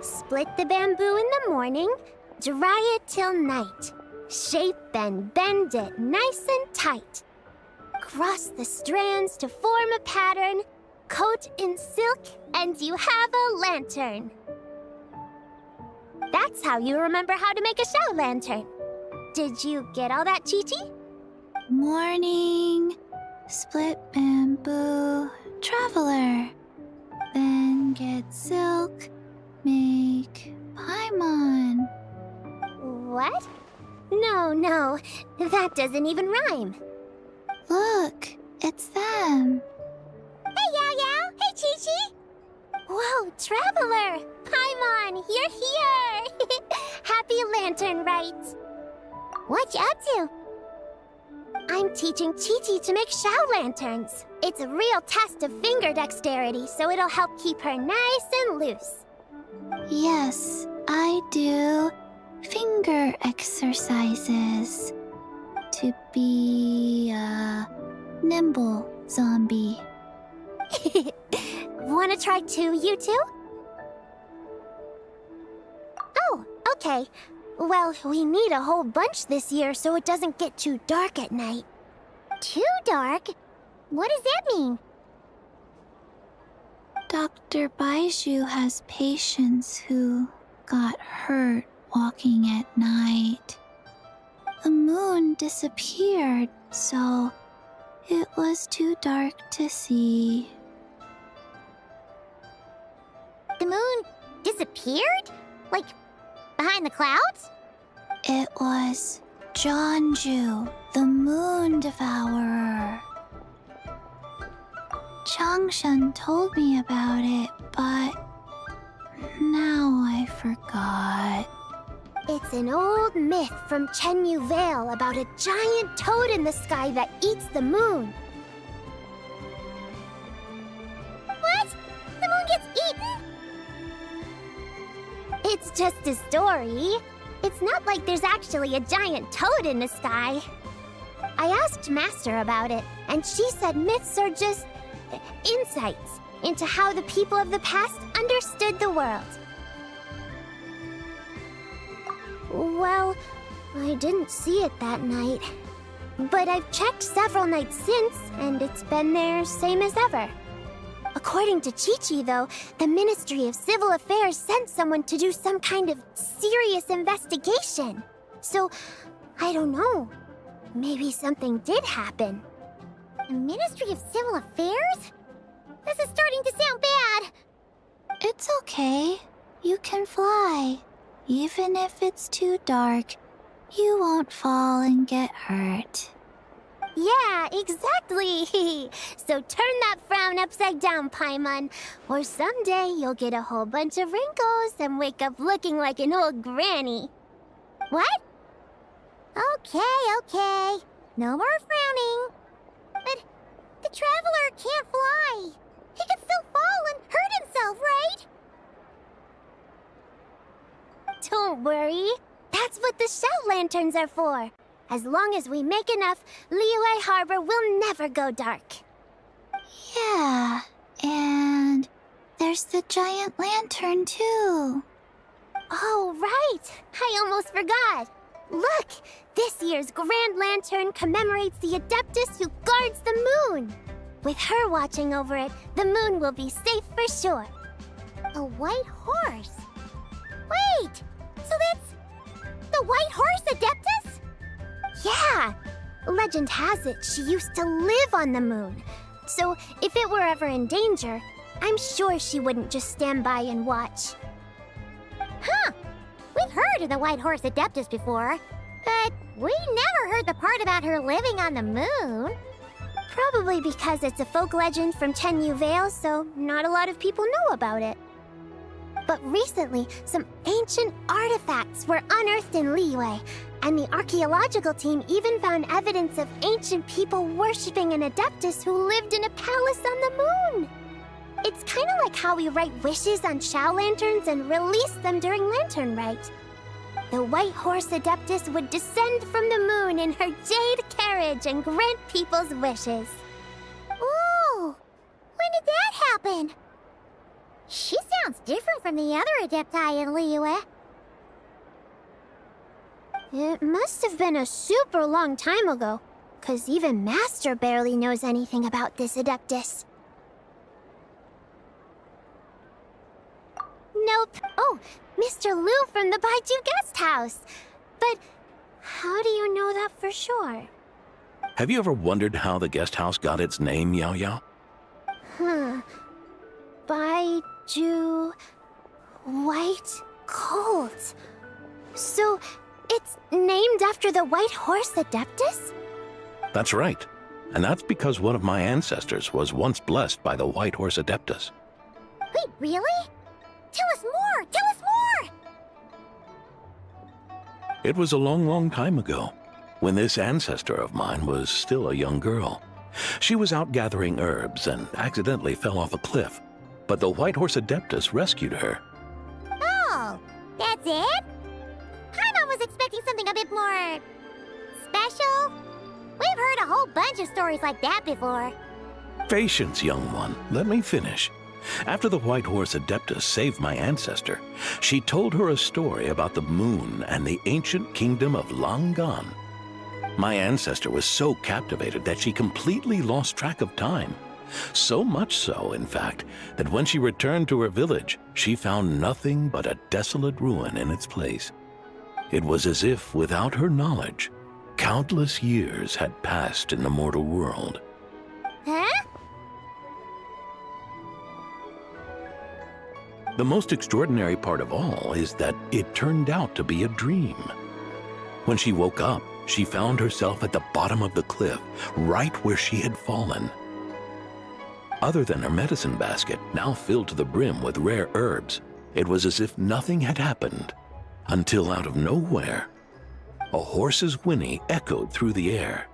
Split the bamboo in the morning, dry it till night. Shape and bend it nice and tight. Cross the strands to form a pattern, coat in silk, and you have a lantern. That's how you remember how to make a show lantern. Did you get all that, Chi-Chi? Morning, split bamboo, traveler. Then get silk, make paimon. What? No, that doesn't even rhyme. Look, it's them. Hey, Yao! Hey, Chi-Chi! Whoa, Traveler! Paimon, you're here! Happy Lantern Rite! What you up to? I'm teaching Chi-Chi to make Shao lanterns. It's a real test of finger dexterity, so it'll help keep her nice and loose. Yes, I do finger exercises to be a nimble zombie. Wanna try too, you two? Oh, okay. Well, we need a whole bunch this year so it doesn't get too dark at night. Too dark? What does that mean? Dr. Baiju has patients who got hurt walking at night. The moon disappeared, so it was too dark to see. The moon disappeared? Like, behind the clouds? It was Jeonju, the moon devourer. Changshan told me about it, but now I forgot. It's an old myth from Chenyu Vale about a giant toad in the sky that eats the moon. What? The moon gets eaten? It's just a story. It's not like there's actually a giant toad in the sky. I asked Master about it, and she said myths are just insights into how the people of the past understood the world. Well, I didn't see it that night. But I've checked several nights since, and it's been there same as ever. According to Chi-Chi, though, the Ministry of Civil Affairs sent someone to do some kind of serious investigation. So, I don't know. Maybe something did happen. The Ministry of Civil Affairs? This is starting to sound bad. It's okay. You can fly. Even if it's too dark, you won't fall and get hurt. Yeah, exactly. So turn that frown upside down, Paimon, or someday you'll get a whole bunch of wrinkles and wake up looking like an old granny. What? Okay. No more frowning. But the Traveler can't fly. He could still fall and hurt himself, right? Don't worry. That's what the Shell Lanterns are for. As long as we make enough, Liyue Harbor will never go dark. Yeah, and there's the giant lantern too. Oh, right! I almost forgot. Look! This year's Grand Lantern commemorates the Adeptus who guards the moon. With her watching over it, the moon will be safe for sure. A white horse? Wait! So that's The White Horse Adeptus? Yeah. Legend has it she used to live on the moon. So if it were ever in danger, I'm sure she wouldn't just stand by and watch. Huh. We've heard of the White Horse Adeptus before, but we never heard the part about her living on the moon. Probably because it's a folk legend from Tenyu Vale, so not a lot of people know about it. But recently, some ancient artifacts were unearthed in Liyue, and the archaeological team even found evidence of ancient people worshipping an Adeptus who lived in a palace on the moon. It's kind of like how we write wishes on Shao lanterns and release them during Lantern Rite. The White Horse Adeptus would descend from the moon in her jade carriage and grant people's wishes. Ooh! When did that happen? She sounds different from the other Adepti in Liyue. It must have been a super long time ago, 'cause even Master barely knows anything about this Adeptus. Nope. Oh, Mr. Liu from the Baiju Guest House. But how do you know that for sure? Have you ever wondered how the guest house got its name, Yao Yao? Baiju... White Colt. So, it's named after the White Horse Adeptus? That's right. And that's because one of my ancestors was once blessed by the White Horse Adeptus. Wait, really? Tell us more! Tell us more! It was a long, long time ago, when this ancestor of mine was still a young girl. She was out gathering herbs and accidentally fell off a cliff, but the White Horse Adeptus rescued her. Oh, that's it? Paimon was expecting something a bit more... special? We've heard a whole bunch of stories like that before. Patience, young one. Let me finish. After the White Horse Adeptus saved my ancestor, she told her a story about the moon and the ancient kingdom of Langan. My ancestor was so captivated that she completely lost track of time. So much so, in fact, that when she returned to her village, she found nothing but a desolate ruin in its place. It was as if, without her knowledge, countless years had passed in the mortal world. Huh? The most extraordinary part of all is that it turned out to be a dream. When she woke up, she found herself at the bottom of the cliff, right where she had fallen. Other than her medicine basket, now filled to the brim with rare herbs, it was as if nothing had happened, until out of nowhere, a horse's whinny echoed through the air,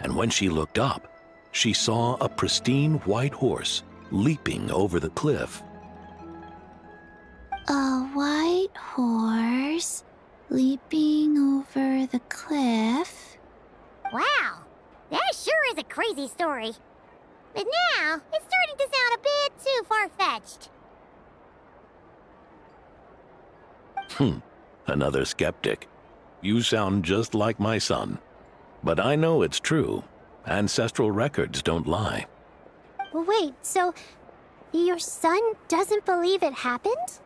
and when she looked up, she saw a pristine white horse leaping over the cliff. A white horse leaping over the cliff? Wow, that sure is a crazy story. But now, it's starting to sound a bit too far-fetched. Another skeptic. You sound just like my son. But I know it's true. Ancestral records don't lie. Wait, so your son doesn't believe it happened?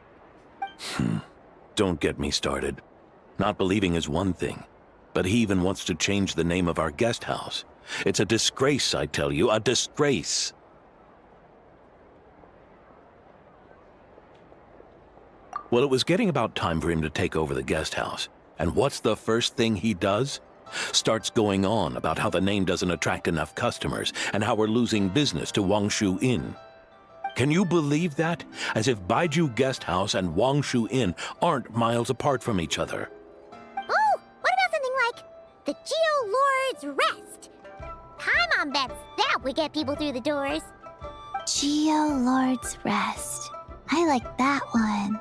Don't get me started. Not believing is one thing, but he even wants to change the name of our guest house. It's a disgrace, I tell you, a disgrace. Well, it was getting about time for him to take over the guest house. And what's the first thing he does? Starts going on about how the name doesn't attract enough customers and how we're losing business to Wangshu Inn. Can you believe that? As if Baiju Guest House and Wangshu Inn aren't miles apart from each other. Oh, what about something like the Geo Lord's Rest? Paimon bets that would get people through the doors. Geo Lord's Rest. I like that one.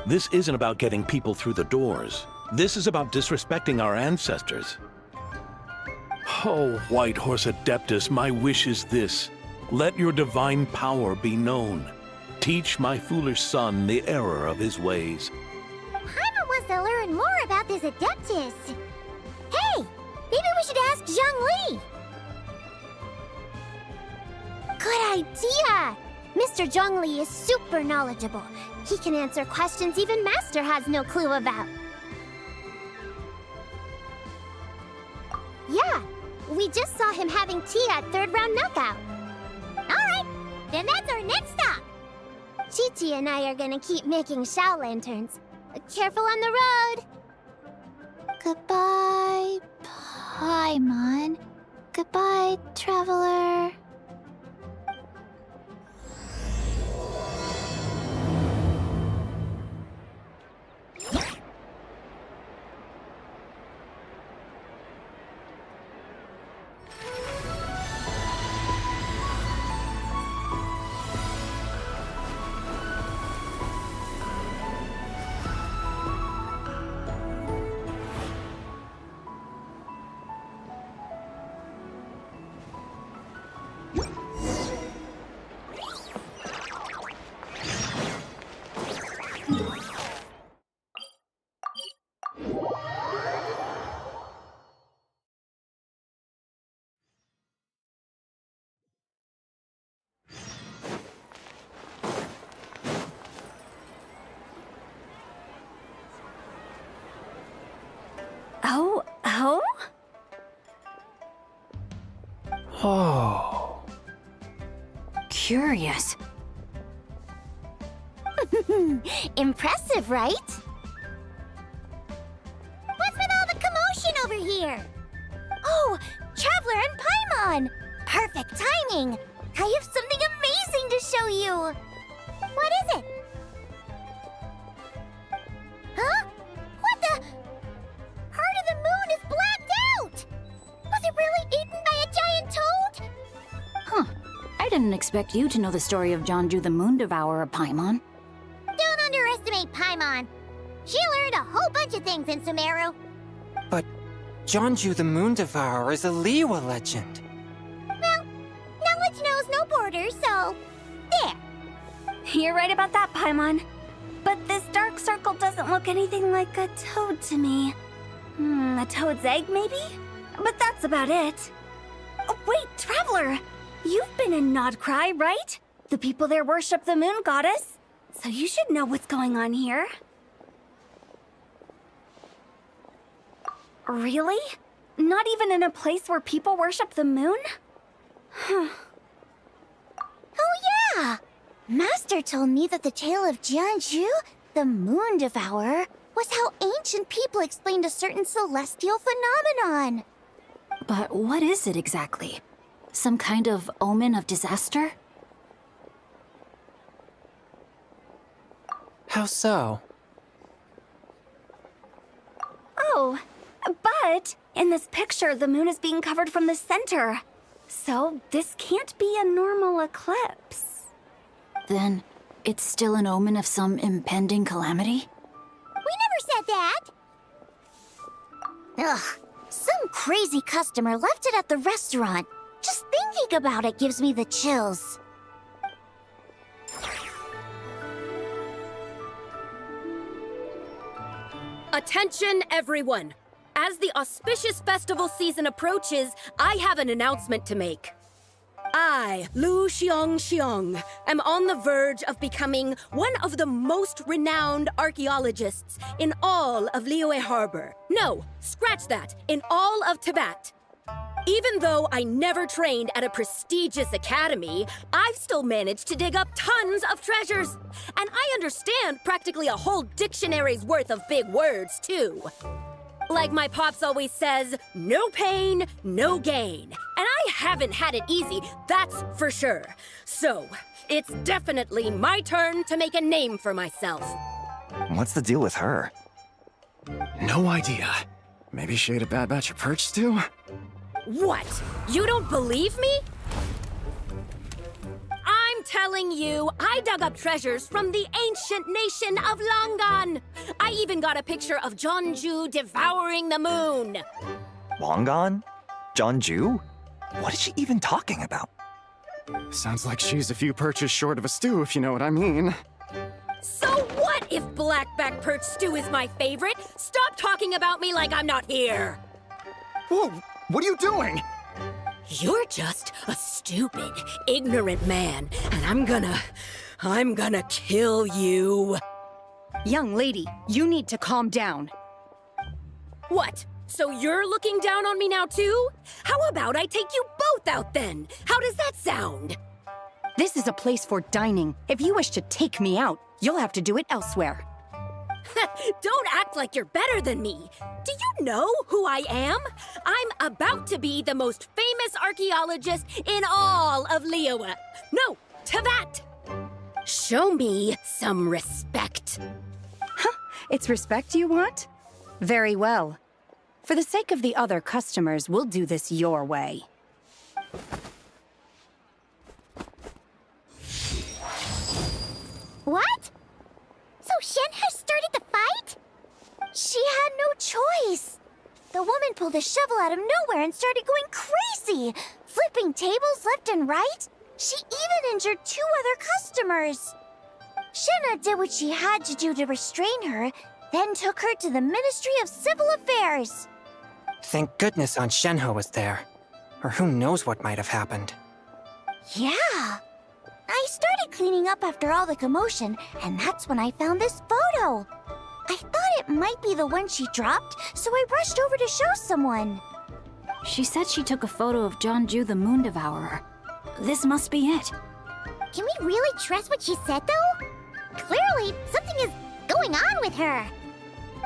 This isn't about getting people through the doors. This is about disrespecting our ancestors. Oh, White Horse Adeptus, my wish is this. Let your divine power be known. Teach my foolish son the error of his ways. Paimon wants to learn more about this Adeptus. Hey, maybe we should ask Zhang Li. Good idea! Mr. Zhongli is super knowledgeable. He can answer questions even Master has no clue about. Yeah, we just saw him having tea at third round knockout. Alright, then that's our next stop. Chi-Chi and I are gonna keep making Shao lanterns. Careful on the road! Goodbye, Paimon. Goodbye, traveler. Oh? Oh. Curious. Impressive, right? What's with all the commotion over here? Oh, Traveler and Paimon! Perfect timing! I have something amazing to show you! What is it? Huh? What the? Part of the moon is blacked out! Was it really eaten by a giant toad? Huh. I didn't expect you to know the story of Jonju the Moon Devourer, Paimon. Don't underestimate Paimon. She learned a whole bunch of things in Sumeru. But Jonju the Moon Devourer is a Liyue legend. Well, knowledge knows no borders, so... there. You're right about that, Paimon. But this dark circle doesn't look anything like a toad to me. A toad's egg, maybe? But that's about it. Oh, wait, Traveler! You've been in Nodcry, right? The people there worship the moon goddess. So you should know what's going on here. Really? Not even in a place where people worship the moon? Oh yeah! Master told me that the tale of Jianzhu, the Moon Devourer, was how ancient people explained a certain celestial phenomenon. But what is it exactly? Some kind of omen of disaster? How so? Oh, but in this picture, the moon is being covered from the center. So this can't be a normal eclipse. Then it's still an omen of some impending calamity? We never said that! Ugh, some crazy customer left it at the restaurant. Just thinking about it gives me the chills. Attention, everyone! As the auspicious festival season approaches, I have an announcement to make. I, Lu Xiong, am on the verge of becoming one of the most renowned archaeologists in all of Liyue Harbor. No, scratch that, in all of Tibet. Even though I never trained at a prestigious academy, I've still managed to dig up tons of treasures. And I understand practically a whole dictionary's worth of big words, too. Like my pops always says, no pain, no gain. And I haven't had it easy, that's for sure. So, it's definitely my turn to make a name for myself. What's the deal with her? No idea. Maybe she ate a bad batch of perch stew? What? You don't believe me? I'm telling you, I dug up treasures from the ancient nation of Longan. I even got a picture of Jonju devouring the moon. Longan? Jonju? What is she even talking about? Sounds like she's a few perches short of a stew, if you know what I mean. So what if blackback perch stew is my favorite? Stop talking about me like I'm not here. Whoa, what are you doing? You're just a stupid, ignorant man, and I'm gonna kill you. Young lady, you need to calm down. What? So you're looking down on me now too? How about I take you both out then? How does that sound? This is a place for dining. If you wish to take me out, you'll have to do it elsewhere. Don't act like you're better than me. Do you know who I am? I'm about to be the most famous archaeologist in all of Liyue. No, Tevat! Show me some respect. It's respect you want? Very well. For the sake of the other customers, we'll do this your way. What? So Shen has started the fight? She had no choice. The woman pulled a shovel out of nowhere and started going crazy, flipping tables left and right. She even injured 2 other customers. Shenna did what she had to do to restrain her, then took her to the Ministry of Civil Affairs. Thank goodness Aunt Shenhe was there. Or who knows what might have happened. Yeah. I started cleaning up after all the commotion, and that's when I found this photo. I thought it might be the one she dropped, so I rushed over to show someone. She said she took a photo of Jeonju the Moon Devourer. This must be it. Can we really trust what she said, though? Clearly, something is going on with her.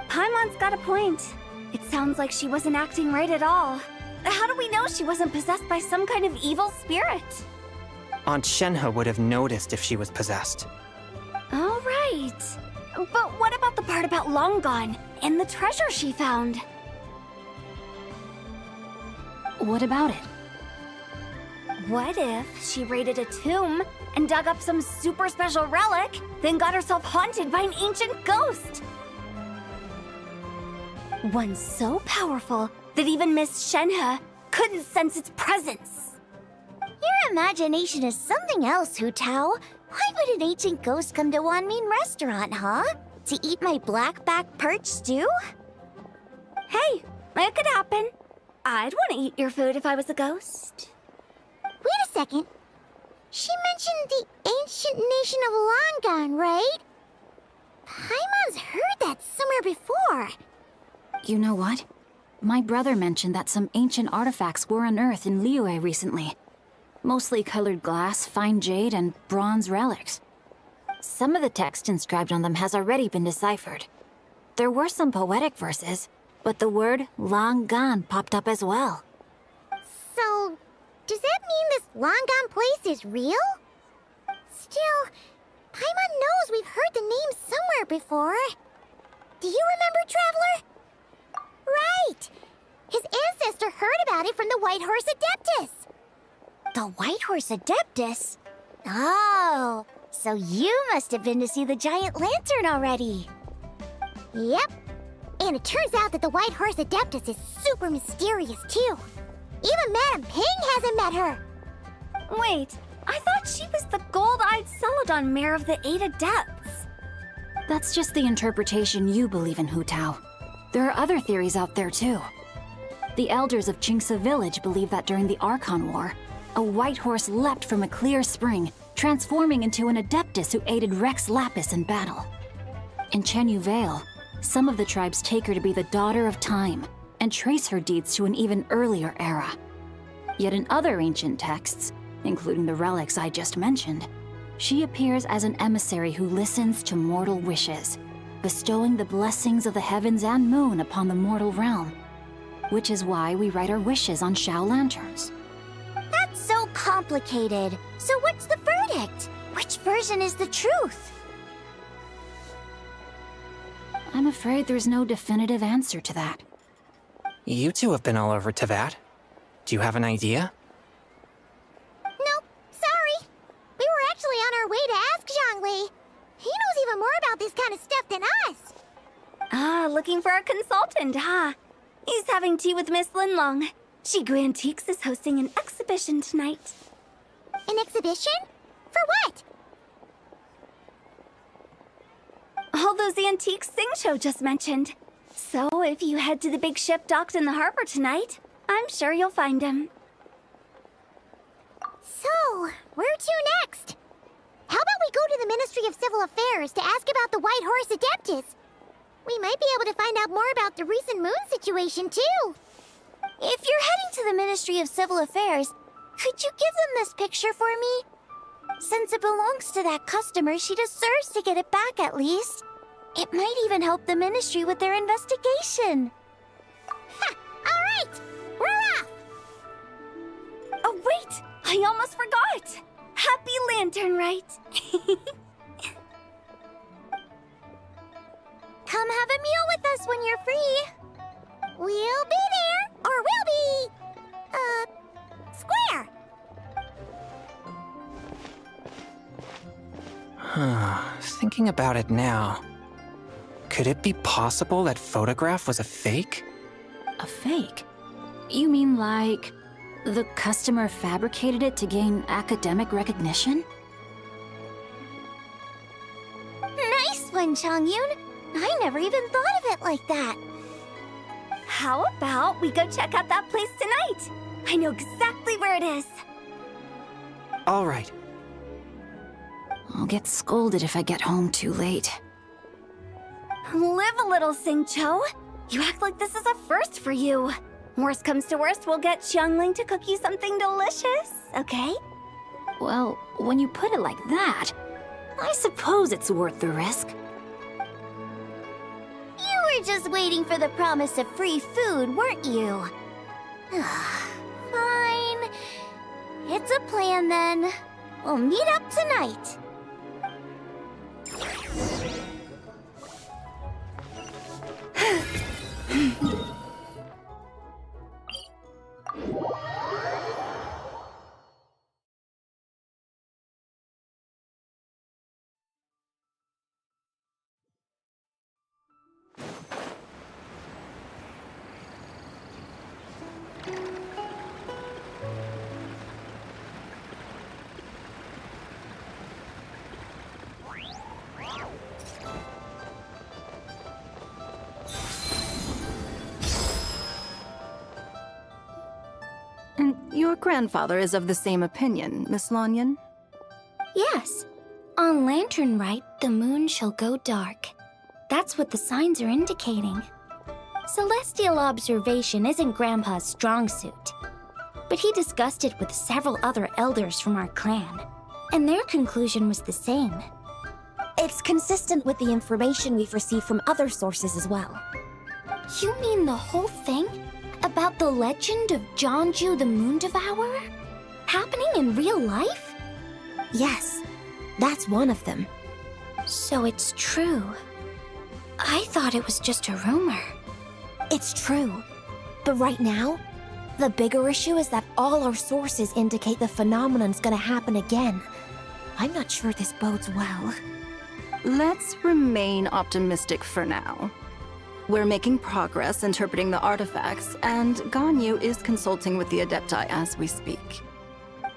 Paimon's got a point. It sounds like she wasn't acting right at all. How do we know she wasn't possessed by some kind of evil spirit? Aunt Shenhe would have noticed if she was possessed. All right. But what about the part about Long Gone and the treasure she found? What about it? What if she raided a tomb and dug up some super special relic, then got herself haunted by an ancient ghost? One so powerful that even Miss Shenhe couldn't sense its presence. Your imagination is something else, Hu Tao. Why would an ancient ghost come to Wanmin restaurant, huh? To eat my blackback perch stew? Hey, it could happen. I'd want to eat your food if I was a ghost. Wait a second. She mentioned the ancient nation of Longon, right? Paimon's heard that somewhere before. You know what? My brother mentioned that some ancient artifacts were unearthed in Liyue recently. Mostly colored glass, fine jade, and bronze relics. Some of the text inscribed on them has already been deciphered. There were some poetic verses, but the word long gone popped up as well. So, does that mean this Longon place is real? Still, Paimon knows we've heard the name somewhere before. Do you remember, Traveler? Right! His ancestor heard about it from the White Horse Adeptus. The White Horse Adeptus? Oh, so you must have been to see the giant lantern already. Yep. And it turns out that the White Horse Adeptus is super mysterious, too. Even Madame Ping hasn't met her. Wait, I thought she was the gold-eyed Celadon mare of the 8 Adepts. That's just the interpretation you believe in, Hu Tao. There are other theories out there, too. The elders of Qingce village believe that during the Archon War, a white horse leapt from a clear spring, transforming into an Adeptus who aided Rex Lapis in battle. In Chenyu Vale, some of the tribes take her to be the daughter of time, and trace her deeds to an even earlier era. Yet in other ancient texts, including the relics I just mentioned, she appears as an emissary who listens to mortal wishes, bestowing the blessings of the heavens and moon upon the mortal realm. Which is why we write our wishes on Shao lanterns. That's so complicated. So what's the verdict? Which version is the truth? I'm afraid there's no definitive answer to that. You two have been all over Tevat. Do you have an idea? Nope, sorry. We were actually on our way to ask Zhongli. He knows even more about this kind of stuff than us. Ah, looking for a consultant, huh? He's having tea with Miss Linlong. Shigu Antiques is hosting an exhibition tonight. An exhibition? For what? All those antiques Sing Show just mentioned. So if you head to the big ship docked in the harbor tonight, I'm sure you'll find him. Where to next? How about we go to the Ministry of Civil Affairs to ask about the White Horse Adeptus? We might be able to find out more about the recent moon situation, too. If you're heading to the Ministry of Civil Affairs, could you give them this picture for me? Since it belongs to that customer, she deserves to get it back at least. It might even help the Ministry with their investigation. Ha! All right! We're off! Oh, wait! I almost forgot! Happy Lantern Rite! Come have a meal with us when you're free. We'll be there, or we'll be... square. Thinking about it now, could it be possible that photograph was a fake? A fake? You mean like the customer fabricated it to gain academic recognition? Nice one, Chongyun! I never even thought of it like that. How about we go check out that place tonight? I know exactly where it is. All right. I'll get scolded if I get home too late. Live a little, Singcho. You act like this is a first for you. Worst comes to worst, we'll get Xiangling to cook you something delicious, okay? Well, when you put it like that, I suppose it's worth the risk. You were just waiting for the promise of free food, weren't you? Fine. It's a plan, then. We'll meet up tonight. And your grandfather is of the same opinion, Miss Lanyan? Yes. On Lantern Rite, the moon shall go dark. That's what the signs are indicating. Celestial observation isn't Grandpa's strong suit. But he discussed it with several other elders from our clan, and their conclusion was the same. It's consistent with the information we've received from other sources as well. You mean the whole thing? About the legend of Jeonju the Moon Devourer? Happening in real life? Yes, that's one of them. So it's true. I thought it was just a rumor. It's true. But right now, the bigger issue is that all our sources indicate the phenomenon's gonna happen again. I'm not sure this bodes well. Let's remain optimistic for now. We're making progress interpreting the artifacts, and Ganyu is consulting with the Adepti as we speak.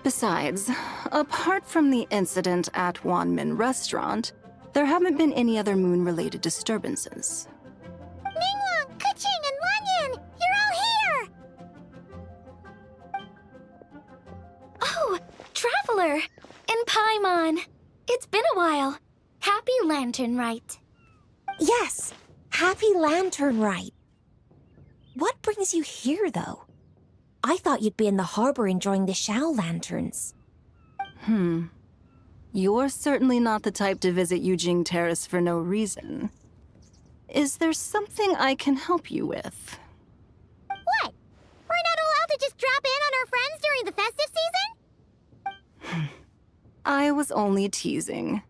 Besides, apart from the incident at Wanmin Restaurant, there haven't been any other moon-related disturbances. Ningguang, Keqing, and Lanyan! You're all here! Oh, Traveler! And Paimon! It's been a while. Happy Lantern Rite. Yes, Happy Lantern Rite. What brings you here, though? I thought you'd be in the harbor enjoying the Shao lanterns. You're certainly not the type to visit Yujing Terrace for no reason. Is there something I can help you with? What? We're not allowed to just drop in on our friends during the festive season? I was only teasing.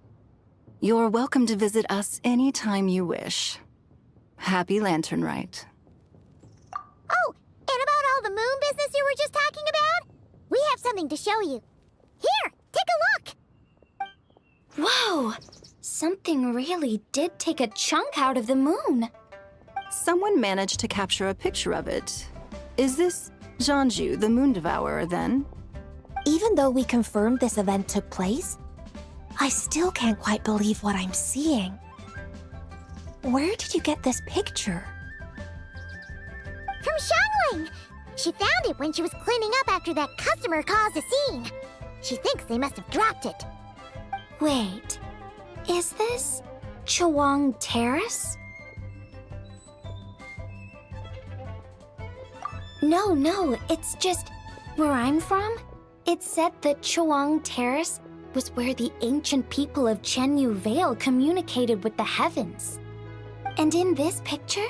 You're welcome to visit us anytime you wish. Happy Lantern Rite. Oh, and about all the moon business you were just talking about? We have something to show you. Here, take a look! Whoa! Something really did take a chunk out of the moon. Someone managed to capture a picture of it. Is this Jeonju, the Moon Devourer, then? Even though we confirmed this event took place, I still can't quite believe what I'm seeing. Where did you get this picture? From Xiangling! She found it when she was cleaning up after that customer caused a scene. She thinks they must have dropped it. Wait, is this Chawang Terrace? No, it's just where I'm from. It said that Chawang Terrace was where the ancient people of Chenyu Vale communicated with the heavens. And in this picture,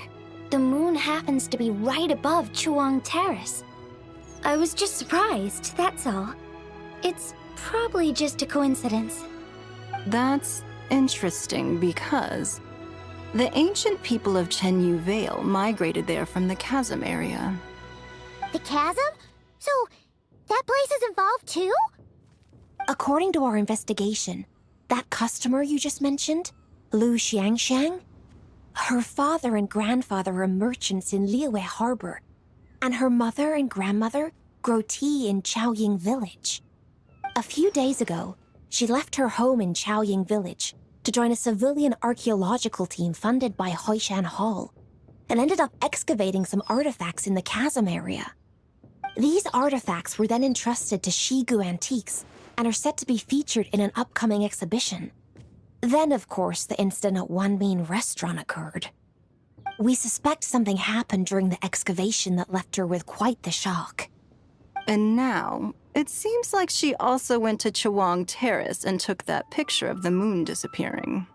the moon happens to be right above Chawang Terrace. I was just surprised, that's all. It's probably just a coincidence. That's interesting because the ancient people of Chenyu Vale migrated there from the chasm area. The chasm? So, that place is involved too? According to our investigation, that customer you just mentioned, Lu Xiangxiang, her father and grandfather are merchants in Liyue Harbor, and her mother and grandmother grow tea in Chaoying Village. A few days ago, she left her home in Chaoying Village to join a civilian archaeological team funded by Hoishan Hall, and ended up excavating some artifacts in the chasm area. These artifacts were then entrusted to Shigu Antiques and are set to be featured in an upcoming exhibition. Then, of course, the incident at Wanmin Restaurant occurred. We suspect something happened during the excavation that left her with quite the shock. And now, it seems like she also went to Chawang Terrace and took that picture of the moon disappearing.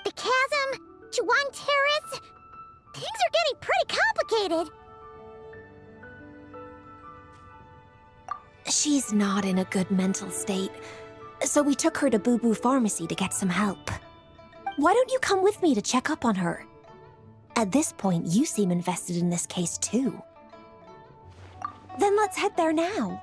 The chasm? Chawang Terrace? Things are getting pretty complicated. She's not in a good mental state, so we took her to Boo Boo Pharmacy to get some help. Why don't you come with me to check up on her? At this point, you seem invested in this case too. Then let's head there now.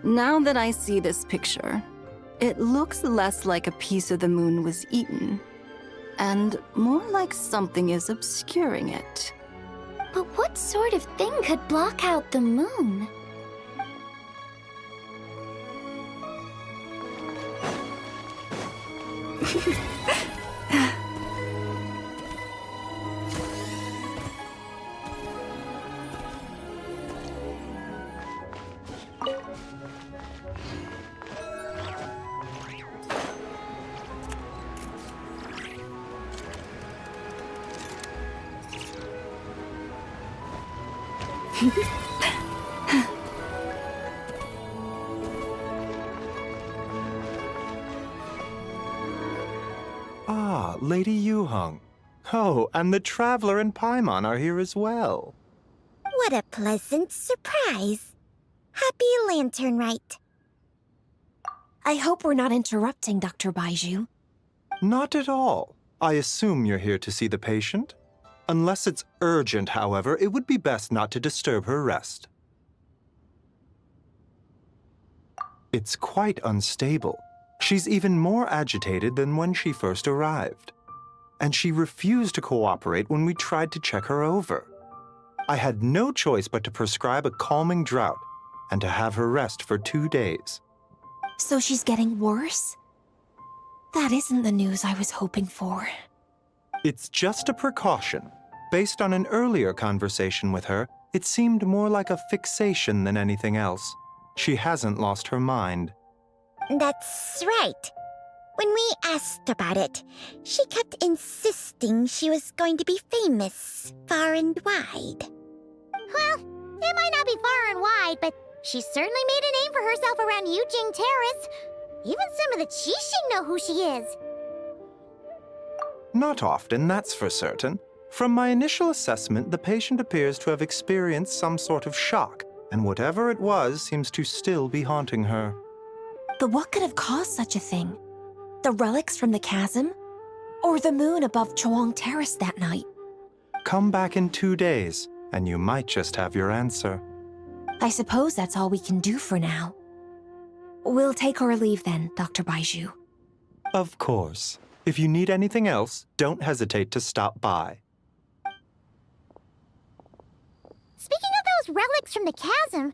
Now that I see this picture, it looks less like a piece of the moon was eaten, and more like something is obscuring it. But what sort of thing could block out the moon? Ah, Lady Yuheng. Oh, and the Traveler and Paimon are here as well. What a pleasant surprise. Happy Lantern Rite. I hope we're not interrupting, Dr. Baiju. Not at all. I assume you're here to see the patient? Unless it's urgent, however, it would be best not to disturb her rest. It's quite unstable. She's even more agitated than when she first arrived. And she refused to cooperate when we tried to check her over. I had no choice but to prescribe a calming draught and to have her rest for 2 days. So she's getting worse? That isn't the news I was hoping for. It's just a precaution. Based on an earlier conversation with her, it seemed more like a fixation than anything else. She hasn't lost her mind. That's right. When we asked about it, she kept insisting she was going to be famous far and wide. Well, it might not be far and wide, but she certainly made a name for herself around Yujing Terrace. Even some of the Qixing know who she is. Not often, that's for certain. From my initial assessment, the patient appears to have experienced some sort of shock, and whatever it was seems to still be haunting her. But what could have caused such a thing? The relics from the chasm? Or the moon above Chawang Terrace that night? Come back in 2 days, and you might just have your answer. I suppose that's all we can do for now. We'll take our leave then, Dr. Baiju. Of course. If you need anything else, don't hesitate to stop by. Speaking of those relics from the chasm,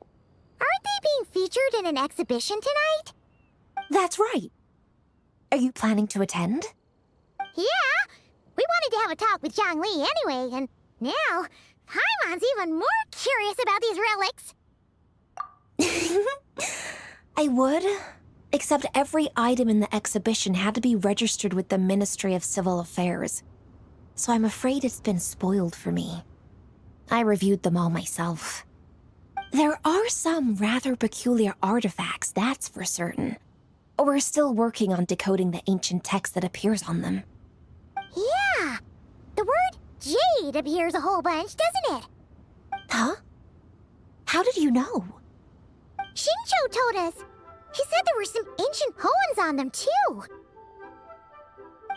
aren't they being featured in an exhibition tonight? That's right. Are you planning to attend? Yeah, We wanted to have a talk with Zhongli anyway, and now Paimon's even more curious about these relics. I would, except every item in the exhibition had to be registered with the Ministry of Civil Affairs. So I'm afraid it's been spoiled for me. I reviewed them all myself. There are some rather peculiar artifacts, that's for certain. We're still working on decoding the ancient text that appears on them. Yeah, the word jade appears a whole bunch, doesn't it? Huh? How did you know? Shincho told us. He said there were some ancient poems on them, too.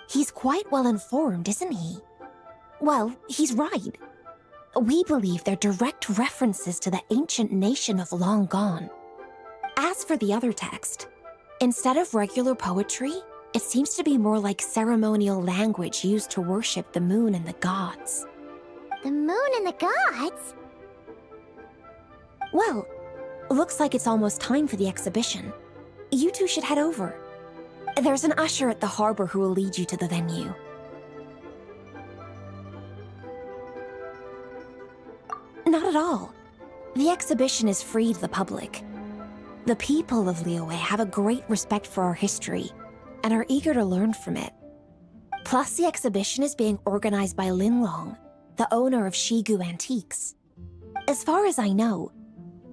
He's quite well informed, isn't he? Well, he's right. We believe they're direct references to the ancient nation of long gone. As for the other text, instead of regular poetry, it seems to be more like ceremonial language used to worship the moon and the gods. The moon and the gods? Well, looks like it's almost time for the exhibition. You two should head over. There's an usher at the harbor who will lead you to the venue. Not at all. The exhibition is free to the public. The people of Liyue have a great respect for our history and are eager to learn from it. Plus, the exhibition is being organized by Linlong, the owner of Shigu Antiques. As far as I know,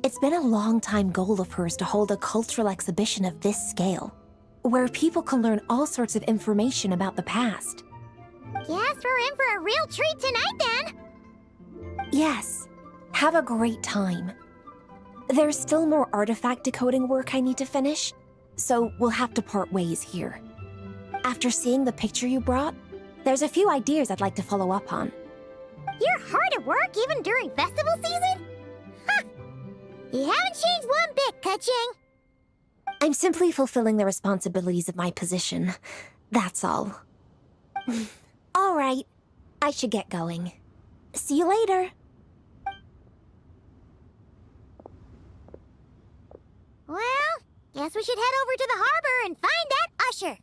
it's been a long-time goal of hers to hold a cultural exhibition of this scale, where people can learn all sorts of information about the past. Guess we're in for a real treat tonight, then. Yes, have a great time. There's still more artifact decoding work I need to finish, so we'll have to part ways here. After seeing the picture you brought, there's a few ideas I'd like to follow up on. You're hard at work even during festival season? Huh! You haven't changed one bit, Kaching. I'm simply fulfilling the responsibilities of my position. That's all. All right, I should get going. See you later. Well, guess we should head over to the harbor and find that usher.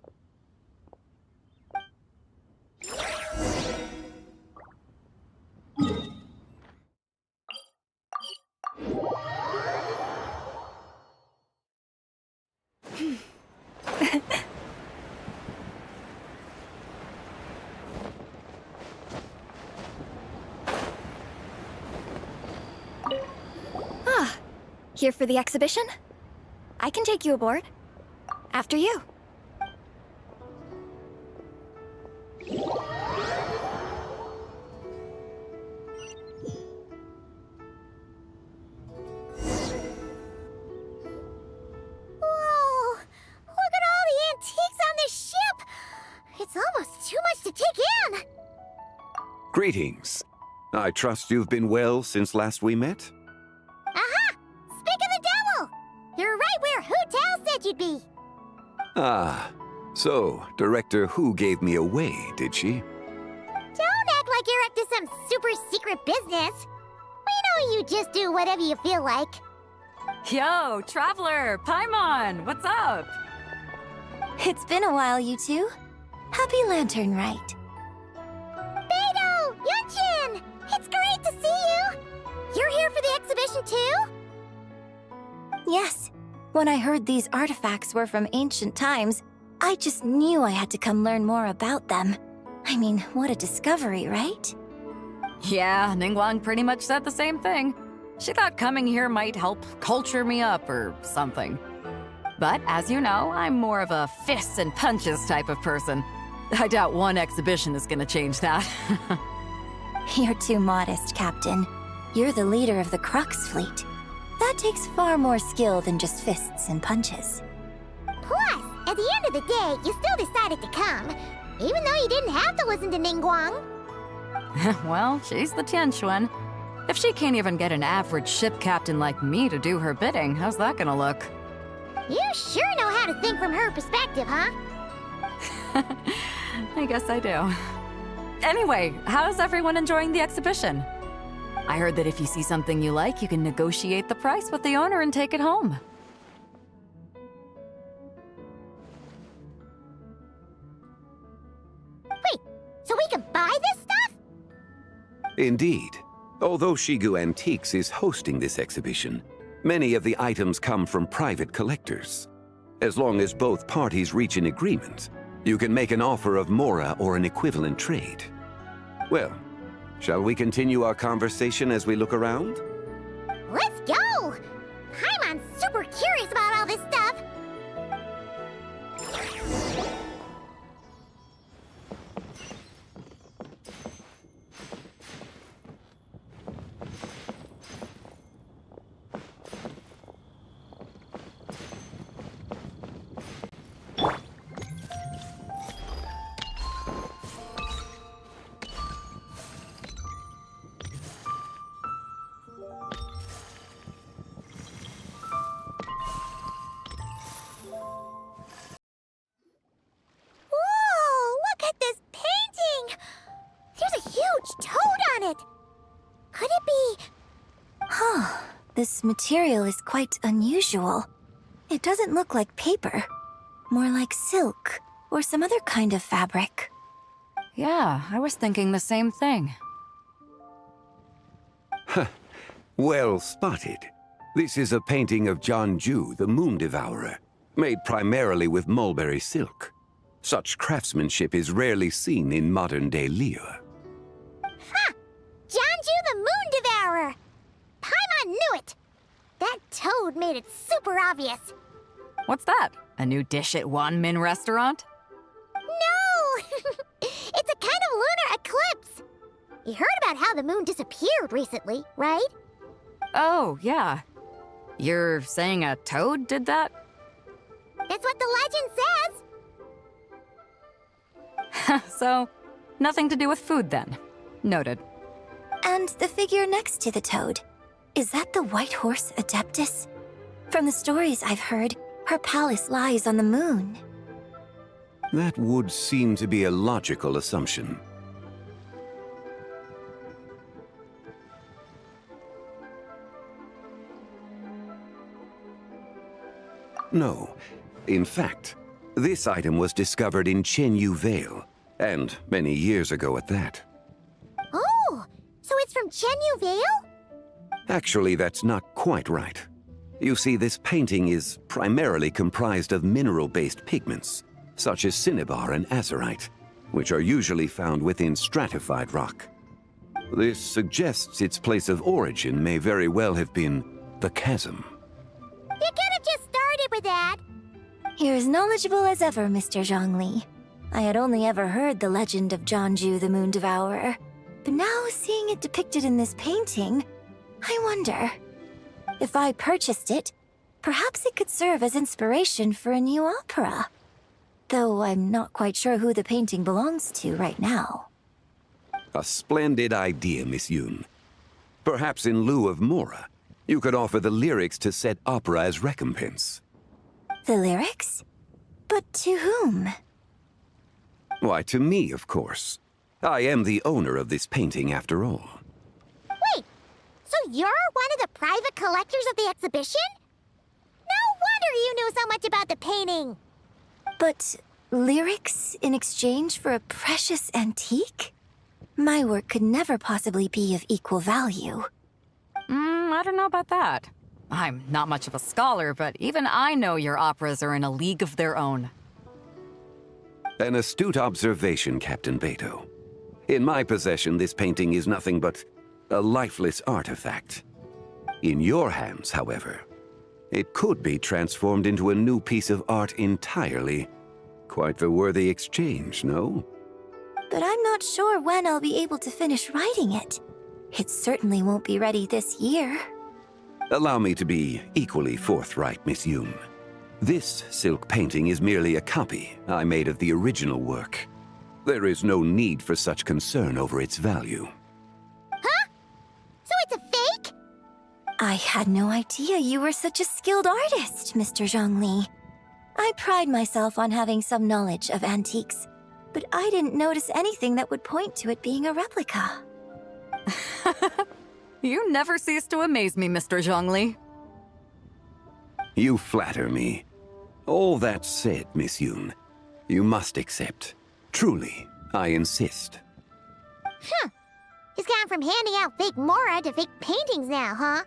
Here for the exhibition? I can take you aboard. After you. Whoa! Look at all the antiques on this ship! It's almost too much to take in! Greetings. I trust you've been well since last we met? Aha! Speak of the devil! You're right where Hu Tao said you'd be! Ah, so Director Hu gave me away, did she? Don't act like you're up to some super secret business! We know you just do whatever you feel like. Yo, Traveler! Paimon! What's up? It's been a while, you two. Happy Lantern Rite. Beidou! Yunchin! It's great to see you! You're here for the exhibition too? Yes. When I heard these artifacts were from ancient times, I just knew I had to come learn more about them. I mean, what a discovery, right? Yeah, Ningguang pretty much said the same thing. She thought coming here might help culture me up or something. But as you know, I'm more of a fists and punches type of person. I doubt one exhibition is gonna change that. You're too modest, Captain. You're the leader of the Crux fleet. That takes far more skill than just fists and punches. Plus, at the end of the day, you still decided to come, even though you didn't have to listen to Ningguang. Well, she's the Tianquan. If she can't even get an average ship captain like me to do her bidding, how's that gonna look? You sure know how to think from her perspective, huh? I guess I do. Anyway, how's everyone enjoying the exhibition? I heard that if you see something you like, you can negotiate the price with the owner and take it home. Wait, so we can buy Indeed. Although Shigu Antiques is hosting this exhibition, many of the items come from private collectors. As long as both parties reach an agreement, you can make an offer of mora or an equivalent trade. Well, shall we continue our conversation as we look around? Let's go! Paimon's super curious about all this stuff. Whoa! Look at this painting! There's a huge toad on it! Could it be... Huh. This material is quite unusual. It doesn't look like paper. More like silk, or some other kind of fabric. Yeah, I was thinking the same thing. Huh. Well spotted. This is a painting of Jianju, the Moon Devourer, made primarily with mulberry silk. Such craftsmanship is rarely seen in modern-day Liyue. Ha! Jianju the Moon Devourer! Paimon knew it! That toad made it super obvious. What's that? A new dish at Wanmin restaurant? No! It's a kind of lunar eclipse. You heard about how the moon disappeared recently, right? Oh, yeah. You're saying a toad did that? That's what the legend says. So, nothing to do with food then. Noted. And the figure next to the toad. Is that the white horse Adeptus? From the stories I've heard, her palace lies on the moon. That would seem to be a logical assumption. No. In fact, this item was discovered in Chenyu Vale, and many years ago at that. Oh, so it's from Chenyu Vale? Actually, that's not quite right. You see, this painting is primarily comprised of mineral-based pigments, such as cinnabar and azurite, which are usually found within stratified rock. This suggests its place of origin may very well have been the chasm. You could have just started with that. You're as knowledgeable as ever, Mr. Zhongli. I had only ever heard the legend of Jianju the Moon Devourer, but now seeing it depicted in this painting, I wonder. If I purchased it, perhaps it could serve as inspiration for a new opera. Though I'm not quite sure who the painting belongs to right now. A splendid idea, Miss Yoon. Perhaps in lieu of mora, you could offer the lyrics to said opera as recompense. The lyrics? But to whom? Why, to me, of course. I am the owner of this painting, after all. Wait, so you're one of the private collectors of the exhibition? No wonder you knew so much about the painting. But lyrics in exchange for a precious antique? My work could never possibly be of equal value. I don't know about that. I'm not much of a scholar, but even I know your operas are in a league of their own. An astute observation, Captain Beto. In my possession, this painting is nothing but a lifeless artifact. In your hands, however, it could be transformed into a new piece of art entirely. Quite the worthy exchange, no? But I'm not sure when I'll be able to finish writing it. It certainly won't be ready this year. Allow me to be equally forthright, Miss Yoon. This silk painting is merely a copy I made of the original work. There is no need for such concern over its value. Huh? So it's a fake? I had no idea you were such a skilled artist, Mr. Zhongli. I pride myself on having some knowledge of antiques, but I didn't notice anything that would point to it being a replica. You never cease to amaze me, Mr. Zhongli. You flatter me. All that said, Miss Yoon, you must accept. Truly, I insist. Huh. He's gone from handing out fake Mora to fake paintings now, huh?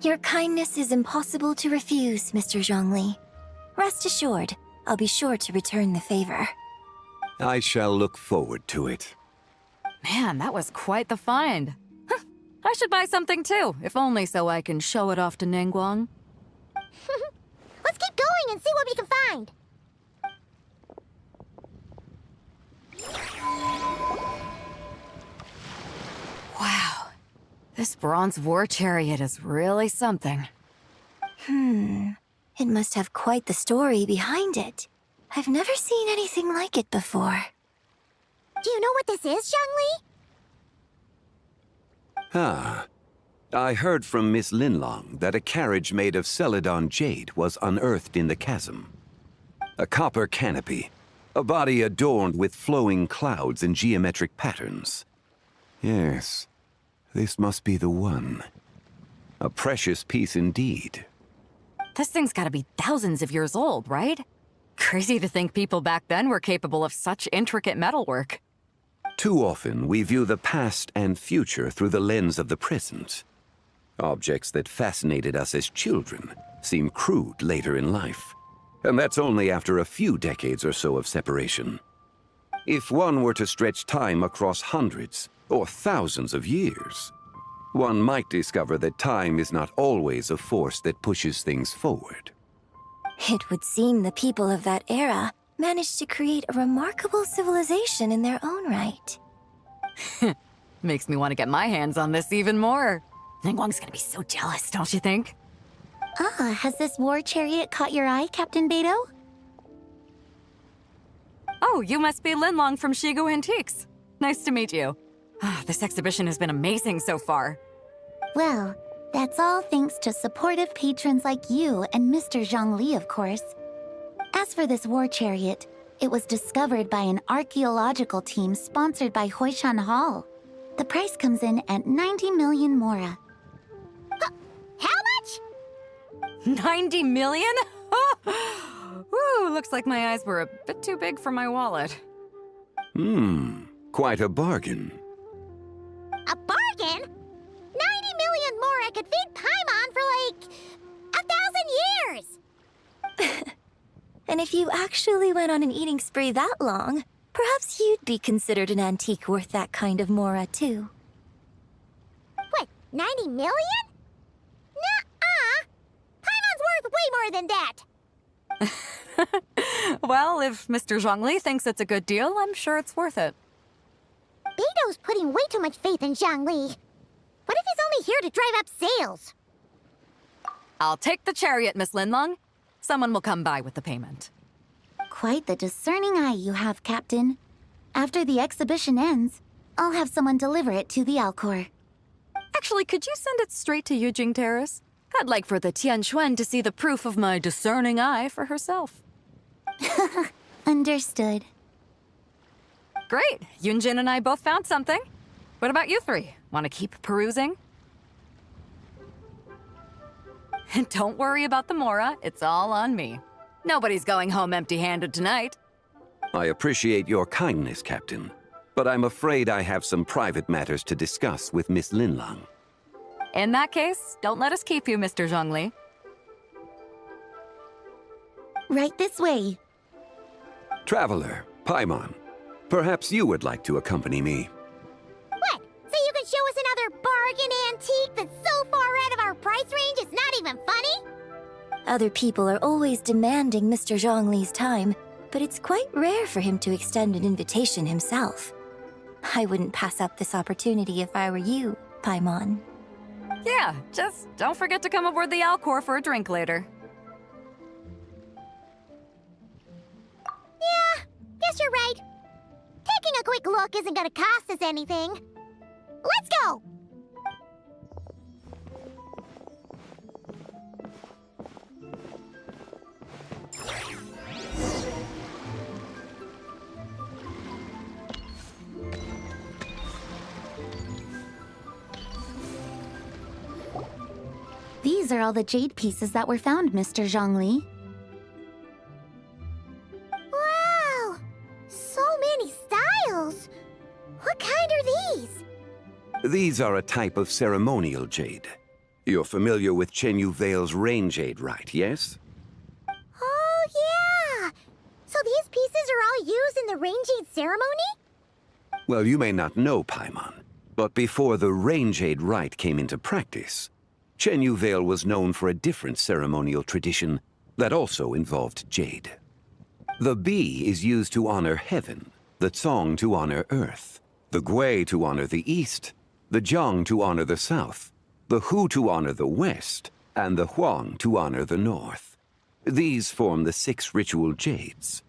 Your kindness is impossible to refuse, Mr. Zhongli. Rest assured, I'll be sure to return the favor. I shall look forward to it. Man, that was quite the find. Huh, I should buy something too, if only so I can show it off to Ningguang. Let's keep going and see what we can find. Wow, this bronze war chariot is really something. It must have quite the story behind it. I've never seen anything like it before. Do you know what this is, Zhongli? Ah. I heard from Miss Linlong that a carriage made of Celadon jade was unearthed in the chasm. A copper canopy, a body adorned with flowing clouds and geometric patterns. Yes, this must be the one. A precious piece indeed. This thing's gotta be thousands of years old, right? Crazy to think people back then were capable of such intricate metalwork. Too often, we view the past and future through the lens of the present. Objects that fascinated us as children seem crude later in life. And that's only after a few decades or so of separation. If one were to stretch time across hundreds or thousands of years, one might discover that time is not always a force that pushes things forward. It would seem the people of that era managed to create a remarkable civilization in their own right. Makes me want to get my hands on this even more. Ningguang's gonna be so jealous, don't you think? Ah, has this war chariot caught your eye, Captain Beidou? Oh, you must be Linlong from Shigu Antiques. Nice to meet you. This exhibition has been amazing so far. Well, that's all thanks to supportive patrons like you and Mr. Zhongli, of course. As for this war chariot, it was discovered by an archaeological team sponsored by Hoishan Hall. The price comes in at 90 million Mora. How much? 90 million? Woo, looks like my eyes were a bit too big for my wallet. Quite a bargain. A bargain? 90 million Mora could feed Paimon for like 1,000 years! And if you actually went on an eating spree that long, perhaps you'd be considered an antique worth that kind of Mora, too. What, 90 million? Nuh-uh! Paimon's worth way more than that! Well, if Mr. Zhongli thinks it's a good deal, I'm sure it's worth it. Beidou's putting way too much faith in Zhongli. What if he's only here to drive up sales? I'll take the chariot, Miss Linlong. Someone will come by with the payment. Quite the discerning eye you have, Captain. After the exhibition ends, I'll have someone deliver it to the Alcor. Actually, could you send it straight to Yujing Terrace? I'd like for the Tianquan to see the proof of my discerning eye for herself. Understood. Great! Yunjin and I both found something. What about you three? Want to keep perusing? And don't worry about the Mora, it's all on me. Nobody's going home empty-handed tonight. I appreciate your kindness, Captain, but I'm afraid I have some private matters to discuss with Miss Linlong. In that case, don't let us keep you, Mr. Zhongli. Right this way. Traveler, Paimon, perhaps you would like to accompany me. What? So you can show us another bargain antique that's so far out of our price range it's not even funny? Other people are always demanding Mr. Zhongli's time, but it's quite rare for him to extend an invitation himself. I wouldn't pass up this opportunity if I were you, Paimon. Yeah, just don't forget to come aboard the Alcor for a drink later. Yeah, guess you're right. Taking a quick look isn't gonna cost us anything. Let's go! These are all the jade pieces that were found, Mr. Zhongli. These are a type of ceremonial jade. You're familiar with Chenyu Vale's rain jade, right, yes? Oh, yeah! So these pieces are all used in the rain jade ceremony? Well, you may not know, Paimon, but before the rain jade rite came into practice, Chenyu Vale was known for a different ceremonial tradition that also involved jade. The bee is used to honor heaven, the Tsong to honor earth, the Gui to honor the east, the Jiang to honor the south, the Hu to honor the west, and the Huang to honor the north. These form the 6 ritual jades.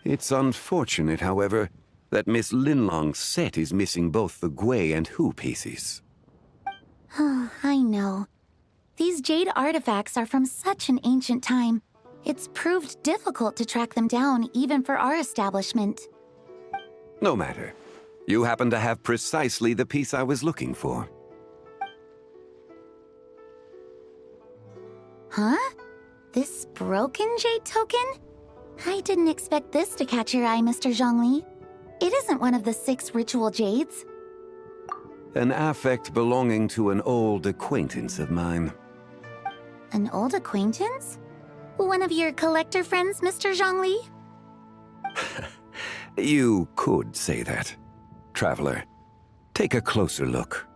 It's unfortunate, however, that Miss Linlong's set is missing both the Gui and Hu pieces. Oh, I know. These jade artifacts are from such an ancient time. It's proved difficult to track them down, even for our establishment. No matter. You happen to have precisely the piece I was looking for. Huh? This broken jade token? I didn't expect this to catch your eye, Mr. Zhongli. It isn't one of the 6 ritual jades. An affect belonging to an old acquaintance of mine. An old acquaintance? One of your collector friends, Mr. Zhongli? You could say that. Traveler, take a closer look.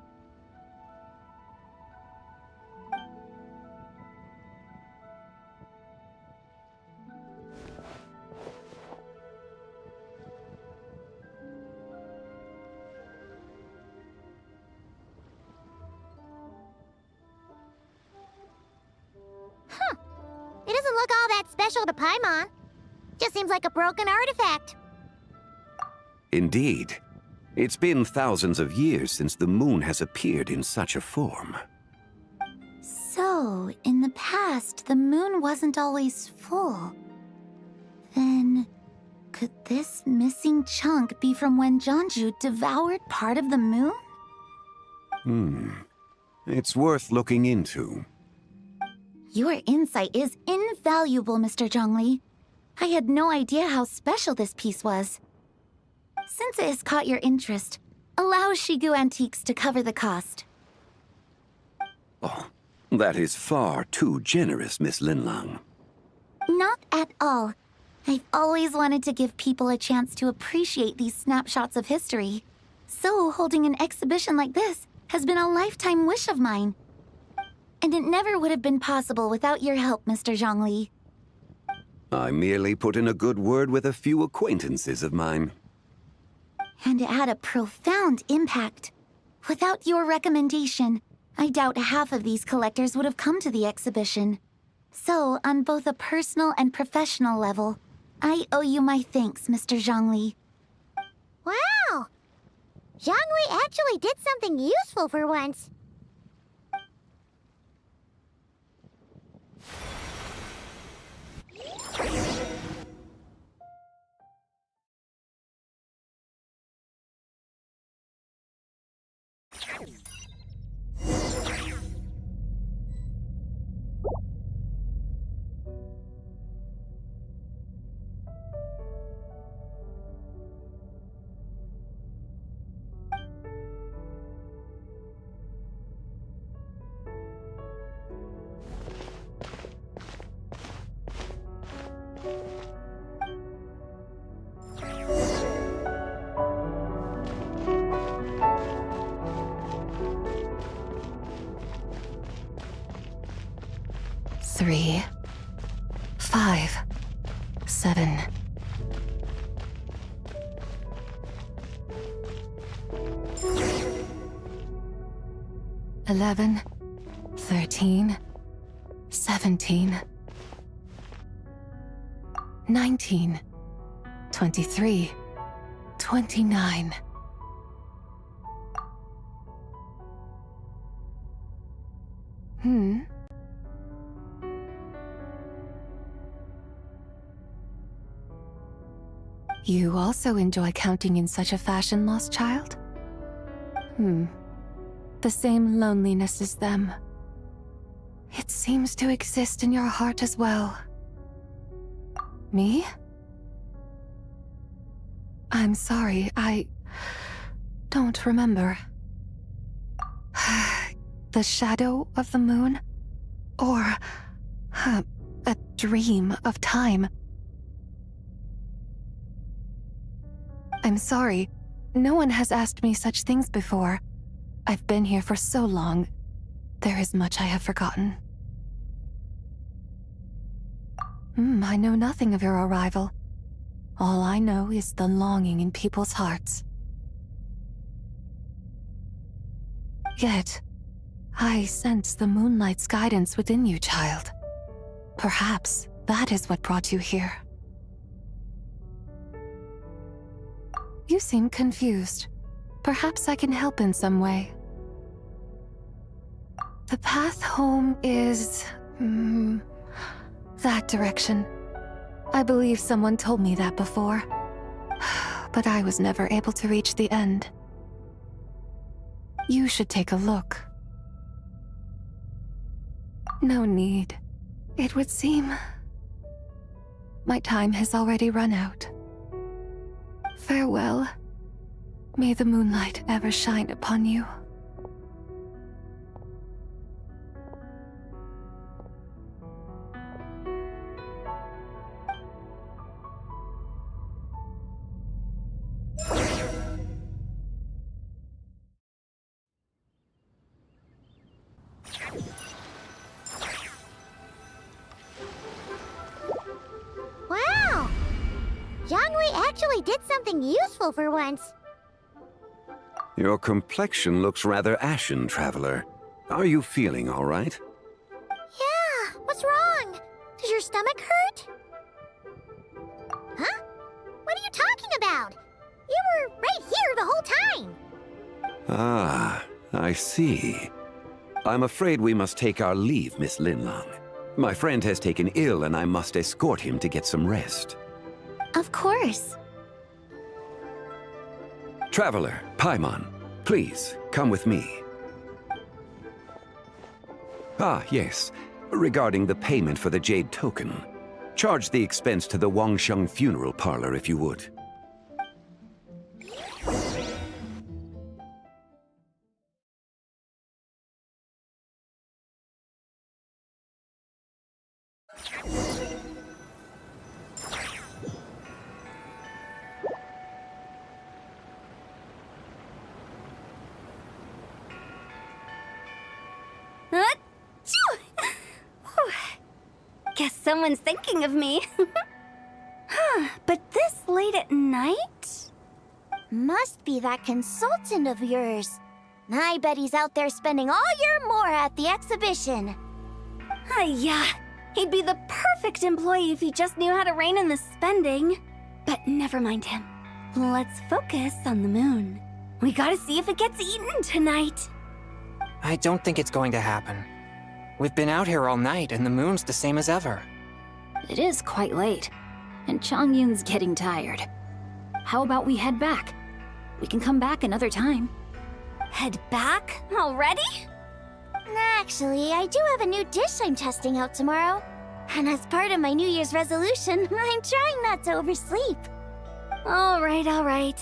It doesn't look all that special to Paimon. Just seems like a broken artifact. Indeed. It's been thousands of years since the moon has appeared in such a form. So, in the past, the moon wasn't always full. Then, could this missing chunk be from when Jeonju devoured part of the moon? It's worth looking into. Your insight is invaluable, Mr. Zhongli. I had no idea how special this piece was. Since it has caught your interest, allow Shigu Antiques to cover the cost. Oh, that is far too generous, Miss Linlang. Not at all. I've always wanted to give people a chance to appreciate these snapshots of history. So holding an exhibition like this has been a lifetime wish of mine. And it never would have been possible without your help, Mr. Zhongli. I merely put in a good word with a few acquaintances of mine. And it had a profound impact. Without your recommendation, I doubt half of these collectors would have come to the exhibition. So, on both a personal and professional level, I owe you my thanks, Mr. Zhongli. Wow! Zhongli actually did something useful for once. Three, 5, 7. $11, 13, 17, 19, 23, 29. You also enjoy counting in such a fashion, lost child? The same loneliness as them. It seems to exist in your heart as well. Me? I'm sorry, I don't remember. The shadow of the moon? Or a dream of time? I'm sorry. No one has asked me such things before. I've been here for so long. There is much I have forgotten. I know nothing of your arrival. All I know is the longing in people's hearts. Yet, I sense the moonlight's guidance within you, child. Perhaps that is what brought you here. You seem confused. Perhaps I can help in some way. The path home is... that direction. I believe someone told me that before. But I was never able to reach the end. You should take a look. No need. It would seem... my time has already run out. Farewell. May the moonlight ever shine upon you. Wow! Zhongli actually did something useful for once. Your complexion looks rather ashen, Traveler. Are you feeling all right? Yeah, what's wrong? Does your stomach hurt? Huh? What are you talking about? You were right here the whole time. Ah, I see. I'm afraid we must take our leave, Miss Linlang. My friend has taken ill and I must escort him to get some rest. Of course. Traveler, Paimon, please, come with me. Ah, yes. Regarding the payment for the Jade Token. Charge the expense to the Wangsheng Funeral Parlor if you would. Guess someone's thinking of me. But this late at night? Must be that consultant of yours. I bet he's out there spending all year more at the exhibition. Yeah, he'd be the perfect employee if he just knew how to rein in the spending. But never mind him. Let's focus on the moon. We gotta see if it gets eaten tonight. I don't think it's going to happen. We've been out here all night, and the moon's the same as ever. It is quite late, and Chongyun's getting tired. How about we head back? We can come back another time. Head back? Already? Actually, I do have a new dish I'm testing out tomorrow. And as part of my New Year's resolution, I'm trying not to oversleep. All right.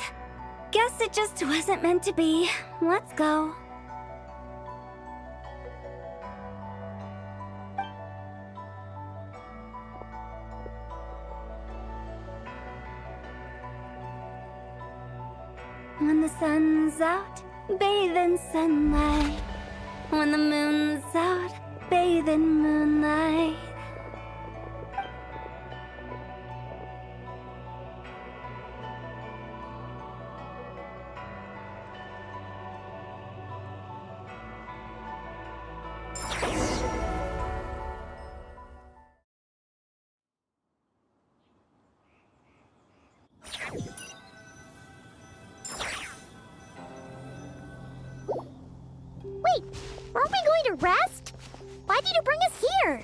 Guess it just wasn't meant to be. Let's go. When the sun's out, bathe in sunlight. When the moon's out, bathe in moonlight. Wait, aren't we going to rest? Why did you bring us here?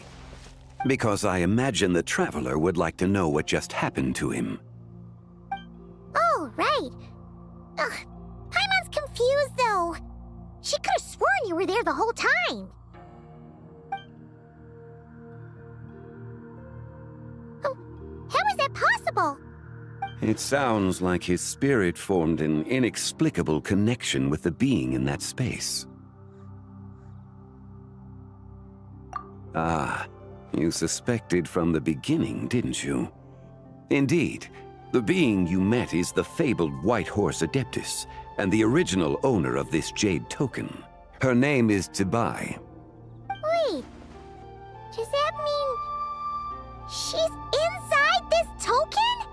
Because I imagine the Traveler would like to know what just happened to him. Oh, right. Ugh, Paimon's confused, though. She could have sworn you were there the whole time. How is that possible? It sounds like his spirit formed an inexplicable connection with the being in that space. Ah, you suspected from the beginning, didn't you? Indeed, the being you met is the fabled White Horse Adeptus, and the original owner of this jade token. Her name is Zibai. Wait, does that mean she's inside this token?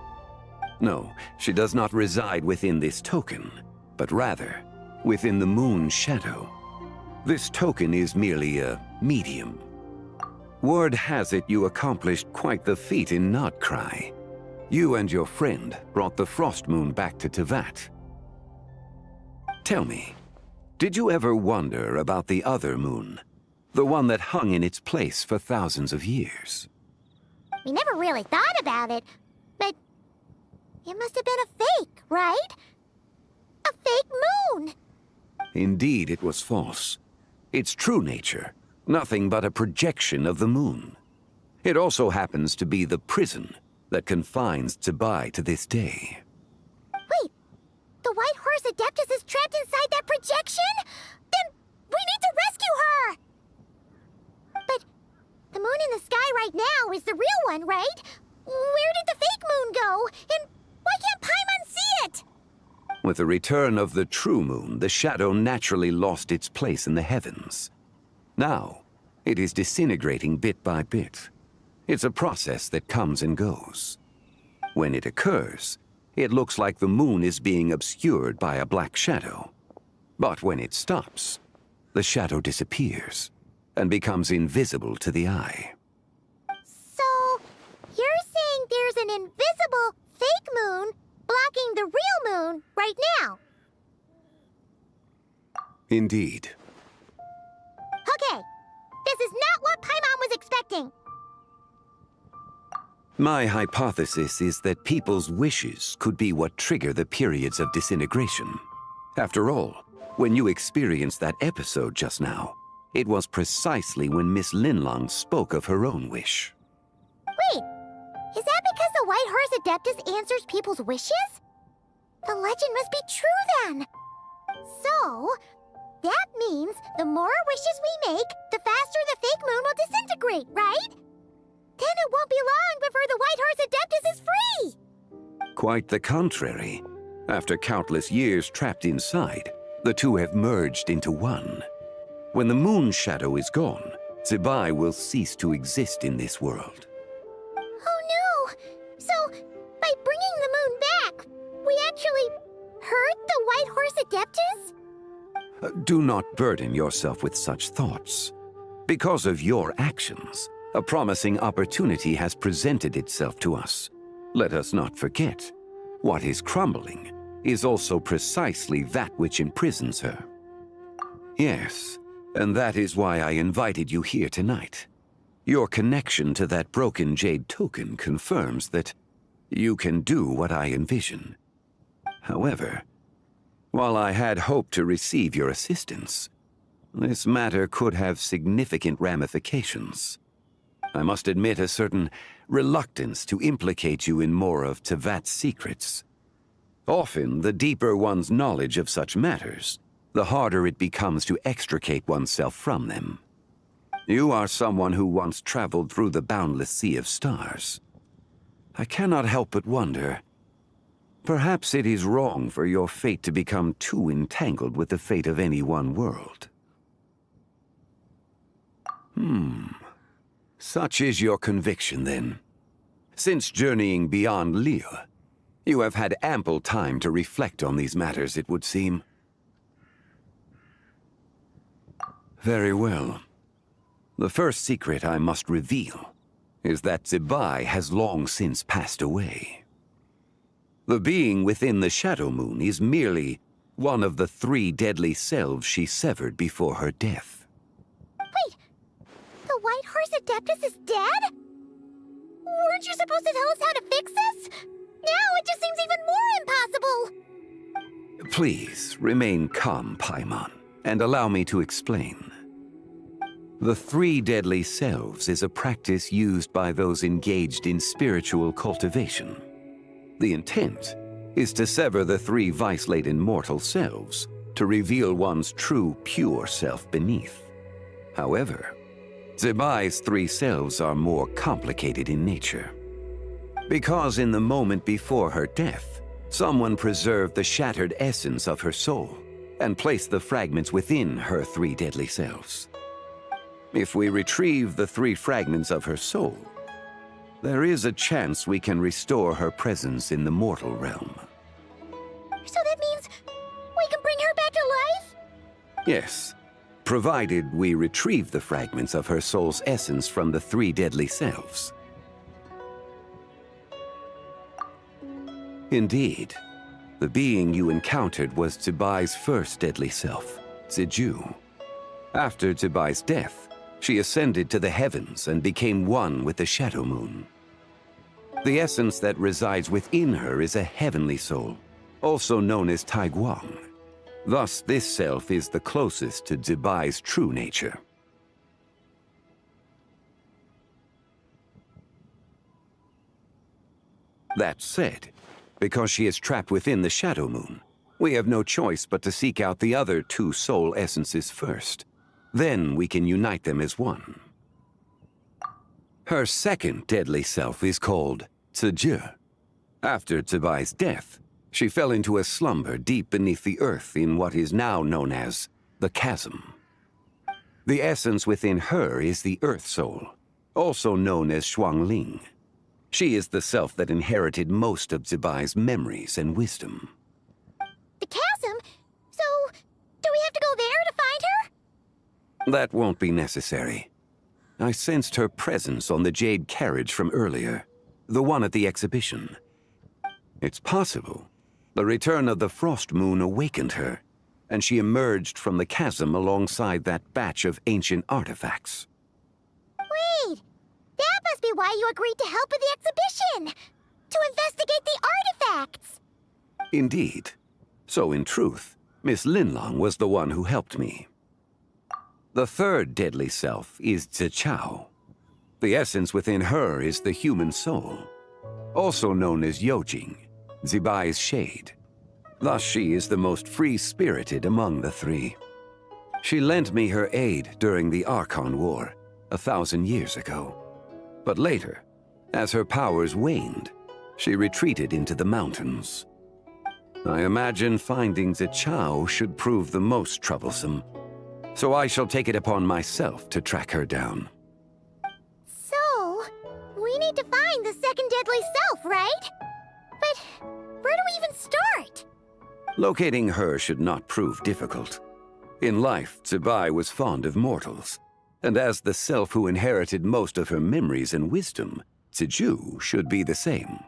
No, she does not reside within this token, but rather within the moon's shadow. This token is merely a medium. Word has it you accomplished quite the feat in Nodcry. You and your friend brought the Frost Moon back to Tevat. Tell me, did you ever wonder about the other moon? The one that hung in its place for thousands of years? We never really thought about it, but it must have been a fake, right? A fake moon! Indeed, it was false. Its true nature, nothing but a projection of the moon. It also happens to be the prison that confines Zibai to this day. Wait, the White Horse Adeptus is trapped inside that projection? Then we need to rescue her! But the moon in the sky right now is the real one, right? Where did the fake moon go? And why can't Paimon see it? With the return of the true moon, the shadow naturally lost its place in the heavens. Now, it is disintegrating bit by bit. It's a process that comes and goes. When it occurs, it looks like the moon is being obscured by a black shadow. But when it stops, the shadow disappears and becomes invisible to the eye. So, you're saying there's an invisible fake moon blocking the real moon right now? Indeed. Okay, this is not what Paimon was expecting. My hypothesis is that people's wishes could be what trigger the periods of disintegration. After all, when you experienced that episode just now, it was precisely when Miss Linlong spoke of her own wish. Wait, is that because the White Horse Adeptus answers people's wishes? The legend must be true then. So, that means the more wishes we make, the faster the fake moon will disintegrate, right? Then it won't be long before the White Horse Adeptus is free! Quite the contrary. After countless years trapped inside, the two have merged into one. When the moon's shadow is gone, Zibai will cease to exist in this world. Oh no! So, by bringing the moon back, we actually hurt the White Horse Adeptus? Do not burden yourself with such thoughts. Because of your actions, a promising opportunity has presented itself to us. Let us not forget, what is crumbling is also precisely that which imprisons her. Yes, and that is why I invited you here tonight. Your connection to that broken jade token confirms that you can do what I envision. However, while I had hoped to receive your assistance, this matter could have significant ramifications. I must admit a certain reluctance to implicate you in more of Tevat's secrets. Often, the deeper one's knowledge of such matters, the harder it becomes to extricate oneself from them. You are someone who once traveled through the boundless sea of stars. I cannot help but wonder, perhaps it is wrong for your fate to become too entangled with the fate of any one world. Such is your conviction, then. Since journeying beyond Liyue, you have had ample time to reflect on these matters, it would seem. Very well. The first secret I must reveal is that Zibai has long since passed away. The being within the Shadow Moon is merely one of the 3 deadly selves she severed before her death. Wait, the White Horse Adeptus is dead? Weren't you supposed to tell us how to fix this? Now it just seems even more impossible! Please, remain calm, Paimon, and allow me to explain. The 3 deadly selves is a practice used by those engaged in spiritual cultivation. The intent is to sever the 3 vice-laden mortal selves to reveal one's true, pure self beneath. However, Zibai's three selves are more complicated in nature. Because in the moment before her death, someone preserved the shattered essence of her soul and placed the fragments within her three deadly selves. If we retrieve the three fragments of her soul, there is a chance we can restore her presence in the mortal realm. So that means we can bring her back to life? Yes, provided we retrieve the fragments of her soul's essence from the three deadly selves. Indeed, the being you encountered was Zibai's first deadly self, Ziju. After Zibai's death, she ascended to the heavens and became one with the Shadow Moon. The essence that resides within her is a heavenly soul, also known as Taiguang. Thus, this self is the closest to Zibai's true nature. That said, because she is trapped within the Shadow Moon, we have no choice but to seek out the other two soul essences first. Then we can unite them as one. Her second deadly self is called Ziju. After Zibai's death, she fell into a slumber deep beneath the earth in what is now known as the Chasm. The essence within her is the Earth Soul, also known as Xuangling. She is the self that inherited most of Zibai's memories and wisdom. The chasm? So, do we have to go there to find her? That won't be necessary. I sensed her presence on the jade carriage from earlier, the one at the exhibition. It's possible the return of the Frost Moon awakened her, and she emerged from the chasm alongside that batch of ancient artifacts. Wait! That must be why you agreed to help with the exhibition! To investigate the artifacts! Indeed. So in truth, Miss Linlong was the one who helped me. The third deadly self is Zichao. The essence within her is the human soul, also known as Yojing, Zibai's shade. Thus she is the most free-spirited among the three. She lent me her aid during the Archon War, 1,000 years ago. But later, as her powers waned, she retreated into the mountains. I imagine finding Zichao should prove the most troublesome, so I shall take it upon myself to track her down. So, we need to find the second deadly self, right? But where do we even start? Locating her should not prove difficult. In life, Zibai was fond of mortals, and as the self who inherited most of her memories and wisdom, Ziju should be the same.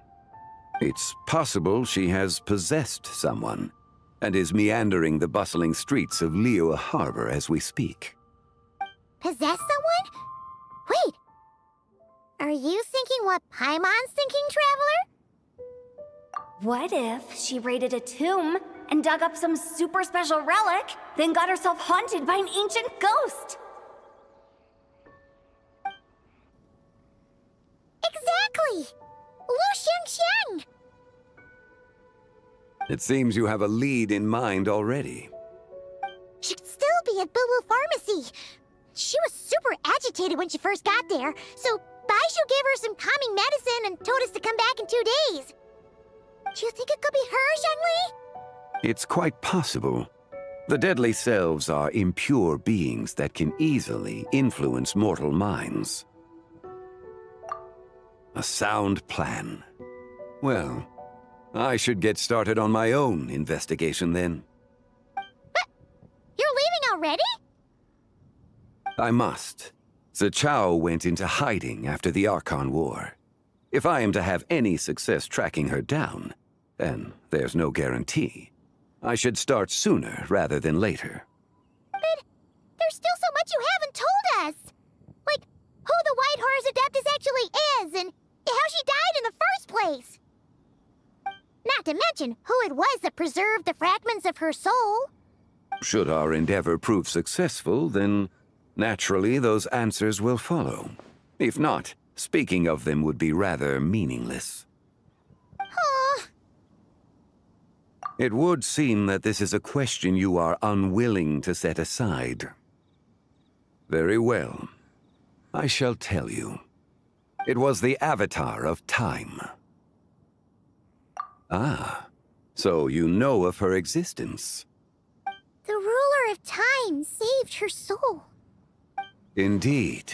It's possible she has possessed someone, and is meandering the bustling streets of Liyue Harbor as we speak. Possess someone? Wait! Are you thinking what Paimon's thinking, Traveler? What if she raided a tomb and dug up some super special relic, then got herself haunted by an ancient ghost? Exactly! Lu Xiangxiang! It seems you have a lead in mind already. She'd still be at Boo Boo Pharmacy. She was super agitated when she first got there, so Baishu gave her some calming medicine and told us to come back in 2 days. Do you think it could be her, Zhengli? It's quite possible. The deadly selves are impure beings that can easily influence mortal minds. A sound plan. Well, I should get started on my own investigation then. But you're leaving already? I must. Zichao went into hiding after the Archon War. If I am to have any success tracking her down, and there's no guarantee, I should start sooner rather than later. But there's still so much you haven't told us! Like, who the White Horse Adeptus actually is, and how she died in the first place! Not to mention who it was that preserved the fragments of her soul. Should our endeavor prove successful, then naturally those answers will follow. If not, speaking of them would be rather meaningless. It would seem that this is a question you are unwilling to set aside. Very well. I shall tell you. It was the Avatar of Time. Ah, so you know of her existence. The ruler of time saved her soul. Indeed.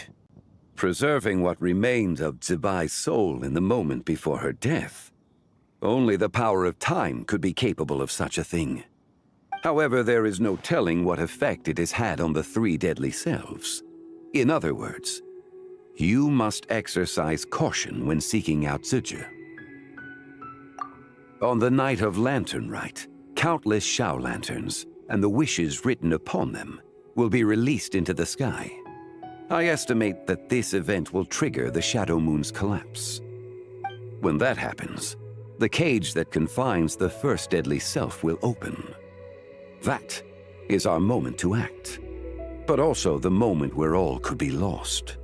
Preserving what remained of Zibai's soul in the moment before her death. Only the power of time could be capable of such a thing. However, there is no telling what effect it has had on the three deadly selves. In other words, you must exercise caution when seeking out Ziji. On the night of Lantern Rite, countless Shao lanterns, and the wishes written upon them, will be released into the sky. I estimate that this event will trigger the Shadow Moon's collapse. When that happens, the cage that confines the first deadly self will open. That is our moment to act, but also the moment where all could be lost.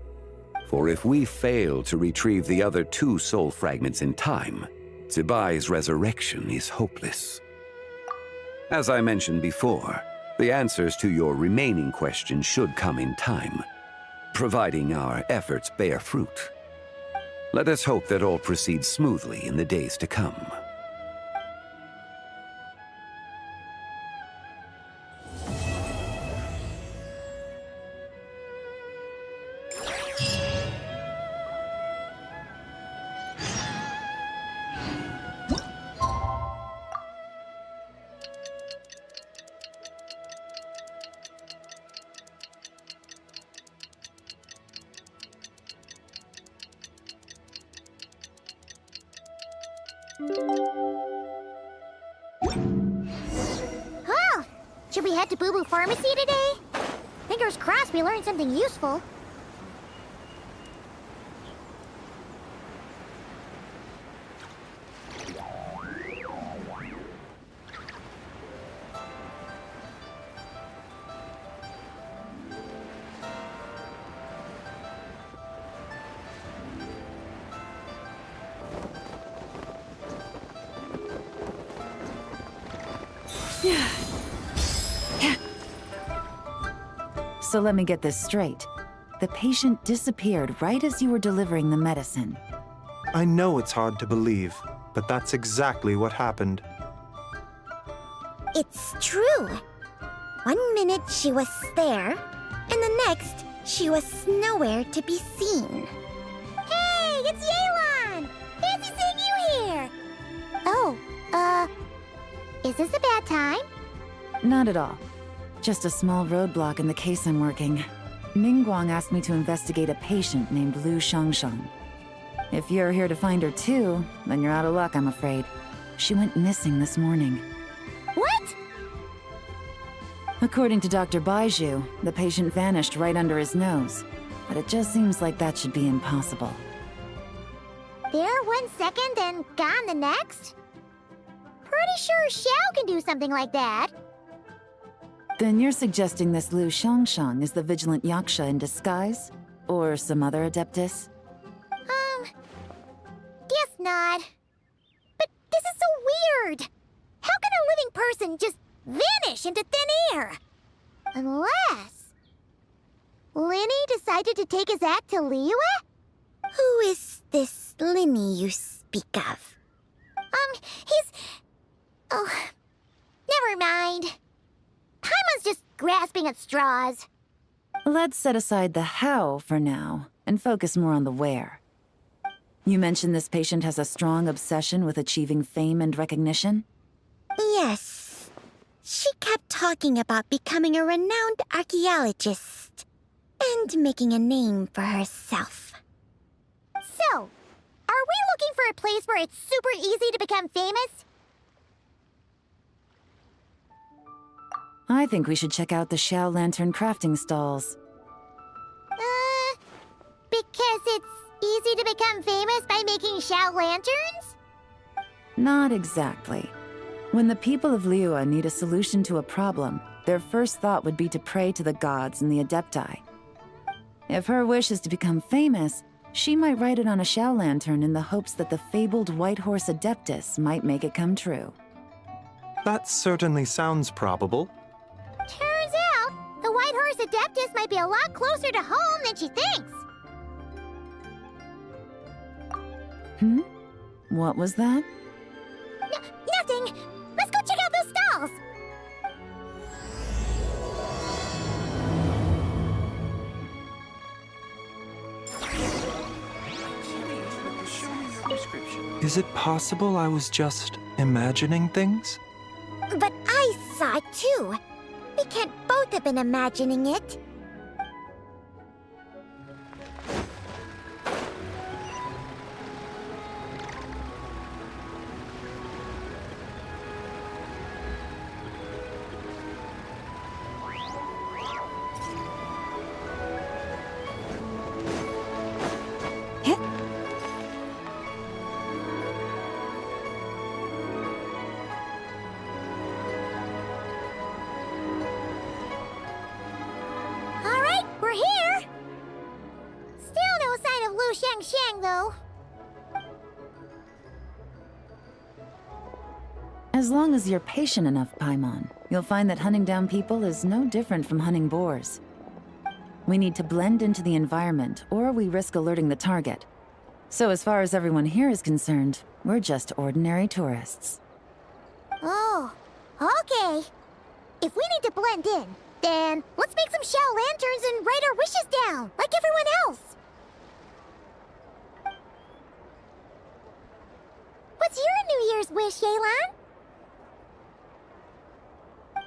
For if we fail to retrieve the other two soul fragments in time, Zibai's resurrection is hopeless. As I mentioned before, the answers to your remaining questions should come in time, providing our efforts bear fruit. Let us hope that all proceeds smoothly in the days to come. Well, should we head to Boo Boo Pharmacy today? Fingers crossed we learned something useful. So let me get this straight. The patient disappeared right as you were delivering the medicine. I know it's hard to believe, but that's exactly what happened. It's true. 1 minute she was there, and the next she was nowhere to be seen. Hey, it's Yelan! Fancy seeing you here! Oh, is this a bad time? Not at all. Just a small roadblock in the case I'm working. Ningguang asked me to investigate a patient named Lu Shangshang. If you're here to find her too, then you're out of luck, I'm afraid. She went missing this morning. What? According to Dr. Baiju, the patient vanished right under his nose. But it just seems like that should be impossible. There 1 second and gone the next? Pretty sure Xiao can do something like that. Then you're suggesting this Lu Shangshang is the vigilant Yaksha in disguise? Or some other adeptus? Guess not. But this is so weird. How can a living person just vanish into thin air? Unless Linny decided to take his act to Liyue? Who is this Linny you speak of? He's... Oh, never mind. Paimon's just grasping at straws. Let's set aside the how for now, and focus more on the where. You mentioned this patient has a strong obsession with achieving fame and recognition? Yes. She kept talking about becoming a renowned archaeologist and making a name for herself. So, are we looking for a place where it's super easy to become famous? I think we should check out the Shao Lantern crafting stalls. Because it's easy to become famous by making Shao lanterns? Not exactly. When the people of Liyue need a solution to a problem, their first thought would be to pray to the gods and the Adepti. If her wish is to become famous, she might write it on a Shao lantern in the hopes that the fabled White Horse Adeptus might make it come true. That certainly sounds probable. Turns out, the White Horse Adeptus might be a lot closer to home than she thinks. What was that? Nothing! Let's go check out those stalls! Is it possible I was just imagining things? But I saw it too. We can't both have been imagining it. We're here! Still no sign of Lu Xiangxiang, though. As long as you're patient enough, Paimon, you'll find that hunting down people is no different from hunting boars. We need to blend into the environment, or we risk alerting the target. So as far as everyone here is concerned, we're just ordinary tourists. Oh, okay. If we need to blend in, then let's make some shell lanterns and write our wishes down, like everyone else. What's your New Year's wish, Yelan?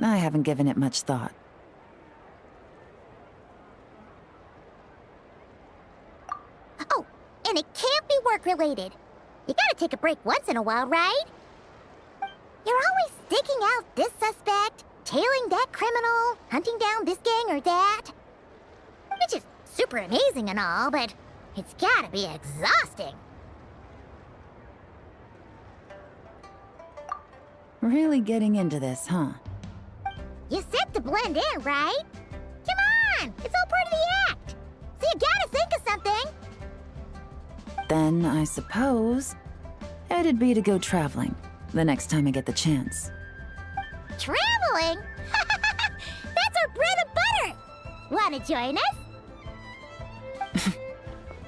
I haven't given it much thought. Oh, and it can't be work-related. You gotta take a break once in a while, right? You're always sticking out this suspect, tailing that criminal, hunting down this gang or that. Which is super amazing and all, but it's gotta be exhausting. Really getting into this, huh? You said to blend in, right? Come on! It's all part of the act! So you gotta think of something! Then, I suppose, it'd be to go traveling, the next time I get the chance. Traveling? That's our bread and butter! Wanna join us?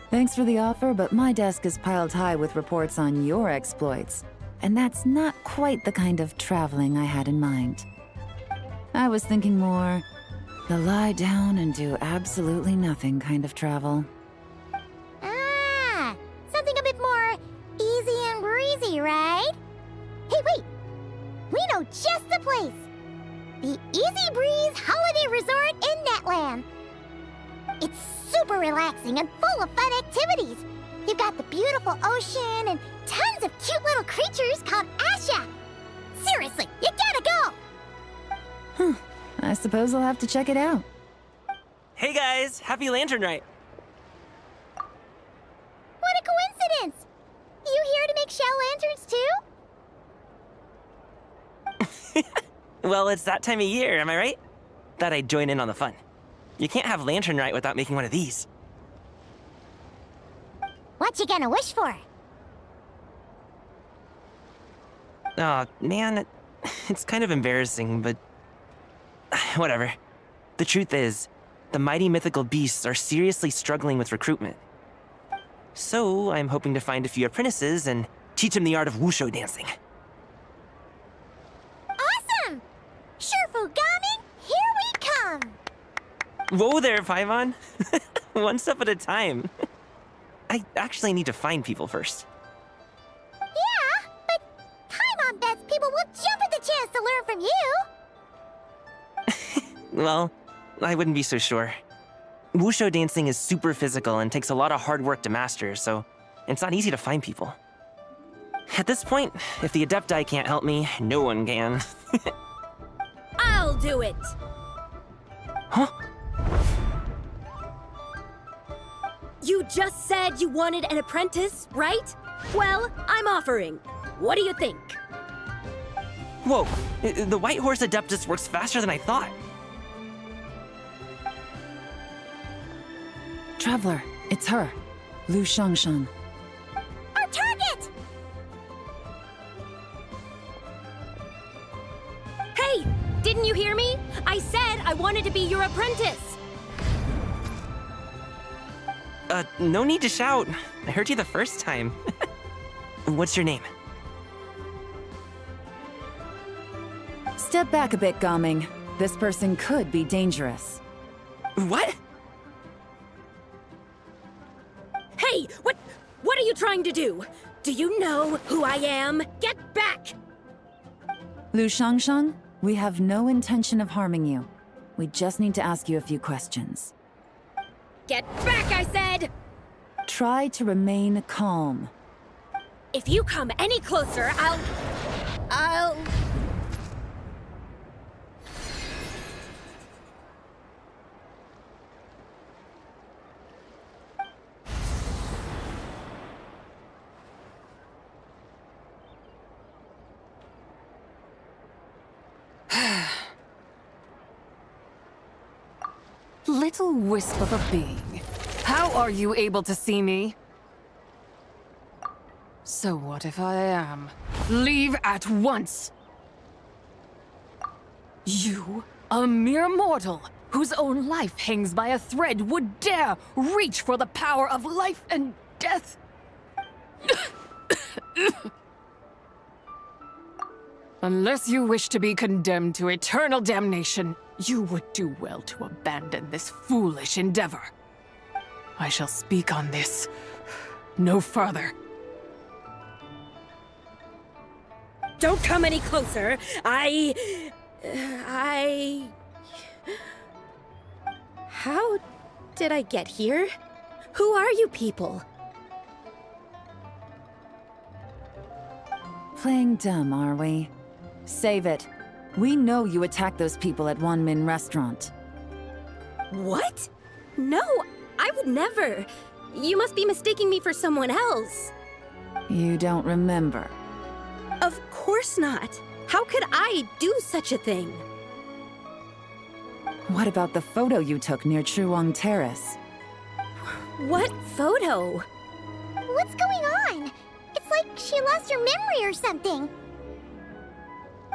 Thanks for the offer, but my desk is piled high with reports on your exploits. And that's not quite the kind of traveling I had in mind. I was thinking more the lie down and do absolutely nothing kind of travel. Ah, something a bit more easy and breezy, right? Hey, wait! We know just the place! The Easy Breeze Holiday Resort in Netland. It's super relaxing and full of fun activities. You've got the beautiful ocean and tons of cute little creatures called Asha. Seriously, you gotta go! I suppose I'll have to check it out. Hey guys, happy Lantern Rite! What a coincidence! You here to make shell lanterns too? Well, it's that time of year, am I right? Thought I'd join in on the fun. You can't have Lantern Rite without making one of these. What you gonna wish for? Aw, man, it's kind of embarrassing, but... whatever. The truth is, the mighty mythical beasts are seriously struggling with recruitment. So, I'm hoping to find a few apprentices and teach them the art of wushu dancing. Awesome! Shurfugami, here we come! Whoa there, Paimon! One step at a time. I actually need to find people first. Yeah, but Paimon bets people will jump at the chance to learn from you! Well, I wouldn't be so sure. Wushu dancing is super physical and takes a lot of hard work to master, so it's not easy to find people. At this point, if the Adepti can't help me, no one can. I'll do it! Huh? You just said you wanted an apprentice, right? Well, I'm offering. What do you think? Whoa, the White Horse Adeptus works faster than I thought. Traveler, it's her, Lu Xiangshan. Our target! Hey! Didn't you hear me? I said I wanted to be your apprentice! No need to shout. I heard you the first time. What's your name? Step back a bit, Gaming. This person could be dangerous. What? Hey, what are you trying to do? Do you know who I am? Get back! Lu Shangshang, we have no intention of harming you. We just need to ask you a few questions. Get back, I said! Try to remain calm. If you come any closer, I'll... Little wisp of a being. How are you able to see me? So what if I am? Leave at once! You, a mere mortal, whose own life hangs by a thread, would dare reach for the power of life and death? Unless you wish to be condemned to eternal damnation, you would do well to abandon this foolish endeavor. I shall speak on this no further. Don't come any closer. How did I get here? Who are you people? Playing dumb, are we? Save it. We know you attacked those people at Wanmin Restaurant. What? No, I would never. You must be mistaking me for someone else. You don't remember. Of course not. How could I do such a thing? What about the photo you took near Chuang Terrace? What photo? What's going on? It's like she lost her memory or something.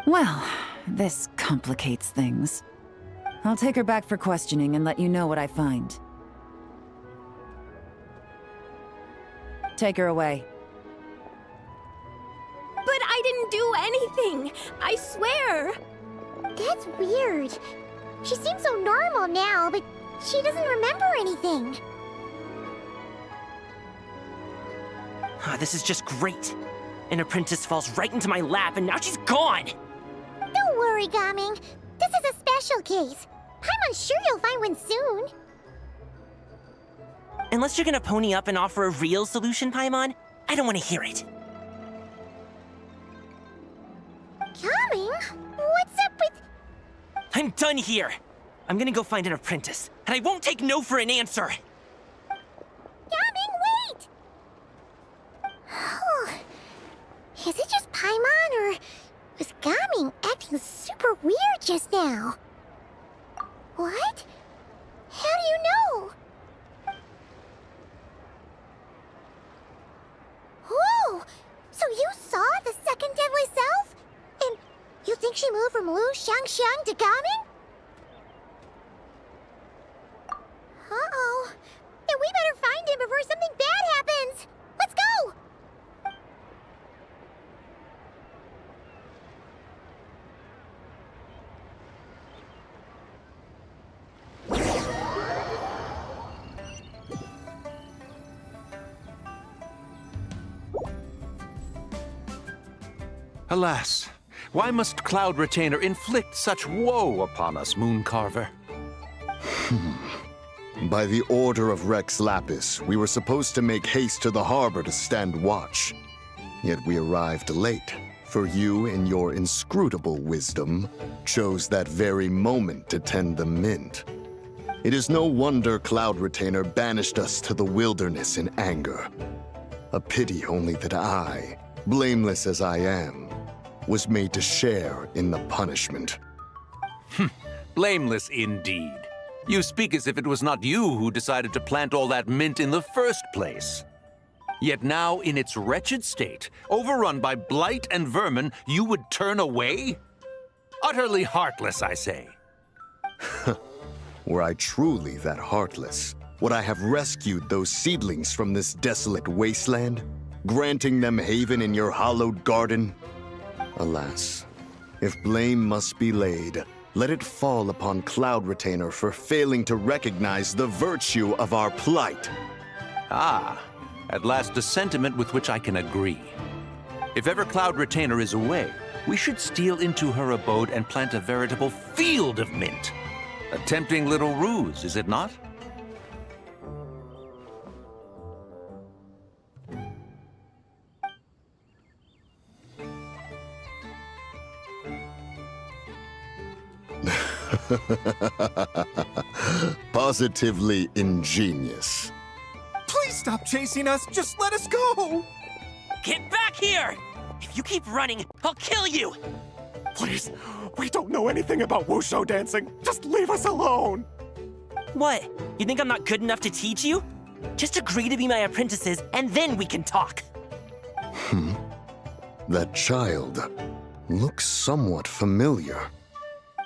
Well, this complicates things. I'll take her back for questioning and let you know what I find. Take her away. But I didn't do anything! I swear! That's weird. She seems so normal now, but she doesn't remember anything. This is just great. An apprentice falls right into my lap and now she's gone! Don't worry, Gaming. This is a special case. I'm sure you'll find one soon. Unless you're gonna pony up and offer a real solution, Paimon, I don't want to hear it. Gaming? What's up with... I'm done here. I'm gonna go find an apprentice, and I won't take no for an answer. Gaming, wait! Is it just Paimon, or was Gaming acting super weird just now? What? How do you know? Oh, so you saw the second deadly self? And you think she moved from Lu Shangxiang to Gaming? Uh-oh. Then we better find him before something bad happens. Let's go! Alas, why must Cloud Retainer inflict such woe upon us, Mooncarver? By the order of Rex Lapis, we were supposed to make haste to the harbor to stand watch. Yet we arrived late, for you, in your inscrutable wisdom, chose that very moment to tend the mint. It is no wonder Cloud Retainer banished us to the wilderness in anger. A pity only that I, blameless as I am, was made to share in the punishment. Blameless indeed. You speak as if it was not you who decided to plant all that mint in the first place. Yet now, in its wretched state, overrun by blight and vermin, you would turn away? Utterly heartless, I say. Were I truly that heartless, would I have rescued those seedlings from this desolate wasteland? granting them haven in your hallowed garden? Alas, if blame must be laid, let it fall upon Cloud Retainer for failing to recognize the virtue of our plight. Ah, at last a sentiment with which I can agree. If ever Cloud Retainer is away, we should steal into her abode and plant a veritable field of mint. A tempting little ruse, is it not? Positively ingenious. Please stop chasing us. Just let us go. Get back here! If you keep running, I'll kill you! Please, we don't know anything about wushu dancing. Just leave us alone. What? You think I'm not good enough to teach you? Just agree to be my apprentices, and then we can talk. That child looks somewhat familiar.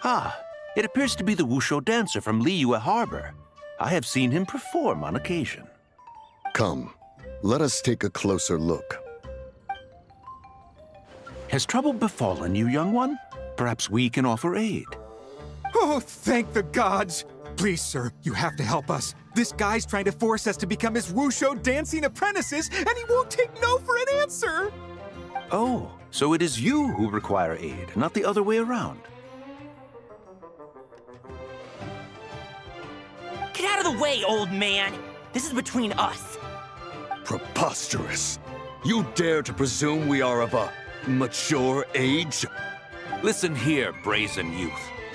Ah, it appears to be the wushu dancer from Liyue Harbor. I have seen him perform on occasion. Come, let us take a closer look. Has trouble befallen you, young one? Perhaps we can offer aid. Oh, thank the gods. Please, sir, you have to help us. This guy's trying to force us to become his wushu dancing apprentices, and he won't take no for an answer. Oh, so it is you who require aid, not the other way around. Get out of the way, old man! This is between us. Preposterous. You dare to presume we are of a mature age? Listen here, brazen youth.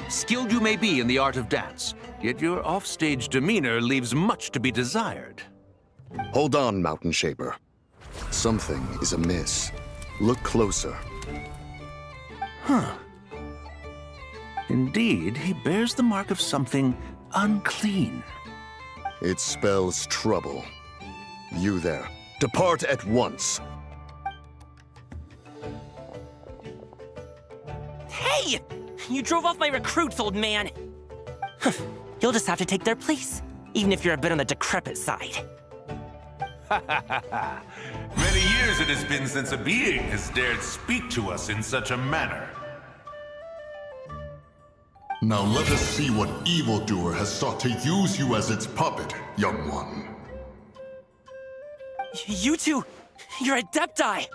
Skilled you may be in the art of dance, yet your offstage demeanor leaves much to be desired. Hold on, Mountain Shaper. Something is amiss. Look closer. Huh. Indeed, he bears the mark of something unclean. It spells trouble. You there, depart at once. Hey! You drove off my recruits, old man! You'll just have to take their place, even if you're a bit on the decrepit side. Many years it has been since a being has dared speak to us in such a manner. Now let us see what evildoer has sought to use you as its puppet, young one. You two, you're Adepti!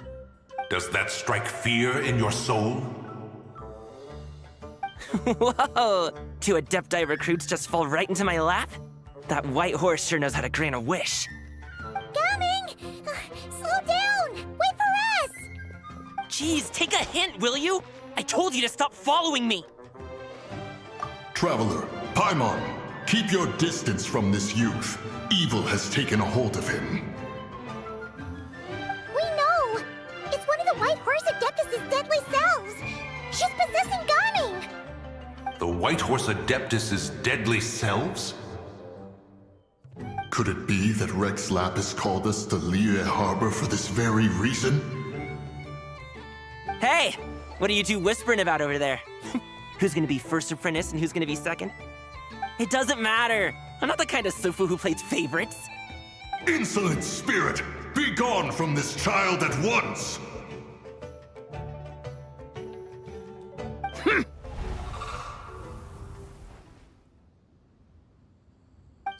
Does that strike fear in your soul? Whoa! Two Adepti recruits just fall right into my lap? That white horse sure knows how to grant a wish. Coming! Slow down! Wait for us! Jeez, take a hint, will you? I told you to stop following me! Traveler, Paimon, keep your distance from this youth. Evil has taken a hold of him. We know! It's one of the White Horse Adeptus' deadly selves! She's possessing Ganing! The White Horse Adeptus' deadly selves? Could it be that Rex Lapis called us to Liyue Harbor for this very reason? Hey! What are you two whispering about over there? Who's gonna be first apprentice and who's gonna be second? It doesn't matter! I'm not the kind of Sufu who plays favorites. Insolent spirit! Be gone from this child at once!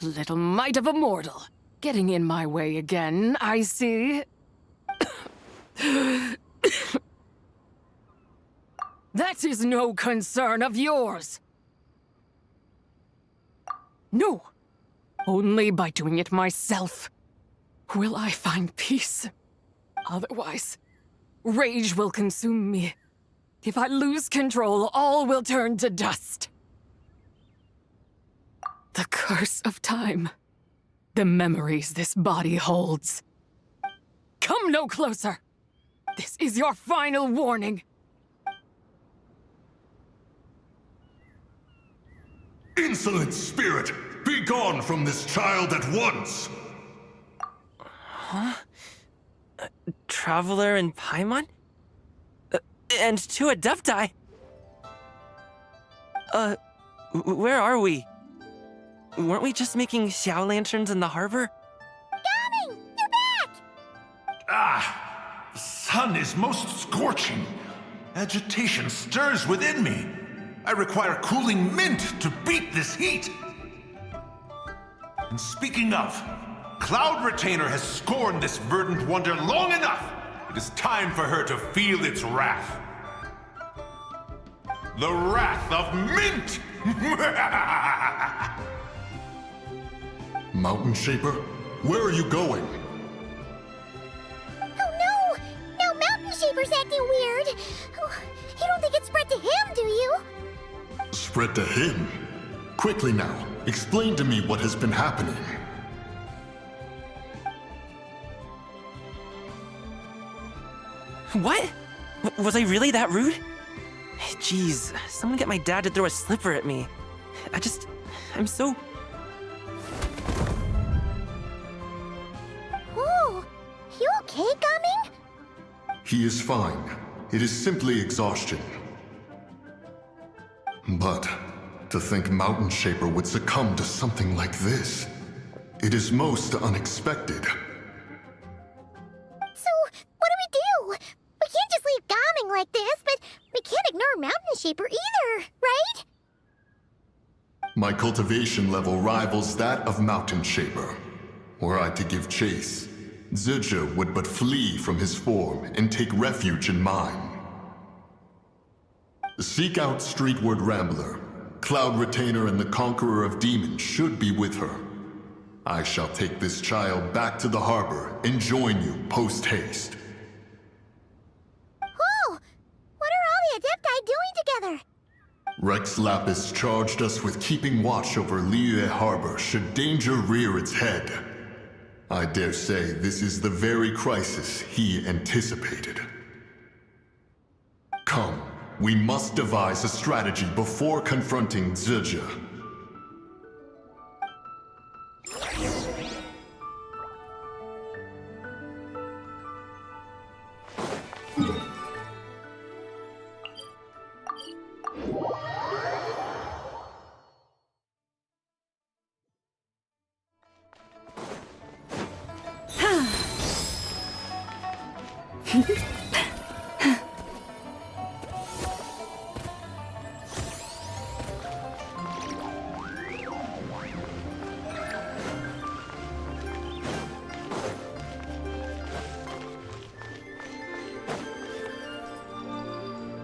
Little mite of a mortal. Getting in my way again, I see. That is no concern of yours. No. Only by doing it myself will I find peace. Otherwise, rage will consume me. If I lose control, all will turn to dust. The curse of time. The memories this body holds. Come no closer. This is your final warning. Insolent spirit! Be gone from this child at once! Huh? Traveler and Paimon? And two Adepti? Where are we? Weren't we just making Xiao lanterns in the harbor? Ganing! You're back! Ah! sun is most scorching. Agitation stirs within me. I require cooling mint to beat this heat. And speaking of, Cloud Retainer has scorned this verdant wonder long enough. It is time for her to feel its wrath. The wrath of mint! Mountain Shaper, where are you going? Oh no! Now Mountain Shaper's acting weird! Oh, you don't think it spread to him, do you? Spread to him? Quickly now, explain to me what has been happening. What? Was I really that rude? Jeez, someone get my dad to throw a slipper at me. I'm so... Oh, you okay, Gaming? He is fine. It is simply exhaustion. But to think Mountain Shaper would succumb to something like this, it is most unexpected. So, what do? We can't just leave Gaming like this, but we can't ignore Mountain Shaper either, right? My cultivation level rivals that of Mountain Shaper. Were I to give chase, Zizha would but flee from his form and take refuge in mine. Seek out Streetward Rambler. Cloud Retainer and the Conqueror of Demons should be with her. I shall take this child back to the harbor and join you post-haste. Oh, what are all the Adepti doing together? Rex Lapis charged us with keeping watch over Liyue Harbor should danger rear its head. I dare say this is the very crisis he anticipated. Come, we must devise a strategy before confronting Zizha.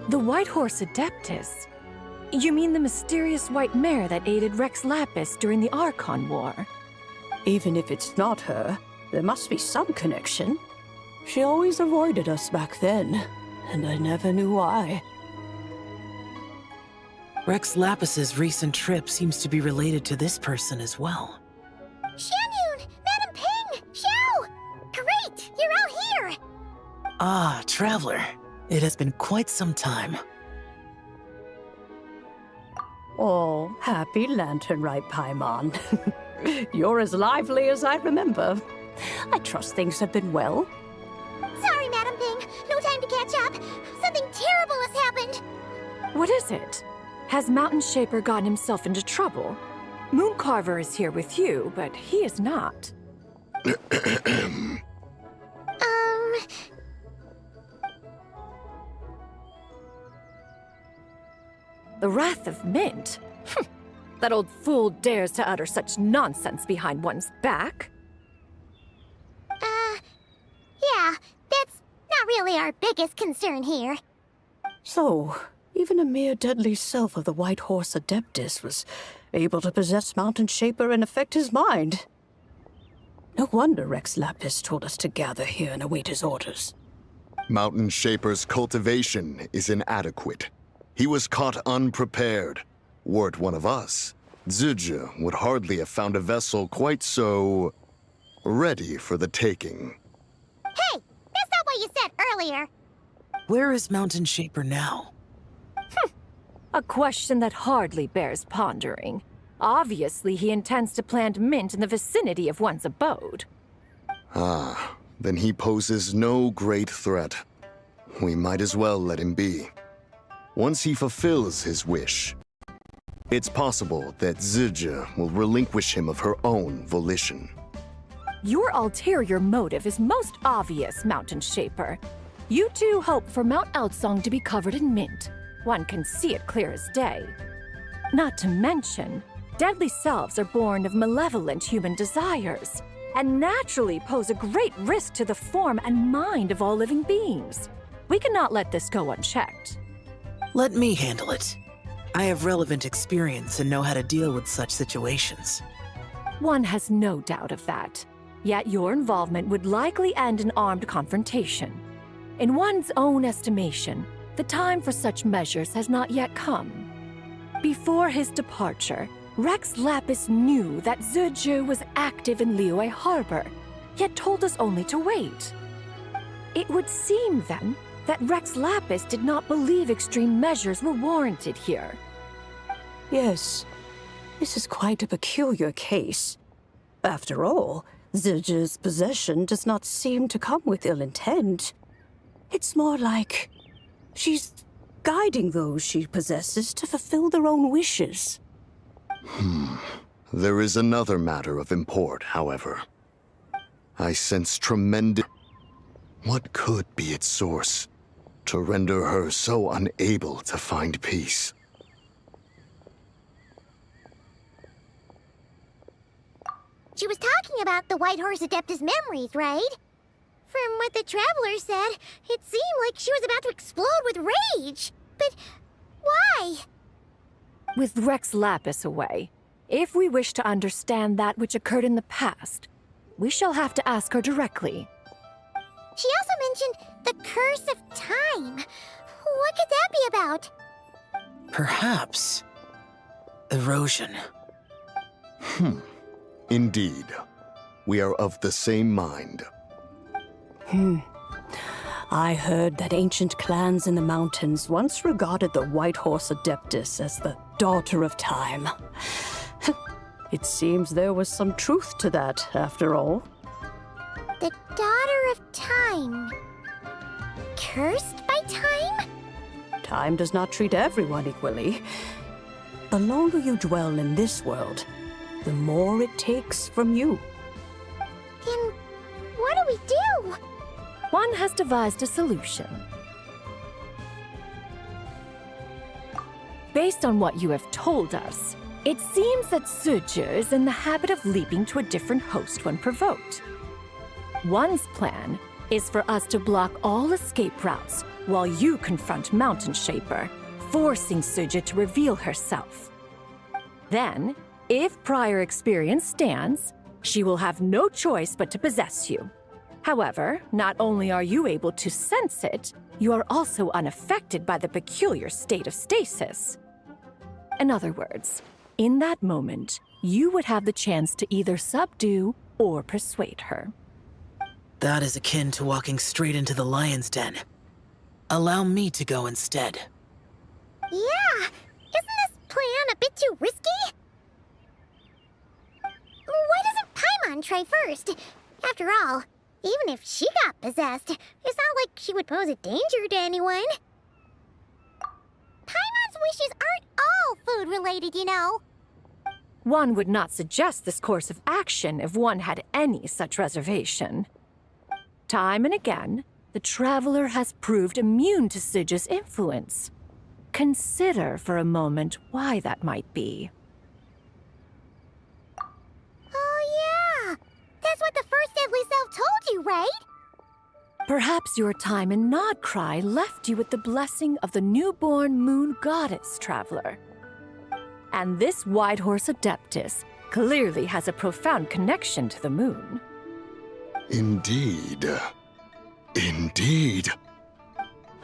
The White Horse Adeptus? You mean the mysterious white mare that aided Rex Lapis during the Archon War? Even if it's not her, there must be some connection. She always avoided us back then, and I never knew why. Rex Lapis's recent trip seems to be related to this person as well. Xianyun! Madam Ping! Xiao! Great! You're out here! Ah, Traveler. It has been quite some time. Oh, happy Lantern Rite, Paimon. You're as lively as I remember. I trust things have been well. Sorry, Madam Ping. No time to catch up. Something terrible has happened. What is it? Has Mountain Shaper gotten himself into trouble? Mooncarver is here with you, but he is not. The Wrath of Mint? That old fool dares to utter such nonsense behind one's back. Yeah, that's not really our biggest concern here. So, even a mere deadly self of the White Horse Adeptus was able to possess Mountain Shaper and affect his mind. No wonder Rex Lapis told us to gather here and await his orders. Mountain Shaper's cultivation is inadequate. He was caught unprepared. Were it one of us, Zizha would hardly have found a vessel quite so... ready for the taking. Hey! That's not what you said earlier! Where is Mountain Shaper now? A question that hardly bears pondering. Obviously, he intends to plant mint in the vicinity of one's abode. Ah, then he poses no great threat. We might as well let him be. Once he fulfills his wish, it's possible that Zizha will relinquish him of her own volition. Your ulterior motive is most obvious, Mountain Shaper. You two hope for Mount Eltsong to be covered in mint. One can see it clear as day. Not to mention, deadly selves are born of malevolent human desires, and naturally pose a great risk to the form and mind of all living beings. We cannot let this go unchecked. Let me handle it. I have relevant experience and know how to deal with such situations. One has no doubt of that. Yet your involvement would likely end in armed confrontation. In one's own estimation, the time for such measures has not yet come. Before his departure, Rex Lapis knew that Zizhu was active in Liyue Harbor, yet told us only to wait. It would seem, then, that Rex Lapis did not believe extreme measures were warranted here. Yes, this is quite a peculiar case. After all, Zizhu's possession does not seem to come with ill intent. It's more like she's guiding those she possesses to fulfill their own wishes. There is another matter of import, however. I sense tremendous... What could be its source to render her so unable to find peace? She was talking about the White Horse Adeptus memories, right? From what the Traveler said, it seemed like she was about to explode with rage. But why? With Rex Lapis away, if we wish to understand that which occurred in the past, we shall have to ask her directly. She also mentioned the Curse of Time. What could that be about? Perhaps erosion. Indeed. We are of the same mind. I heard that ancient clans in the mountains once regarded the White Horse Adeptus as the daughter of time. It seems there was some truth to that, after all. The Daughter of Time. Cursed by time? Time does not treat everyone equally. The longer you dwell in this world, the more it takes from you. Then what do we do? One has devised a solution. Based on what you have told us, it seems that Zizhu is in the habit of leaping to a different host when provoked. One's plan is for us to block all escape routes while you confront Mountain Shaper, forcing Zizhu to reveal herself. Then, if prior experience stands, she will have no choice but to possess you. However, not only are you able to sense it, you are also unaffected by the peculiar state of stasis. In other words, in that moment, you would have the chance to either subdue or persuade her. That is akin to walking straight into the lion's den. Allow me to go instead. Yeah! Isn't this plan a bit too risky? Why doesn't Paimon try first? After all, even if she got possessed, it's not like she would pose a danger to anyone. Paimon's wishes aren't all food-related, you know. One would not suggest this course of action if one had any such reservation. Time and again, the Traveler has proved immune to Zizhu's influence. Consider for a moment why that might be. Oh yeah! That's what the first deadly self told you, right? Perhaps your time in Nodcry left you with the blessing of the newborn moon goddess, Traveler. And this White Horse Adeptus clearly has a profound connection to the moon. Indeed. Indeed.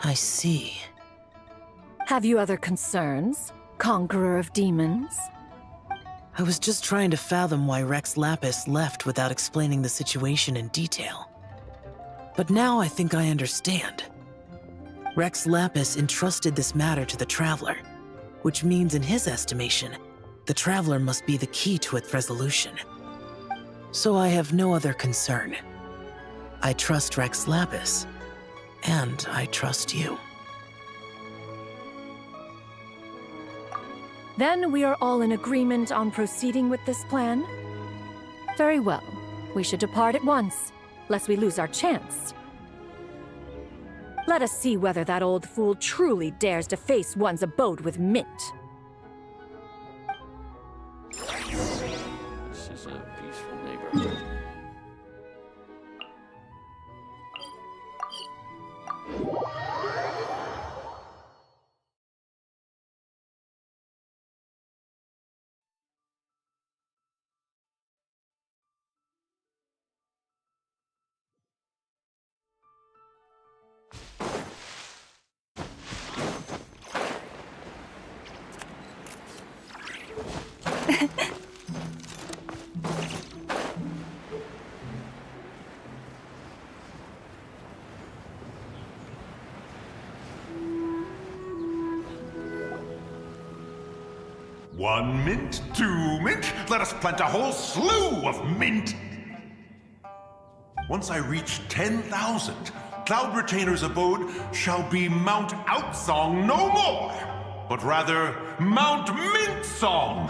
I see. Have you other concerns, Conqueror of Demons? I was just trying to fathom why Rex Lapis left without explaining the situation in detail. But now I think I understand. Rex Lapis entrusted this matter to the Traveler, which means in his estimation, the Traveler must be the key to its resolution. So I have no other concern. I trust Rex Lapis, and I trust you. Then we are all in agreement on proceeding with this plan? Very well. We should depart at once, lest we lose our chance. Let us see whether that old fool truly dares to face one's abode with mint. This is a peaceful neighborhood. One mint, 2 mint, let us plant a whole slew of mint! Once I reach 10,000, Cloud Retainer's abode shall be Mount Outsong no more, but rather Mount Mint Song!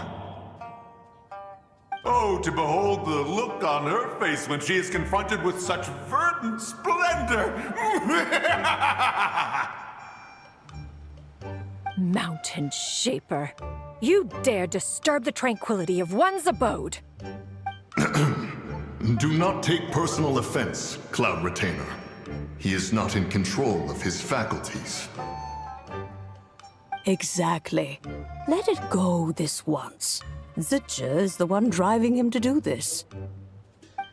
Oh, to behold the look on her face when she is confronted with such verdant splendor! Mountain Shaper, you dare disturb the tranquility of one's abode. Do not take personal offense, Cloud Retainer. He is not in control of his faculties. Exactly. Let it go this once. Zitcha is the one driving him to do this.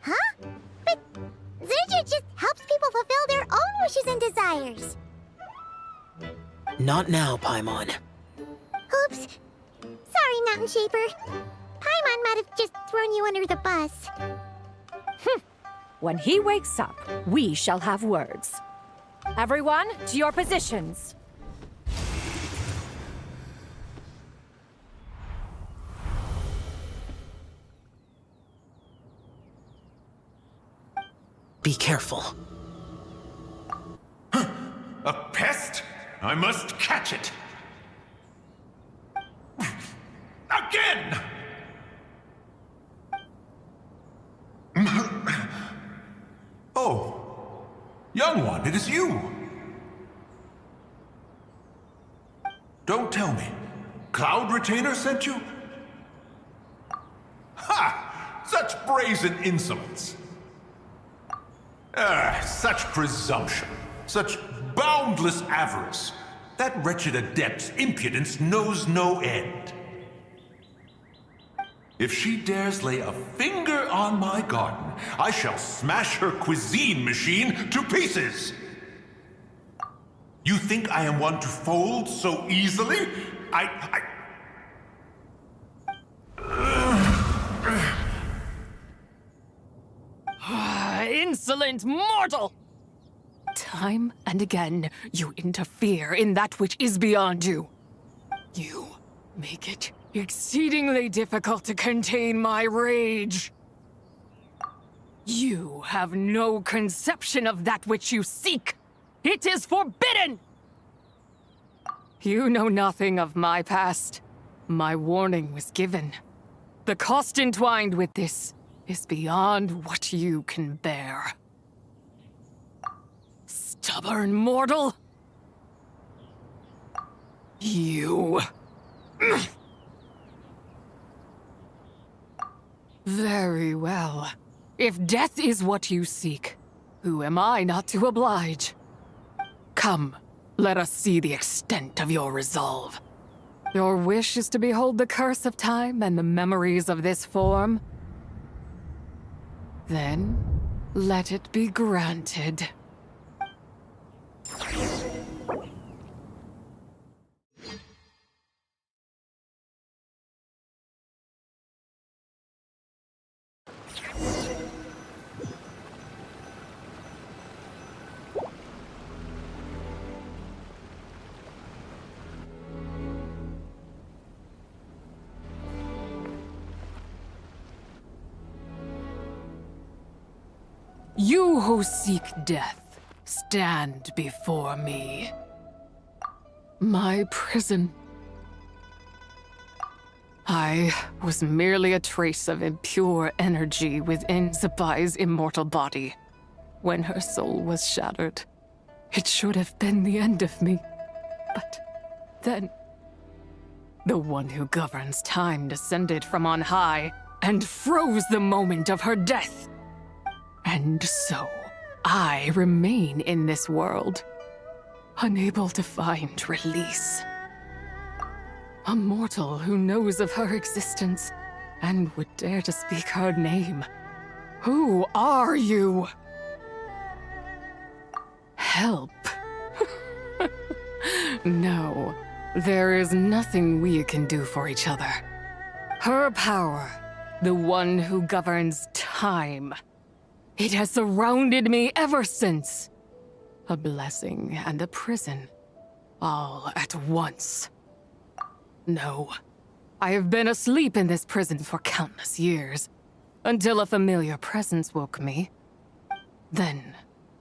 Huh? But Zitcha just helps people fulfill their own wishes and desires. Not now, Paimon. Oops. Sorry, Mountain Shaper. Paimon might have just thrown you under the bus. When he wakes up, we shall have words. Everyone, to your positions. Be careful. A pest? I must catch it! Again! Oh, young one, it is you! Don't tell me. Cloud Retainer sent you? Ha! Such brazen insolence! Such presumption. Such boundless avarice. That wretched adept's impudence knows no end. If she dares lay a finger on my garden, I shall smash her cuisine machine to pieces! You think I am one to fold so easily? Insolent mortal! Time and again, you interfere in that which is beyond you. You make it exceedingly difficult to contain my rage. You have no conception of that which you seek. It is forbidden! You know nothing of my past. My warning was given. The cost entwined with this is beyond what you can bear. Stubborn mortal! You... Very well. If death is what you seek, who am I not to oblige? Come, let us see the extent of your resolve. Your wish is to behold the curse of time and the memories of this form? Then, let it be granted. You who seek death, stand before me. My prison. I was merely a trace of impure energy within Zibai's immortal body when her soul was shattered. It should have been the end of me. But then, the one who governs time descended from on high and froze the moment of her death. And so, I remain in this world, unable to find release. A mortal who knows of her existence and would dare to speak her name. Who are you? Help. No, there is nothing we can do for each other. Her power, the one who governs time, it has surrounded me ever since. A blessing and a prison, all at once. No, I have been asleep in this prison for countless years, until a familiar presence woke me. Then,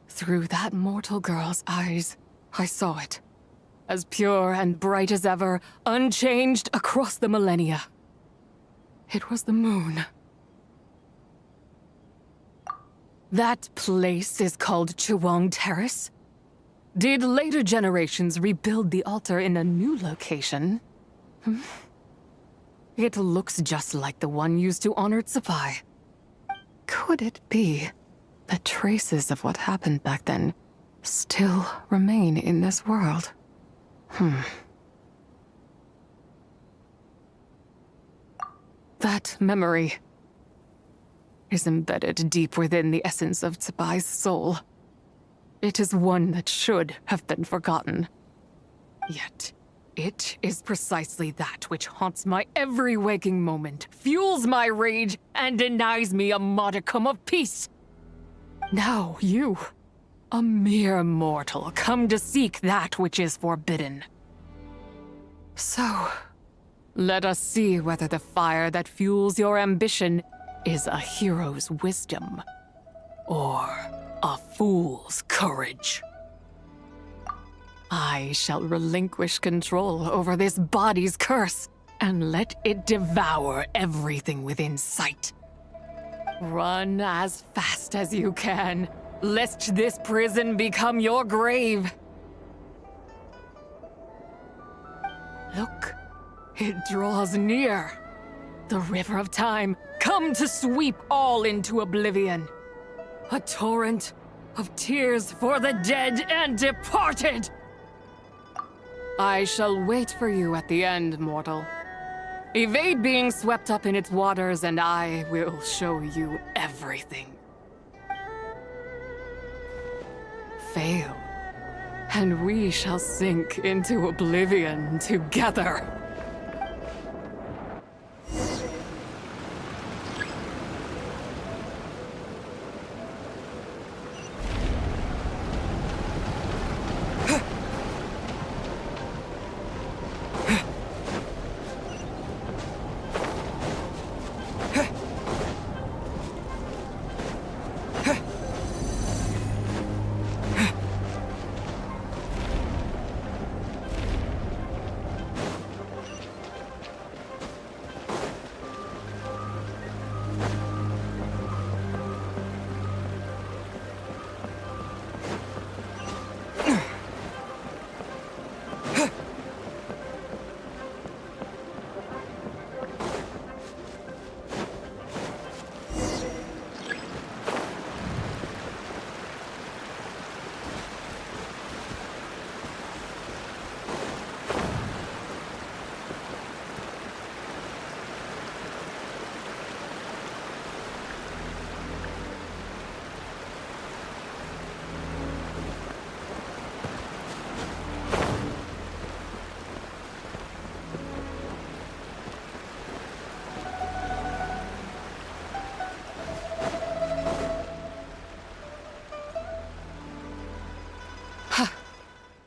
through that mortal girl's eyes, I saw it. As pure and bright as ever, unchanged across the millennia. It was the moon. That place is called Chuang Terrace. Did later generations rebuild the altar in a new location? It looks just like the one used to honor Zibai. Could it be that traces of what happened back then still remain in this world? That memory is embedded deep within the essence of Zibai's soul. It is one that should have been forgotten. Yet, it is precisely that which haunts my every waking moment, fuels my rage, and denies me a modicum of peace. Now you, a mere mortal, come to seek that which is forbidden. So, let us see whether the fire that fuels your ambition is a hero's wisdom, or a fool's courage. I shall relinquish control over this body's curse, and let it devour everything within sight. Run as fast as you can, lest this prison become your grave. Look, it draws near. The river of time, come to sweep all into oblivion. A torrent of tears for the dead and departed. I shall wait for you at the end, mortal. Evade being swept up in its waters, and I will show you everything. Fail, and we shall sink into oblivion together.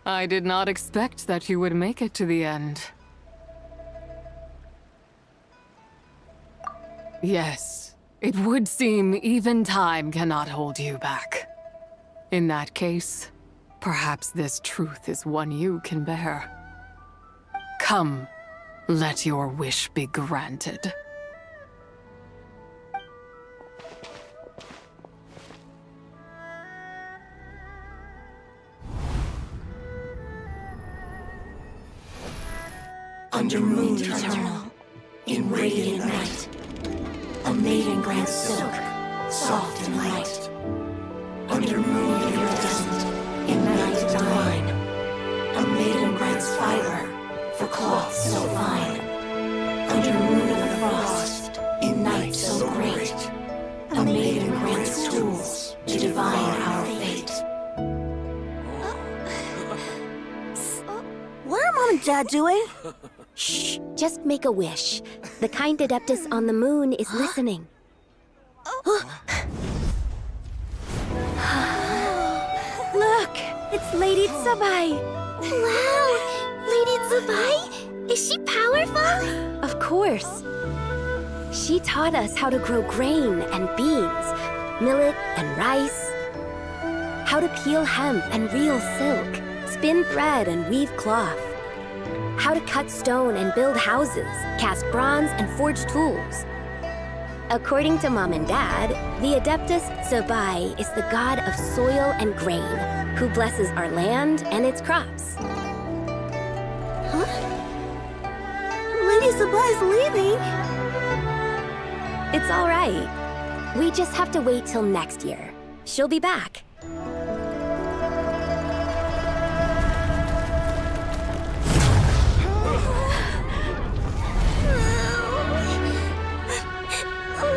I did not expect that you would make it to the end. Yes, it would seem even time cannot hold you back. In that case, perhaps this truth is one you can bear. Come, let your wish be granted. Under moon eternal, in radiant night, a maiden grants silk, soft and light. Under moon iridescent, in night divine, a maiden grants fiber for cloth so fine. Under moon of frost, in night so great, a maiden grants tools to divine our fate. What are Mom and Dad doing? Shh, just make a wish. The kind Adeptus on the moon is listening. Look, it's Lady Zibai. Wow, Lady Zibai? Is she powerful? Of course. She taught us how to grow grain and beans, millet and rice, how to peel hemp and reel silk, spin thread and weave cloth, how to cut stone and build houses, cast bronze and forge tools. According to Mom and Dad, the Adeptus Zibai is the god of soil and grain, who blesses our land and its crops. Huh? Lady Zibai's leaving. It's all right. We just have to wait till next year. She'll be back.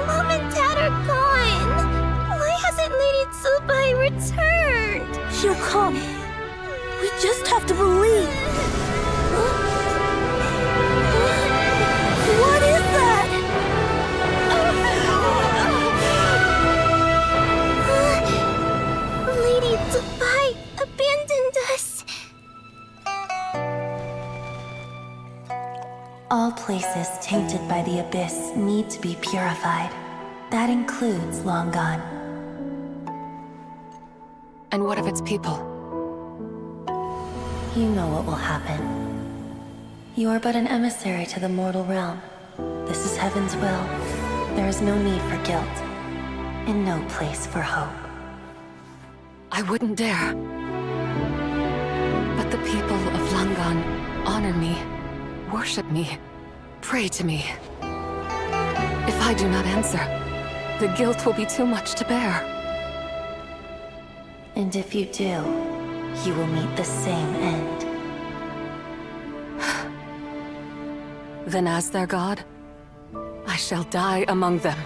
Mom and Dad are gone. Why hasn't Lady Zibai returned? She'll come. We just have to believe. What is that? Lady Zibai abandoned us. All places tainted by the abyss need to be purified. That includes Long Gone. And what of its people? You know what will happen. You are but an emissary to the mortal realm. This is Heaven's will. There is no need for guilt, and no place for hope. I wouldn't dare. But the people of Langan honor me, worship me, pray to me. If I do not answer, the guilt will be too much to bear. And if you do, you will meet the same end. Then as their god, I shall die among them.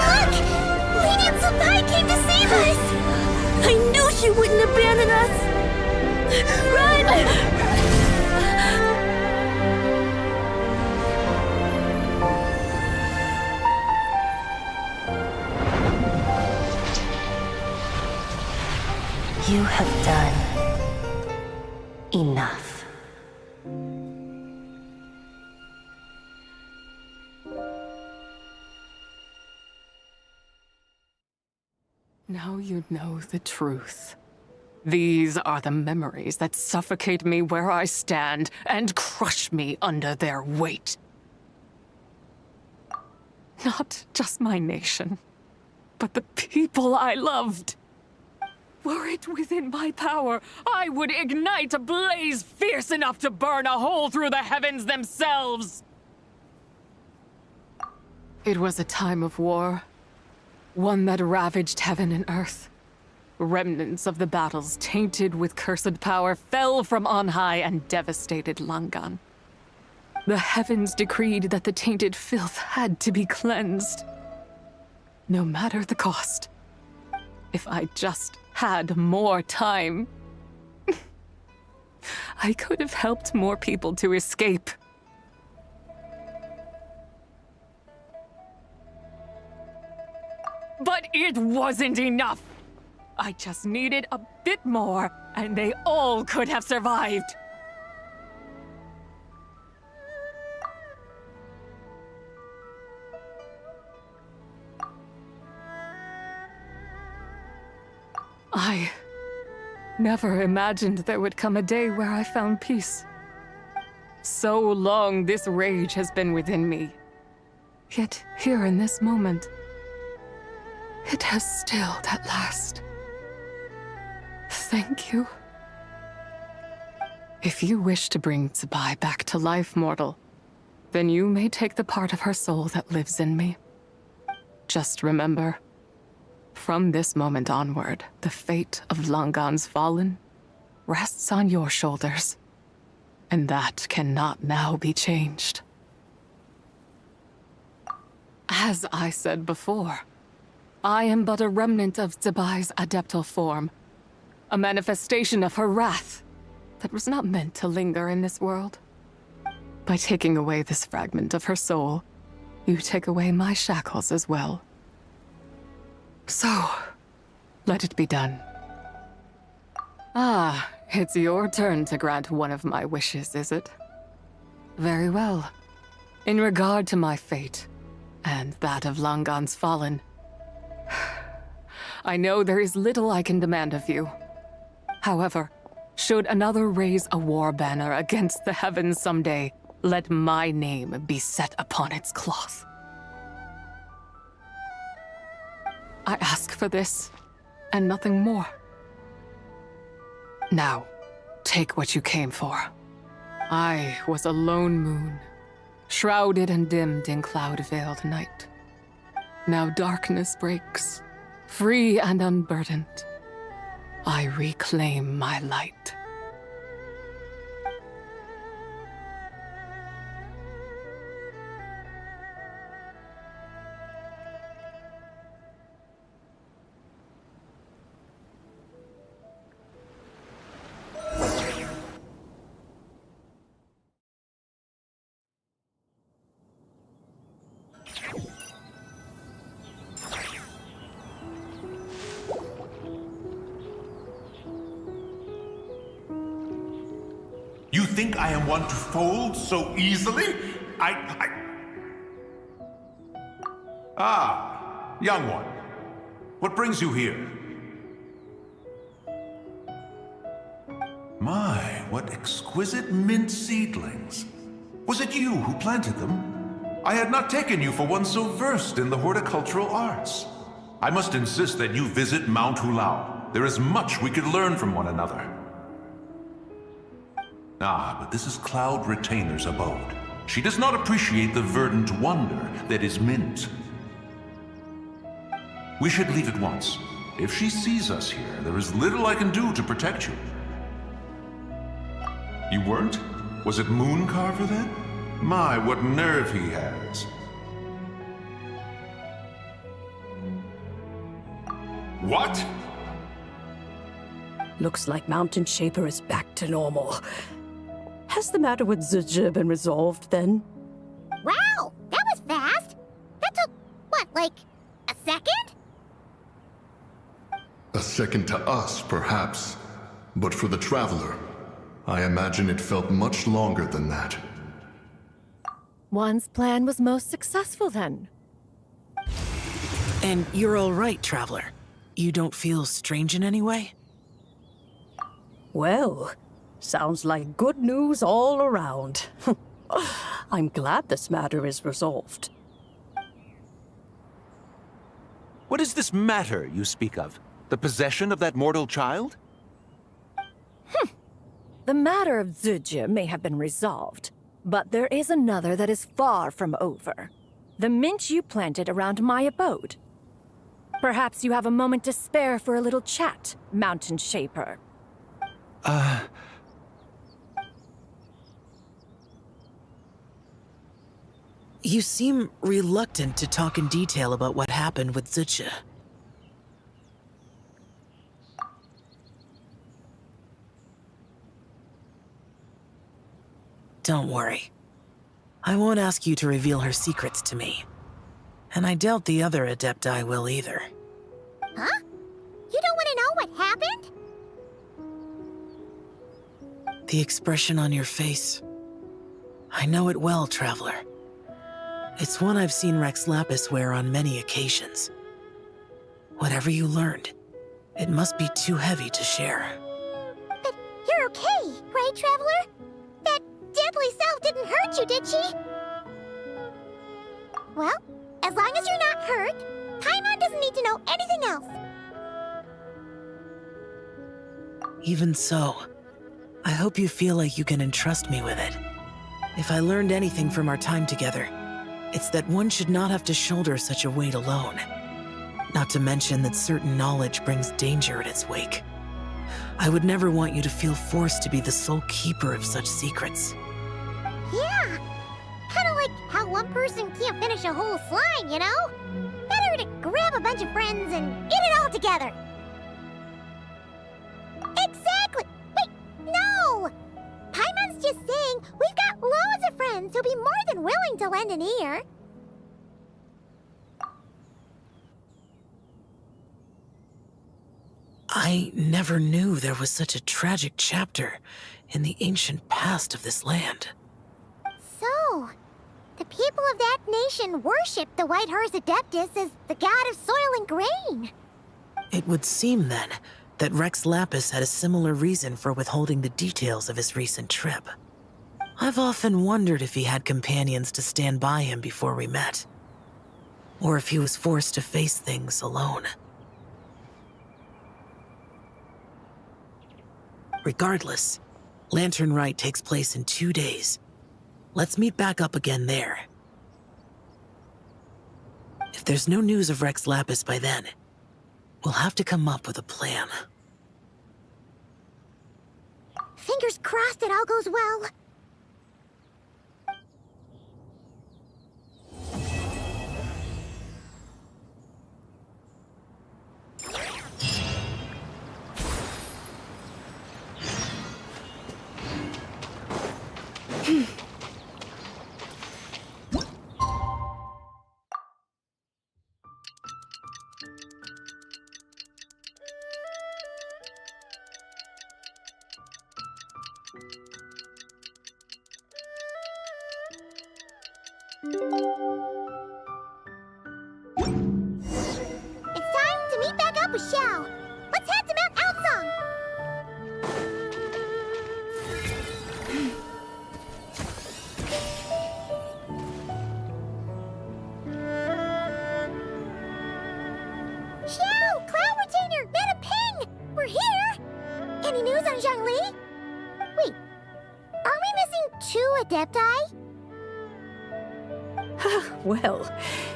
Look! Lady Zibai came to save us! I knew she wouldn't abandon us! Run! You have done enough. Now you know the truth. These are the memories that suffocate me where I stand and crush me under their weight. Not just my nation, but the people I loved. Were it within my power, I would ignite a blaze fierce enough to burn a hole through the heavens themselves. It was a time of war, one that ravaged heaven and earth. Remnants of the battles tainted with cursed power fell from on high and devastated Langan. The heavens decreed that the tainted filth had to be cleansed, no matter the cost. If I just had more time, I could have helped more people to escape. But it wasn't enough. I just needed a bit more, and they all could have survived. I never imagined there would come a day where I found peace. So long this rage has been within me. Yet here in this moment, It has stilled at last. Thank you. If you wish to bring Zibai back to life, mortal, then you may take the part of her soul that lives in me. Just remember, from this moment onward, the fate of Langan's fallen rests on your shoulders, and that cannot now be changed. As I said before, I am but a remnant of Zibai's adeptal form, a manifestation of her wrath that was not meant to linger in this world. By taking away this fragment of her soul, you take away my shackles as well. So, let it be done. Ah, it's your turn to grant one of my wishes, is it? Very well. In regard to my fate, and that of Langan's fallen, I know there is little I can demand of you. However, should another raise a war banner against the heavens someday, let my name be set upon its cloth. I ask for this, and nothing more. Now, take what you came for. I was a lone moon, shrouded and dimmed in cloud-veiled night. Now darkness breaks, free and unburdened. I reclaim my light. You think I am one to fold so easily? Ah, young one. What brings you here? My, what exquisite mint seedlings. Was it you who planted them? I had not taken you for one so versed in the horticultural arts. I must insist that you visit Mount Hulao. There is much we could learn from one another. Ah, but this is Cloud Retainer's abode. She does not appreciate the verdant wonder that is mint. We should leave at once. If she sees us here, there is little I can do to protect you. You weren't? Was it Mooncarver then? My, what nerve he has. What? Looks like Mountain Shaper is back to normal. Has the matter with Ziji been resolved, then? Wow, that was fast. That took, what, like, a second? A second to us, perhaps. But for the Traveler, I imagine it felt much longer than that. One's plan was most successful, then. And you're all right, Traveler. You don't feel strange in any way? Well, sounds like good news all around. I'm glad this matter is resolved. What is this matter you speak of? The possession of that mortal child? The matter of Ziji may have been resolved, but there is another that is far from over. The mint you planted around my abode. Perhaps you have a moment to spare for a little chat, Mountain Shaper. You seem reluctant to talk in detail about what happened with Ziji. Don't worry. I won't ask you to reveal her secrets to me. And I doubt the other Adepti will either. Huh? You don't want to know what happened? The expression on your face. I know it well, Traveler. It's one I've seen Rex Lapis wear on many occasions. Whatever you learned, it must be too heavy to share. But you're okay, right, Traveler? That deadly self didn't hurt you, did she? Well, as long as you're not hurt, Paimon doesn't need to know anything else. Even so, I hope you feel like you can entrust me with it. If I learned anything from our time together, it's that one should not have to shoulder such a weight alone. Not to mention that certain knowledge brings danger in its wake. I would never want you to feel forced to be the sole keeper of such secrets. Yeah, kind of like how one person can't finish a whole slime, you know? Better to grab a bunch of friends and get it all together. Exactly! Wait, no! Paimon's just saying we've got loads of friends who'll be more than willing to lend an ear. I never knew there was such a tragic chapter in the ancient past of this land. So, the people of that nation worship the White Horse Adeptus as the god of soil and grain. It would seem, then, that Rex Lapis had a similar reason for withholding the details of his recent trip. I've often wondered if he had companions to stand by him before we met, or if he was forced to face things alone. Regardless, Lantern Rite takes place in 2 days. Let's meet back up again there. If there's no news of Rex Lapis by then, we'll have to come up with a plan. Fingers crossed it all goes well. It's time to meet back up with Xiao. Let's head to Mount Outsong. Xiao, Cloud Retainer, Mana Ping! We're here! Any news on Zhongli? Wait, are we missing 2 Adepti? Well,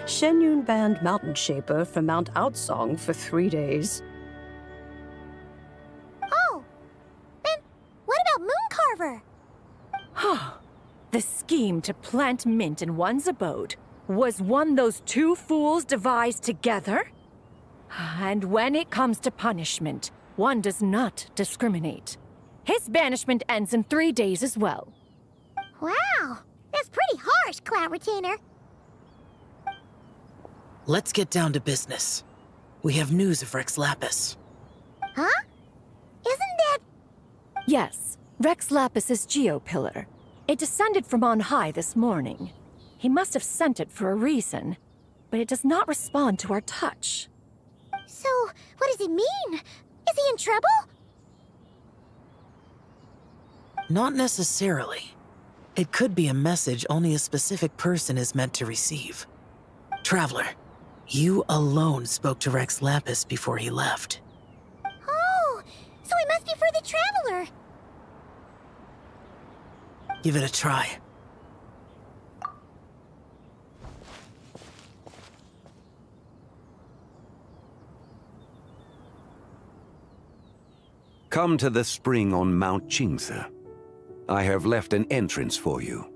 Shen Yun banned Mountain Shaper from Mount Outsong for 3 days. Oh, then what about Mooncarver? The scheme to plant mint in one's abode was one those 2 fools devised together? And when it comes to punishment, one does not discriminate. His banishment ends in 3 days as well. Wow, that's pretty harsh, Cloud Retainer. Let's get down to business. We have news of Rex Lapis. Huh? Isn't that... Yes, Rex Lapis's Geopillar. It descended from on high this morning. He must have sent it for a reason, but it does not respond to our touch. So, what does it mean? Is he in trouble? Not necessarily. It could be a message only a specific person is meant to receive. Traveler, you alone spoke to Rex Lapis before he left. Oh, so it must be for the Traveler. Give it a try. Come to the spring on Mount Qingse. I have left an entrance for you.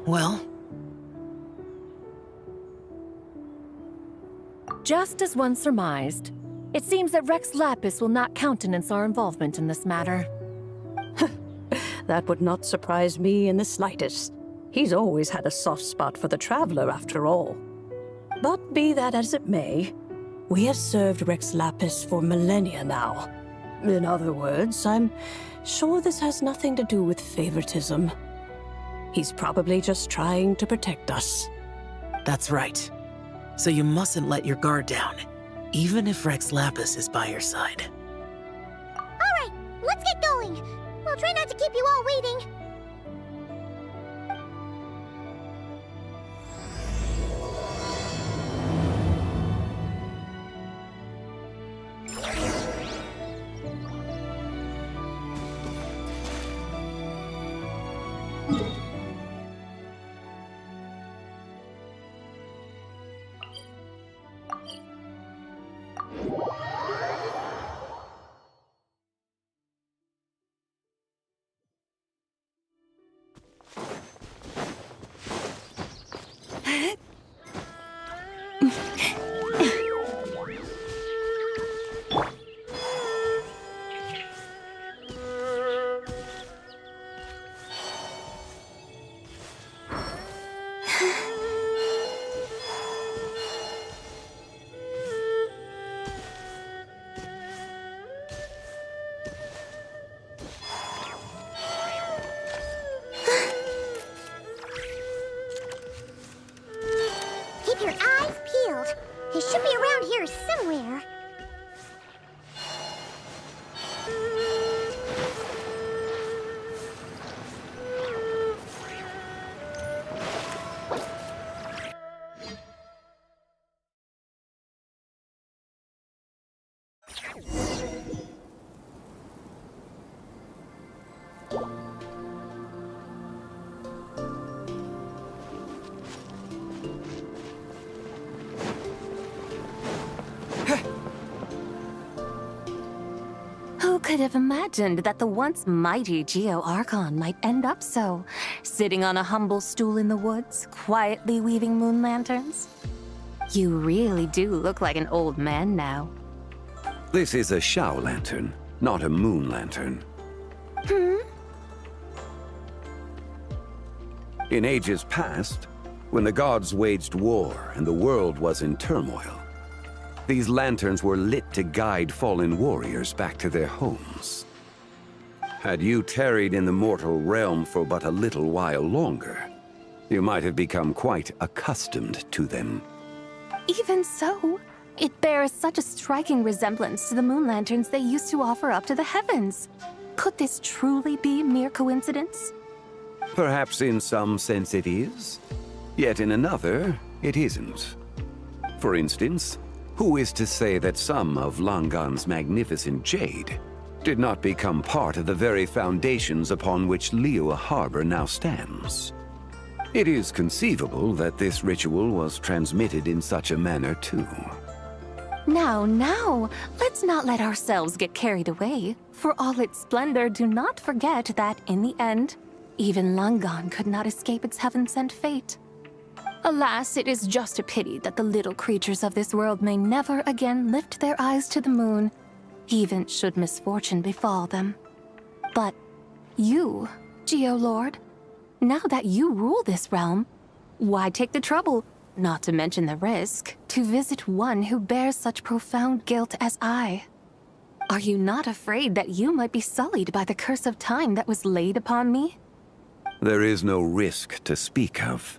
Well? Just as one surmised, it seems that Rex Lapis will not countenance our involvement in this matter. That would not surprise me in the slightest. He's always had a soft spot for the Traveler, after all. But be that as it may, we have served Rex Lapis for millennia now. In other words, I'm sure this has nothing to do with favoritism. He's probably just trying to protect us. That's right. So you mustn't let your guard down, even if Rex Lapis is by your side. All right, let's get going. We'll try not to keep you all waiting. Keep your eyes peeled. He should be around here somewhere. Who could have imagined that the once mighty Geo Archon might end up so, sitting on a humble stool in the woods, quietly weaving moon lanterns? You really do look like an old man now. This is a Shao lantern, not a moon lantern. In ages past, when the gods waged war and the world was in turmoil, these lanterns were lit to guide fallen warriors back to their homes. Had you tarried in the mortal realm for but a little while longer, you might have become quite accustomed to them. Even so, it bears such a striking resemblance to the moon lanterns they used to offer up to the heavens. Could this truly be mere coincidence? Perhaps in some sense it is, yet in another, it isn't. For instance, who is to say that some of Langan's magnificent jade did not become part of the very foundations upon which Liyue Harbor now stands? It is conceivable that this ritual was transmitted in such a manner too. Now, let's not let ourselves get carried away. For all its splendor, do not forget that, in the end, even Langan could not escape its heaven-sent fate. Alas, it is just a pity that the little creatures of this world may never again lift their eyes to the moon, even should misfortune befall them. But you, Geo-Lord, now that you rule this realm, why take the trouble, not to mention the risk, to visit one who bears such profound guilt as I? Are you not afraid that you might be sullied by the curse of time that was laid upon me? There is no risk to speak of.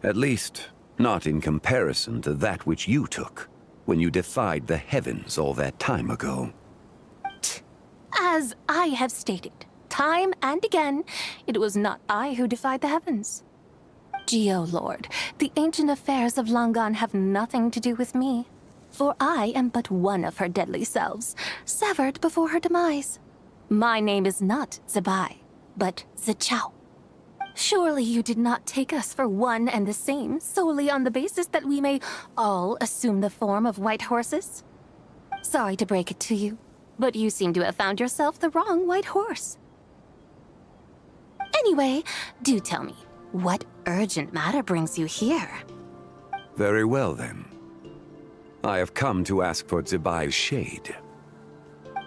At least, not in comparison to that which you took when you defied the heavens all that time ago. As I have stated, time and again, it was not I who defied the heavens. Geo-Lord, the ancient affairs of Langan have nothing to do with me, for I am but one of her deadly selves, severed before her demise. My name is not Zibai, but Zichao. Surely you did not take us for one and the same solely on the basis that we may all assume the form of white horses? Sorry to break it to you, but you seem to have found yourself the wrong white horse. Anyway, do tell me, what urgent matter brings you here? Very well then. I have come to ask for Zibai's shade.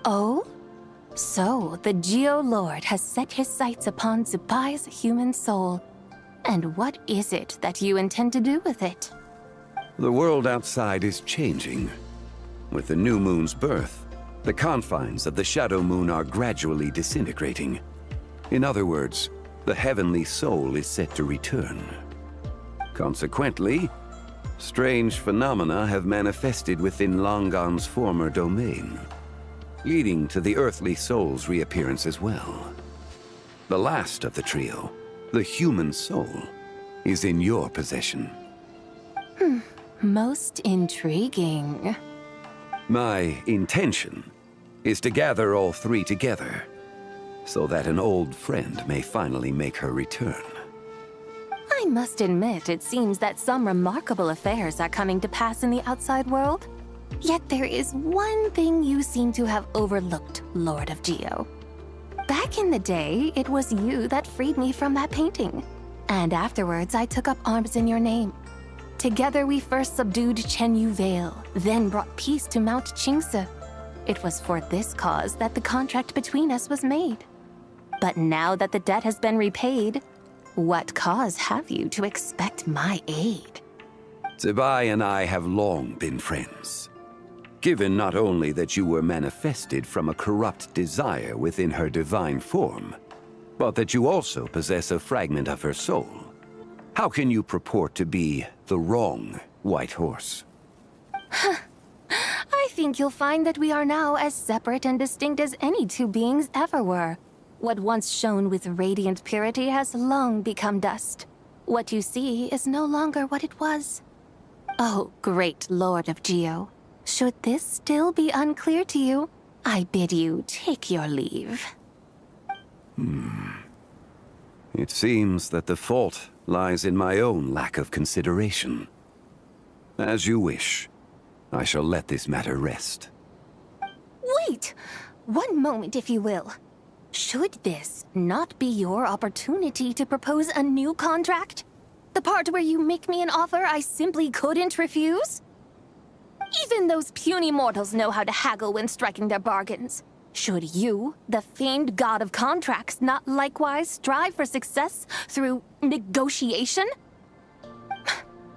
Oh? So, the Geo-Lord has set his sights upon Zibai's human soul. And what is it that you intend to do with it? The world outside is changing. With the new moon's birth, the confines of the Shadow Moon are gradually disintegrating. In other words, the heavenly soul is set to return. Consequently, strange phenomena have manifested within Langan's former domain, leading to the earthly soul's reappearance as well. The last of the trio, the human soul, is in your possession. Most intriguing. My intention is to gather all three together, so that an old friend may finally make her return. I must admit, it seems that some remarkable affairs are coming to pass in the outside world. Yet there is one thing you seem to have overlooked, Lord of Geo. Back in the day, it was you that freed me from that painting. And afterwards, I took up arms in your name. Together we first subdued Chenyu Vale, then brought peace to Mount Qingse. It was for this cause that the contract between us was made. But now that the debt has been repaid, what cause have you to expect my aid? Zibai and I have long been friends. Given not only that you were manifested from a corrupt desire within her divine form, but that you also possess a fragment of her soul, how can you purport to be the wrong White Horse? I think you'll find that we are now as separate and distinct as any two beings ever were. What once shone with radiant purity has long become dust. What you see is no longer what it was. Oh, great Lord of Geo, should this still be unclear to you, I bid you take your leave. It seems that the fault lies in my own lack of consideration. As you wish. I shall let this matter rest. Wait! One moment, if you will. Should this not be your opportunity to propose a new contract? The part where you make me an offer I simply couldn't refuse? Even those puny mortals know how to haggle when striking their bargains. Should you, the famed god of contracts, not likewise strive for success through negotiation?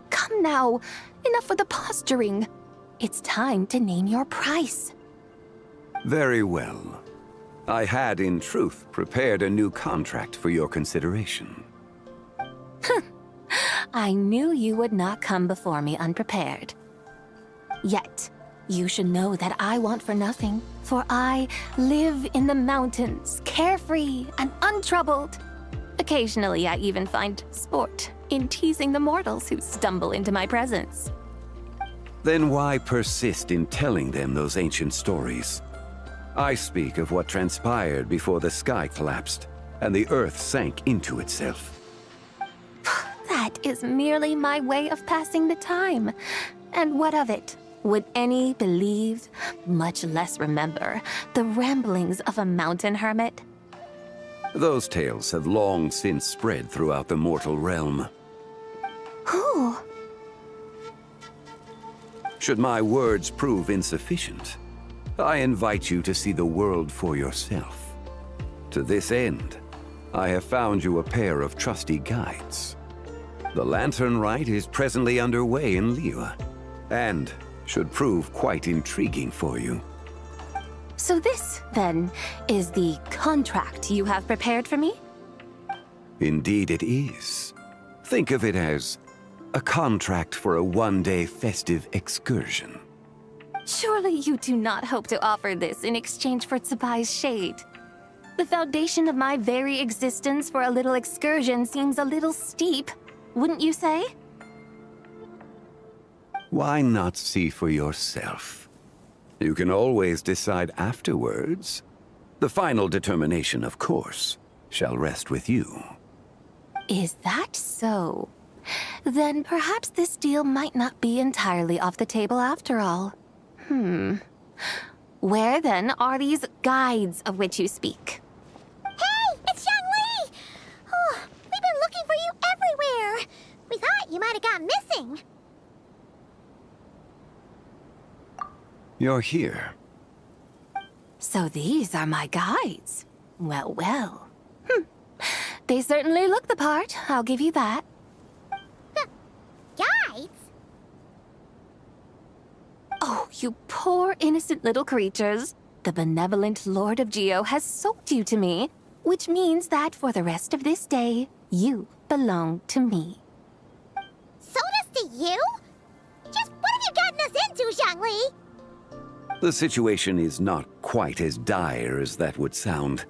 Come now, enough with the posturing. It's time to name your price. Very well. I had, in truth, prepared a new contract for your consideration. I knew you would not come before me unprepared. Yet, you should know that I want for nothing, for I live in the mountains, carefree and untroubled. Occasionally, I even find sport in teasing the mortals who stumble into my presence. Then why persist in telling them those ancient stories? I speak of what transpired before the sky collapsed and the earth sank into itself. That is merely my way of passing the time. And what of it? Would any believe, much less remember, the ramblings of a mountain hermit? Those tales have long since spread throughout the mortal realm. Who? Should my words prove insufficient, I invite you to see the world for yourself. To this end, I have found you a pair of trusty guides. The Lantern Rite is presently underway in Liyue, and should prove quite intriguing for you. So this, then, is the contract you have prepared for me? Indeed it is. Think of it as a contract for a one-day festive excursion. Surely you do not hope to offer this in exchange for Tsubai's shade. The foundation of my very existence for a little excursion seems a little steep, wouldn't you say? Why not see for yourself? You can always decide afterwards. The final determination, of course, shall rest with you. Is that so? Then perhaps this deal might not be entirely off the table after all. Where then are these guides of which you speak? Hey, it's Xiangli! Oh, we've been looking for you everywhere. We thought you might have gone missing. You're here. So these are my guides. Well, well. They certainly look the part, I'll give you that. Guides? Oh, you poor innocent little creatures. The benevolent Lord of Geo has sold you to me, which means that for the rest of this day, you belong to me. Sold us to you? Just what have you gotten us into, Xiangli? The situation is not quite as dire as that would sound.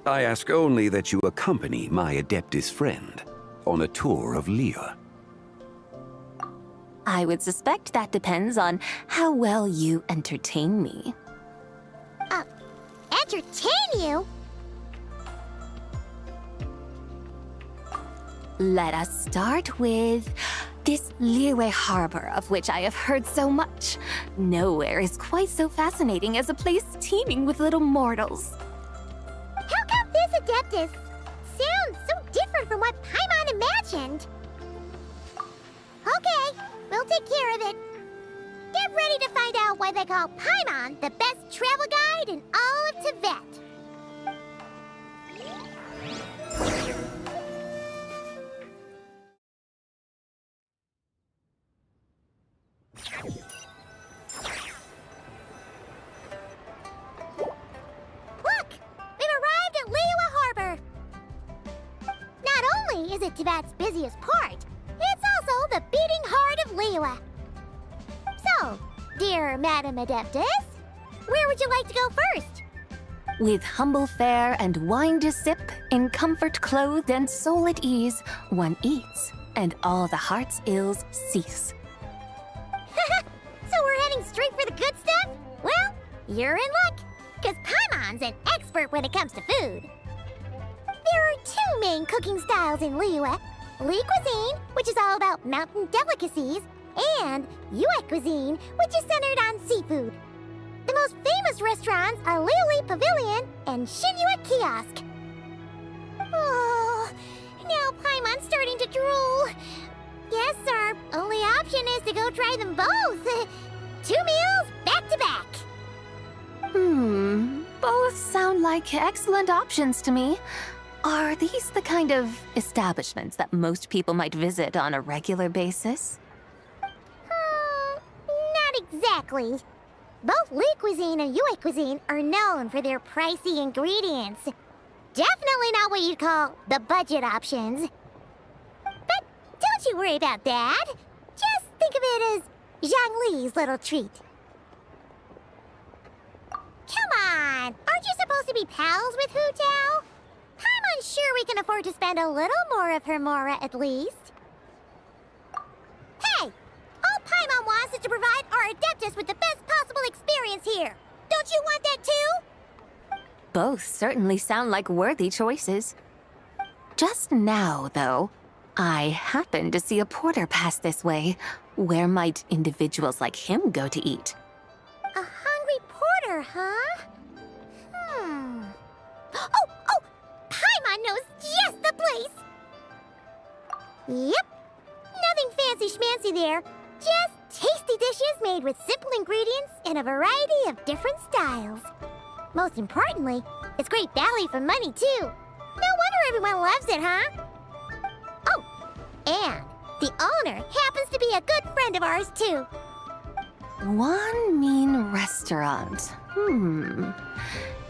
I ask only that you accompany my Adeptus friend on a tour of Liyue. I would suspect that depends on how well you entertain me. Entertain you? Let us start with this Liyue harbor of which I have heard so much. Nowhere is quite so fascinating as a place teeming with little mortals. How come this Adeptus sounds so different from what Paimon imagined? Okay, we'll take care of it. Get ready to find out why they call Paimon the best travel guide in all of Tibet. Look! We've arrived at Liyue Harbor. Not only is it Tibet's busiest port, it's also the beating heart of Liyue. So, dear Madam Adeptus, where would you like to go first? With humble fare and wine to sip, in comfort clothed and soul at ease, one eats, and all the heart's ills cease. So we're heading straight for the good stuff? Well, you're in luck, because Paimon's an expert when it comes to food. There are two main cooking styles in Liyue. Li cuisine, which is all about mountain delicacies, and Yue cuisine, which is centered on seafood. The most famous restaurants are Liuli Pavilion and Shinyue Kiosk. Oh, now Paimon's starting to drool. Yes, our only option is to go try them both. 2 meals, back to back. Both sound like excellent options to me. Are these the kind of establishments that most people might visit on a regular basis? Not exactly. Both Li cuisine and Yue cuisine are known for their pricey ingredients. Definitely not what you'd call the budget options. But don't you worry about that. Just think of it as Zhang Li's little treat. Come on! Aren't you supposed to be pals with Hu Tao? I'm unsure we can afford to spend a little more of her mora at least. Hey! All Paimon wants is to provide our Adeptus with the best possible experience here. Don't you want that too? Both certainly sound like worthy choices. Just now, though, I happened to see a porter pass this way. Where might individuals like him go to eat? A hungry porter, huh? Oh! Paimon knows just the place! Yep. Nothing fancy schmancy there. Just tasty dishes made with simple ingredients in a variety of different styles. Most importantly, it's great value for money, too. No wonder everyone loves it, huh? Oh, and the owner happens to be a good friend of ours, too. One mean restaurant.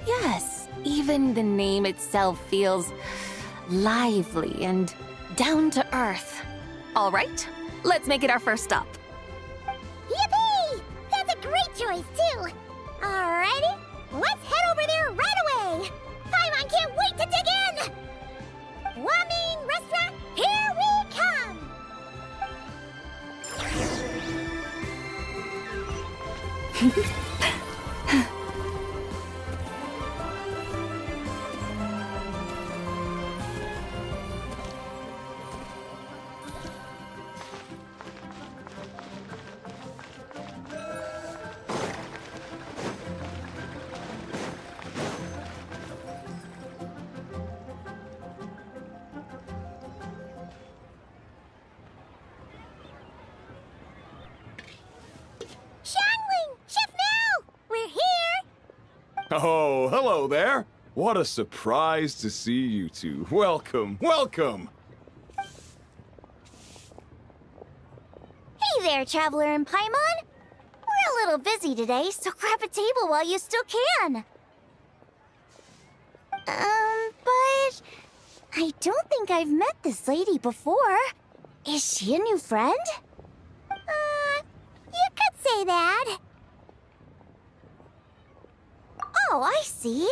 Yes, even the name itself feels lively and down to earth. All right, let's make it our first stop. Yippee! That's a great choice, too. Alrighty, let's head over there right away. Paimon can't wait to dig in. Wamin Restaurant, here we come. Oh, hello there. What a surprise to see you two. Welcome, welcome. Hey there, Traveler and Paimon. We're a little busy today, so grab a table while you still can. But I don't think I've met this lady before. Is she a new friend? You could say that. Oh, I see.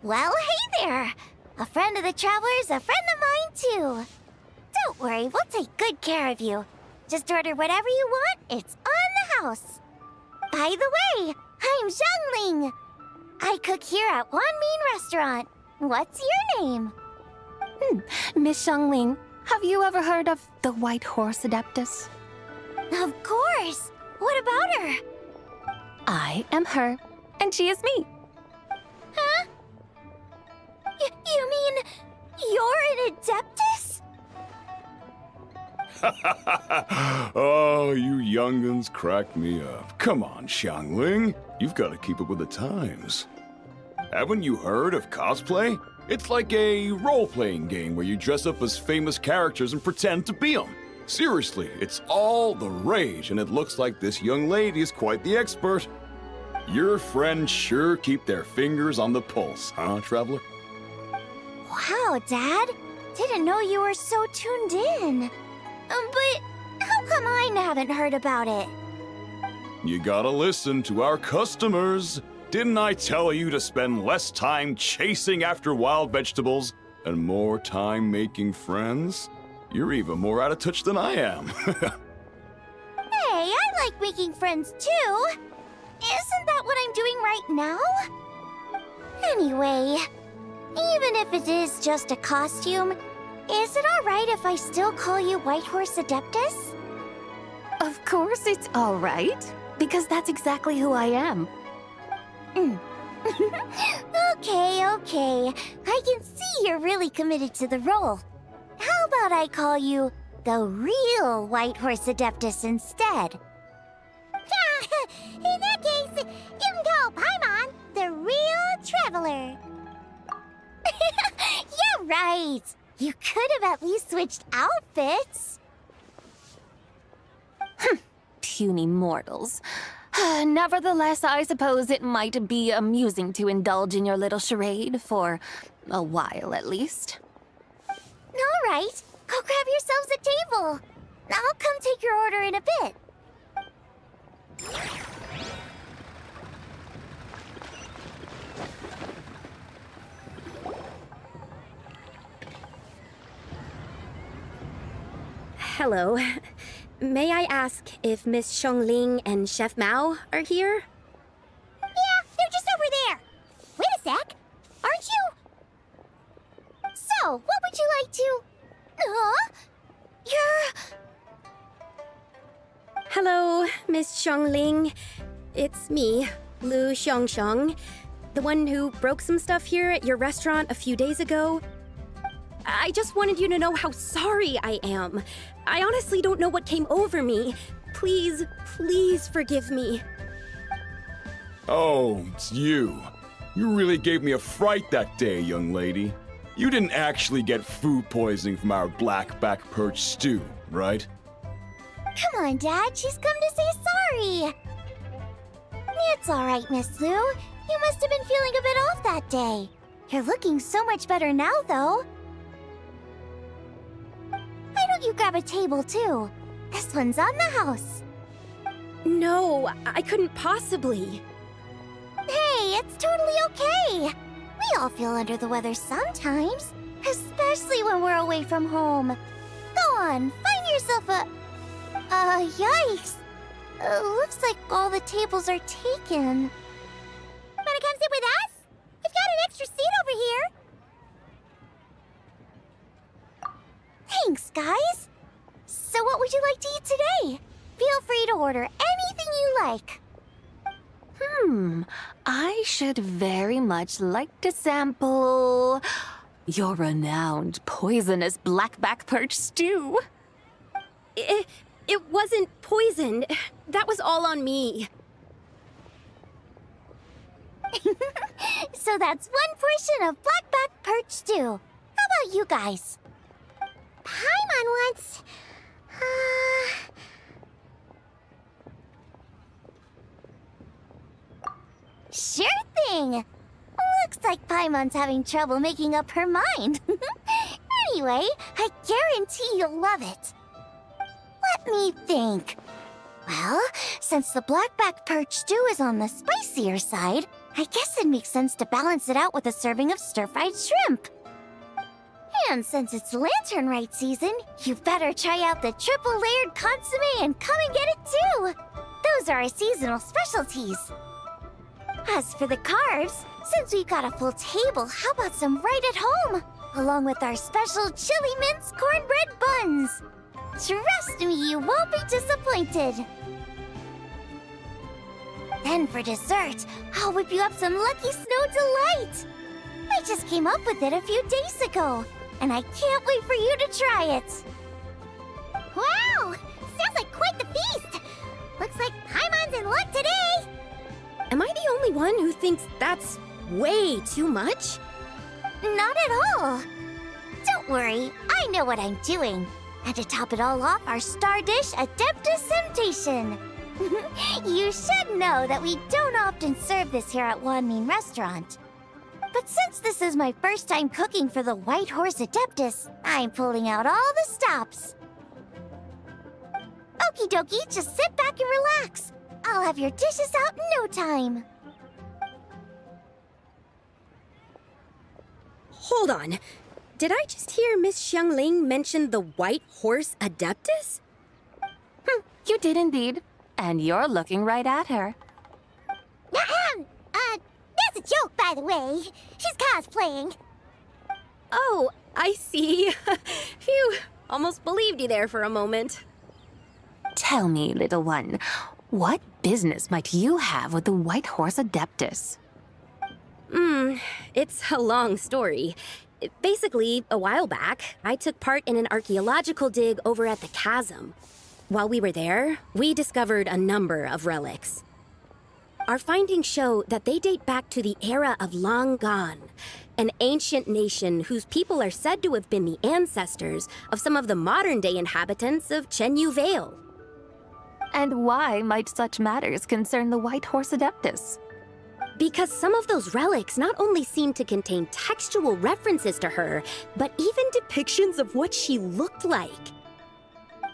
Well, hey there. A friend of the Traveler's a friend of mine, too. Don't worry, we'll take good care of you. Just order whatever you want, it's on the house. By the way, I'm Zhongling. I cook here at Wanmin Restaurant. What's your name? Miss Xiangling, have you ever heard of the White Horse Adeptus? Of course. What about her? I am her, and she is me. Huh? You mean you're an Adeptus? Oh, you young'uns crack me up. Come on, Xiangling. You've got to keep up with the times. Haven't you heard of cosplay? It's like a role-playing game where you dress up as famous characters and pretend to be them. Seriously, it's all the rage, and it looks like this young lady is quite the expert. Your friends sure keep their fingers on the pulse, huh, Traveler? Wow, Dad. Didn't know you were so tuned in. But how come I haven't heard about it? You gotta listen to our customers. Didn't I tell you to spend less time chasing after wild vegetables and more time making friends? You're even more out of touch than I am. Hey, I like making friends too. Isn't that what I'm doing right now? Anyway, even if it is just a costume, is it alright if I still call you Whitehorse Adeptus? Of course it's all right, because that's exactly who I am. Okay. I can see you're really committed to the role. How about I call you the real Whitehorse Adeptus instead? In that case, you can call Paimon the real Traveler. Yeah, right. You could have at least switched outfits. Puny mortals. Nevertheless, I suppose it might be amusing to indulge in your little charade, for a while at least. All right, go grab yourselves a table. I'll come take your order in a bit. Hello. May I ask if Miss Xiongling and Chef Mao are here? Yeah, they're just over there. Wait a sec. Aren't you? So, what would you like to... You're... Hello, Miss Xiongling. It's me, Lu Xiongxiong, the one who broke some stuff here at your restaurant a few days ago. I just wanted you to know how sorry I am. I honestly don't know what came over me. Please forgive me. Oh, it's you. You really gave me a fright that day, young lady. You didn't actually get food poisoning from our black-back perch stew, right? Come on, Dad. She's come to say sorry. It's all right, Miss Lu. You must have been feeling a bit off that day. You're looking so much better now, though. Why don't you grab a table, too? This one's on the house. No, I couldn't possibly. Hey, it's totally okay. We all feel under the weather sometimes, especially when we're away from home. Go on, find yourself a... yikes. Looks like all the tables are taken. Wanna come sit with us? We've got an extra seat over here. Thanks, guys. So what would you like to eat today? Feel free to order anything you like. I should very much like to sample your renowned poisonous blackback perch stew. It wasn't poisoned. That was all on me. So that's one portion of blackback perch stew. How about you guys? Paimon wants... Sure thing! Looks like Paimon's having trouble making up her mind. Anyway, I guarantee you'll love it. Let me think. Well, since the blackback perch stew is on the spicier side, I guess it makes sense to balance it out with a serving of stir-fried shrimp. And since it's Lantern Rite season, you better try out the triple-layered consomme and come and get it too! Those are our seasonal specialties. As for the carbs, since we've got a full table, how about some right at home? Along with our special chili mince cornbread buns. Trust me, you won't be disappointed. Then for dessert, I'll whip you up some Lucky Snow Delight. I just came up with it a few days ago, and I can't wait for you to try it. Wow! luck today! Am I the only one who thinks that's way too much? Not at all. Don't worry, I know what I'm doing. And to top it all off, our star dish, Adeptus Temptation. You should know that we don't often serve this here at Wanmin Restaurant. But since this is my first time cooking for the White Horse Adeptus, I'm pulling out all the stops. Okie dokie, just sit back and relax. I'll have your dishes out in no time. Hold on. Did I just hear Miss Xiangling mention the White Horse Adeptus? You did indeed. And you're looking right at her. That's a joke, by the way. She's cosplaying. Oh, I see. Phew, almost believed you there for a moment. Tell me, little one, what business might you have with the White Horse Adeptus? It's a long story. Basically, a while back, I took part in an archaeological dig over at the chasm. While we were there, we discovered a number of relics. Our findings show that they date back to the era of Long Gone, an ancient nation whose people are said to have been the ancestors of some of the modern-day inhabitants of Chenyu Vale. And why might such matters concern the White Horse Adeptus? Because some of those relics not only seem to contain textual references to her, but even depictions of what she looked like.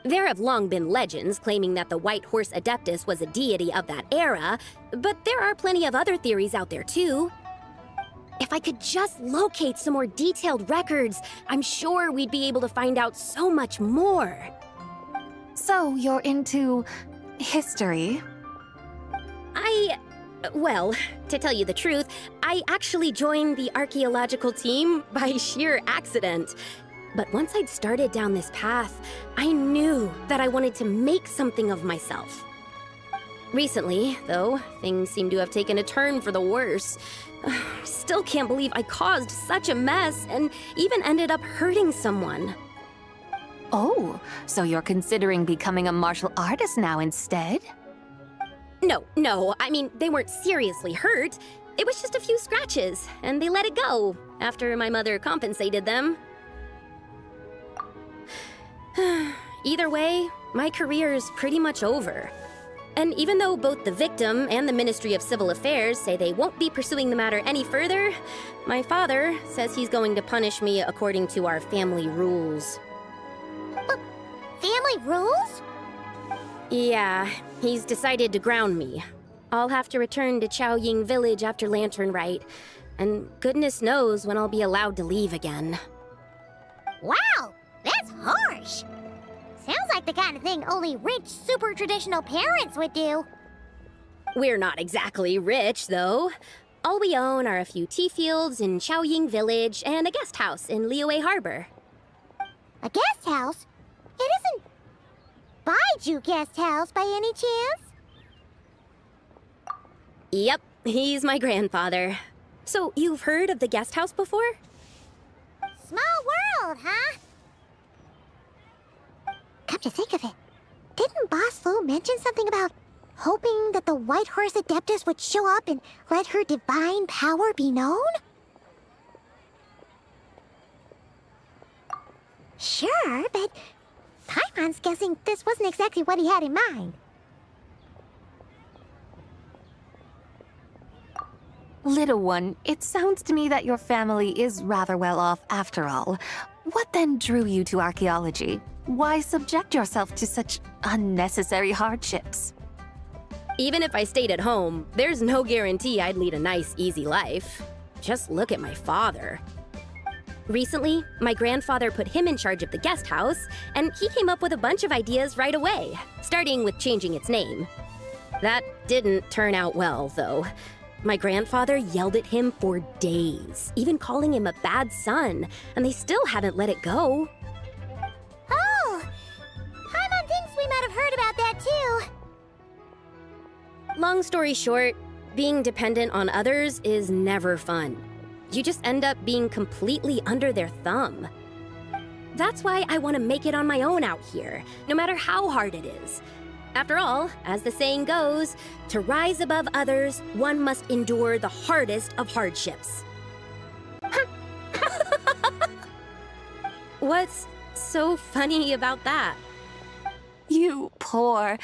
There have long been legends claiming that the White Horse Adeptus was a deity of that era, but there are plenty of other theories out there too. If I could just locate some more detailed records, I'm sure we'd be able to find out so much more. So you're into history? Well, to tell you the truth, I actually joined the archaeological team by sheer accident. But once I'd started down this path, I knew that I wanted to make something of myself. Recently, though, things seem to have taken a turn for the worse. Still can't believe I caused such a mess and even ended up hurting someone. Oh, so you're considering becoming a martial artist now instead? No, I mean, they weren't seriously hurt. It was just a few scratches, and they let it go after my mother compensated them. Either way, my career's pretty much over. And even though both the victim and the Ministry of Civil Affairs say they won't be pursuing the matter any further, my father says he's going to punish me according to our family rules. Family rules? Yeah, he's decided to ground me. I'll have to return to Chaoying Village after Lantern Rite, and goodness knows when I'll be allowed to leave again. Wow, that's harsh. Sounds like the kind of thing only rich, super traditional parents would do. We're not exactly rich, though. All we own are a few tea fields in Chaoying Village and a guest house in Liyue Harbor. A guest house? It isn't Baiju Guest House by any chance? Yep, he's my grandfather. So you've heard of the guest house before? Small world, huh? Come to think of it, didn't Boss Lu mention something about hoping that the White Horse Adeptus would show up and let her divine power be known? Sure, but Paimon's guessing this wasn't exactly what he had in mind. Little one, it sounds to me that your family is rather well off after all. What then drew you to archaeology? Why subject yourself to such unnecessary hardships? Even if I stayed at home, there's no guarantee I'd lead a nice, easy life. Just look at my father. Recently, my grandfather put him in charge of the guest house, and he came up with a bunch of ideas right away, starting with changing its name. That didn't turn out well, though. My grandfather yelled at him for days, even calling him a bad son, and they still haven't let it go. Oh! Paimon thinks we might have heard about that too. Long story short, being dependent on others is never fun. You just end up being completely under their thumb. That's why I want to make it on my own out here, no matter how hard it is. After all, as the saying goes, to rise above others, one must endure the hardest of hardships. What's so funny about that? You poor,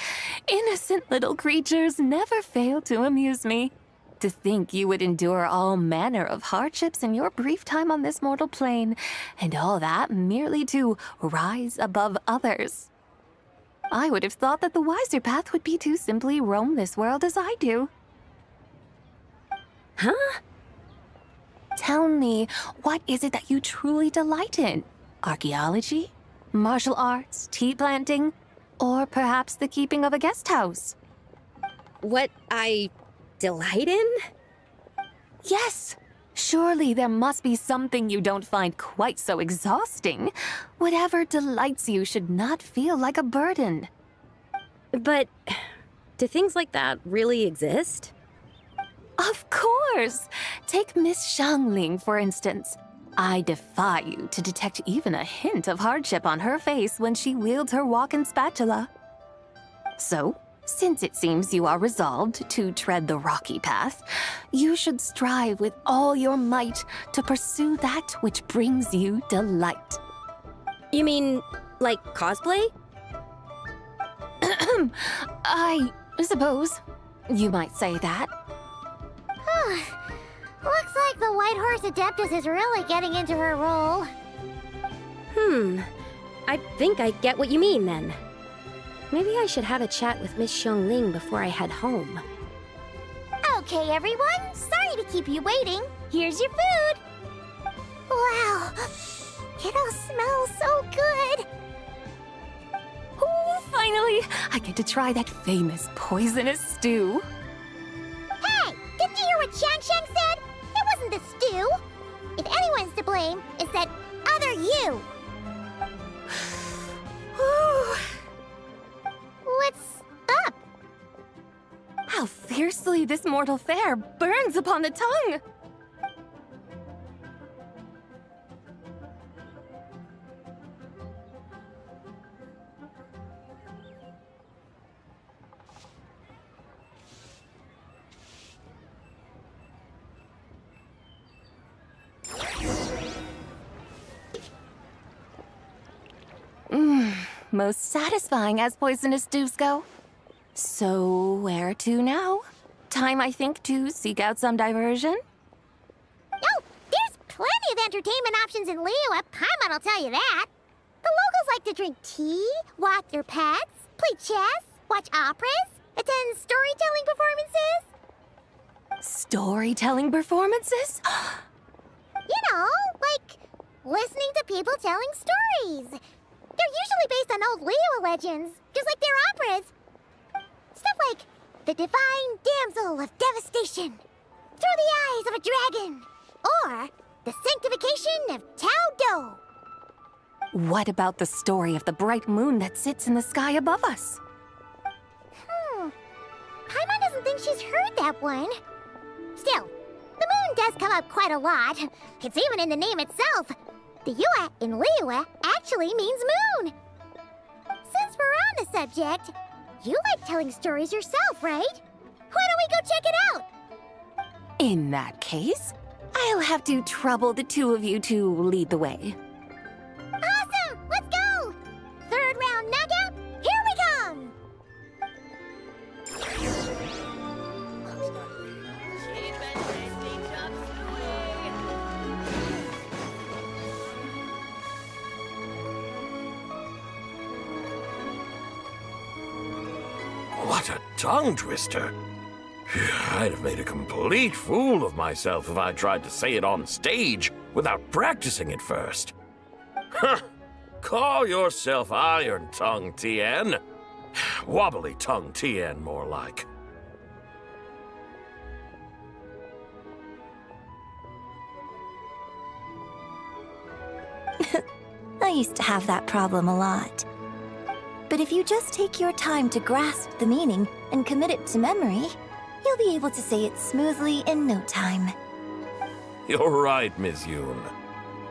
innocent little creatures never fail to amuse me. To think you would endure all manner of hardships in your brief time on this mortal plane, and all that merely to rise above others. I would have thought that the wiser path would be to simply roam this world as I do. Huh? Tell me, what is it that you truly delight in? Archaeology? Martial arts? Tea planting? Or perhaps the keeping of a guest house? What I delight in? Yes. Surely there must be something you don't find quite so exhausting. Whatever delights you should not feel like a burden. But do things like that really exist? Of course! Take Miss Xiangling, for instance. I defy you to detect even a hint of hardship on her face when she wields her walking spatula. So, since it seems you are resolved to tread the rocky path, you should strive with all your might to pursue that which brings you delight. You mean, like cosplay? I suppose you might say that. Looks like the White Horse Adeptus is really getting into her role. I think I get what you mean then. Maybe I should have a chat with Miss Xiangling before I head home. Okay, everyone. Sorry to keep you waiting. Here's your food. Wow. It all smells so good. Oh, finally! I get to try that famous poisonous stew. Hey! Didn't you hear what Shang said? It wasn't the stew. If anyone's to blame, it's that other you. What's up? How fiercely this mortal fare burns upon the tongue! Most satisfying as poisonous stews go. So, where to now? Time, I think, to seek out some diversion? Oh, there's plenty of entertainment options in Liyue. Paimon will tell you that. The locals like to drink tea, walk their pets, play chess, watch operas, attend storytelling performances. Storytelling performances? You know, like listening to people telling stories. They're usually based on old Liyue legends, just like their operas. Stuff like the Divine Damsel of Devastation, Through the Eyes of a Dragon, or the Sanctification of Tao Do. What about the story of the bright moon that sits in the sky above us? Paimon doesn't think she's heard that one. Still, the moon does come up quite a lot. It's even in the name itself. The Yue in Liyue actually means moon. Since we're on the subject, you like telling stories yourself, right? Why don't we go check it out? In that case, I'll have to trouble the two of you to lead the way. Awesome! Let's go! Third round knockout, here we come! What a tongue twister. I'd have made a complete fool of myself if I tried to say it on stage without practicing it first. Huh. Call yourself Iron Tongue, Tien. Wobbly Tongue, Tien, more like. I used to have that problem a lot. But if you just take your time to grasp the meaning and commit it to memory, you'll be able to say it smoothly in no time. You're right, Miss Yoon.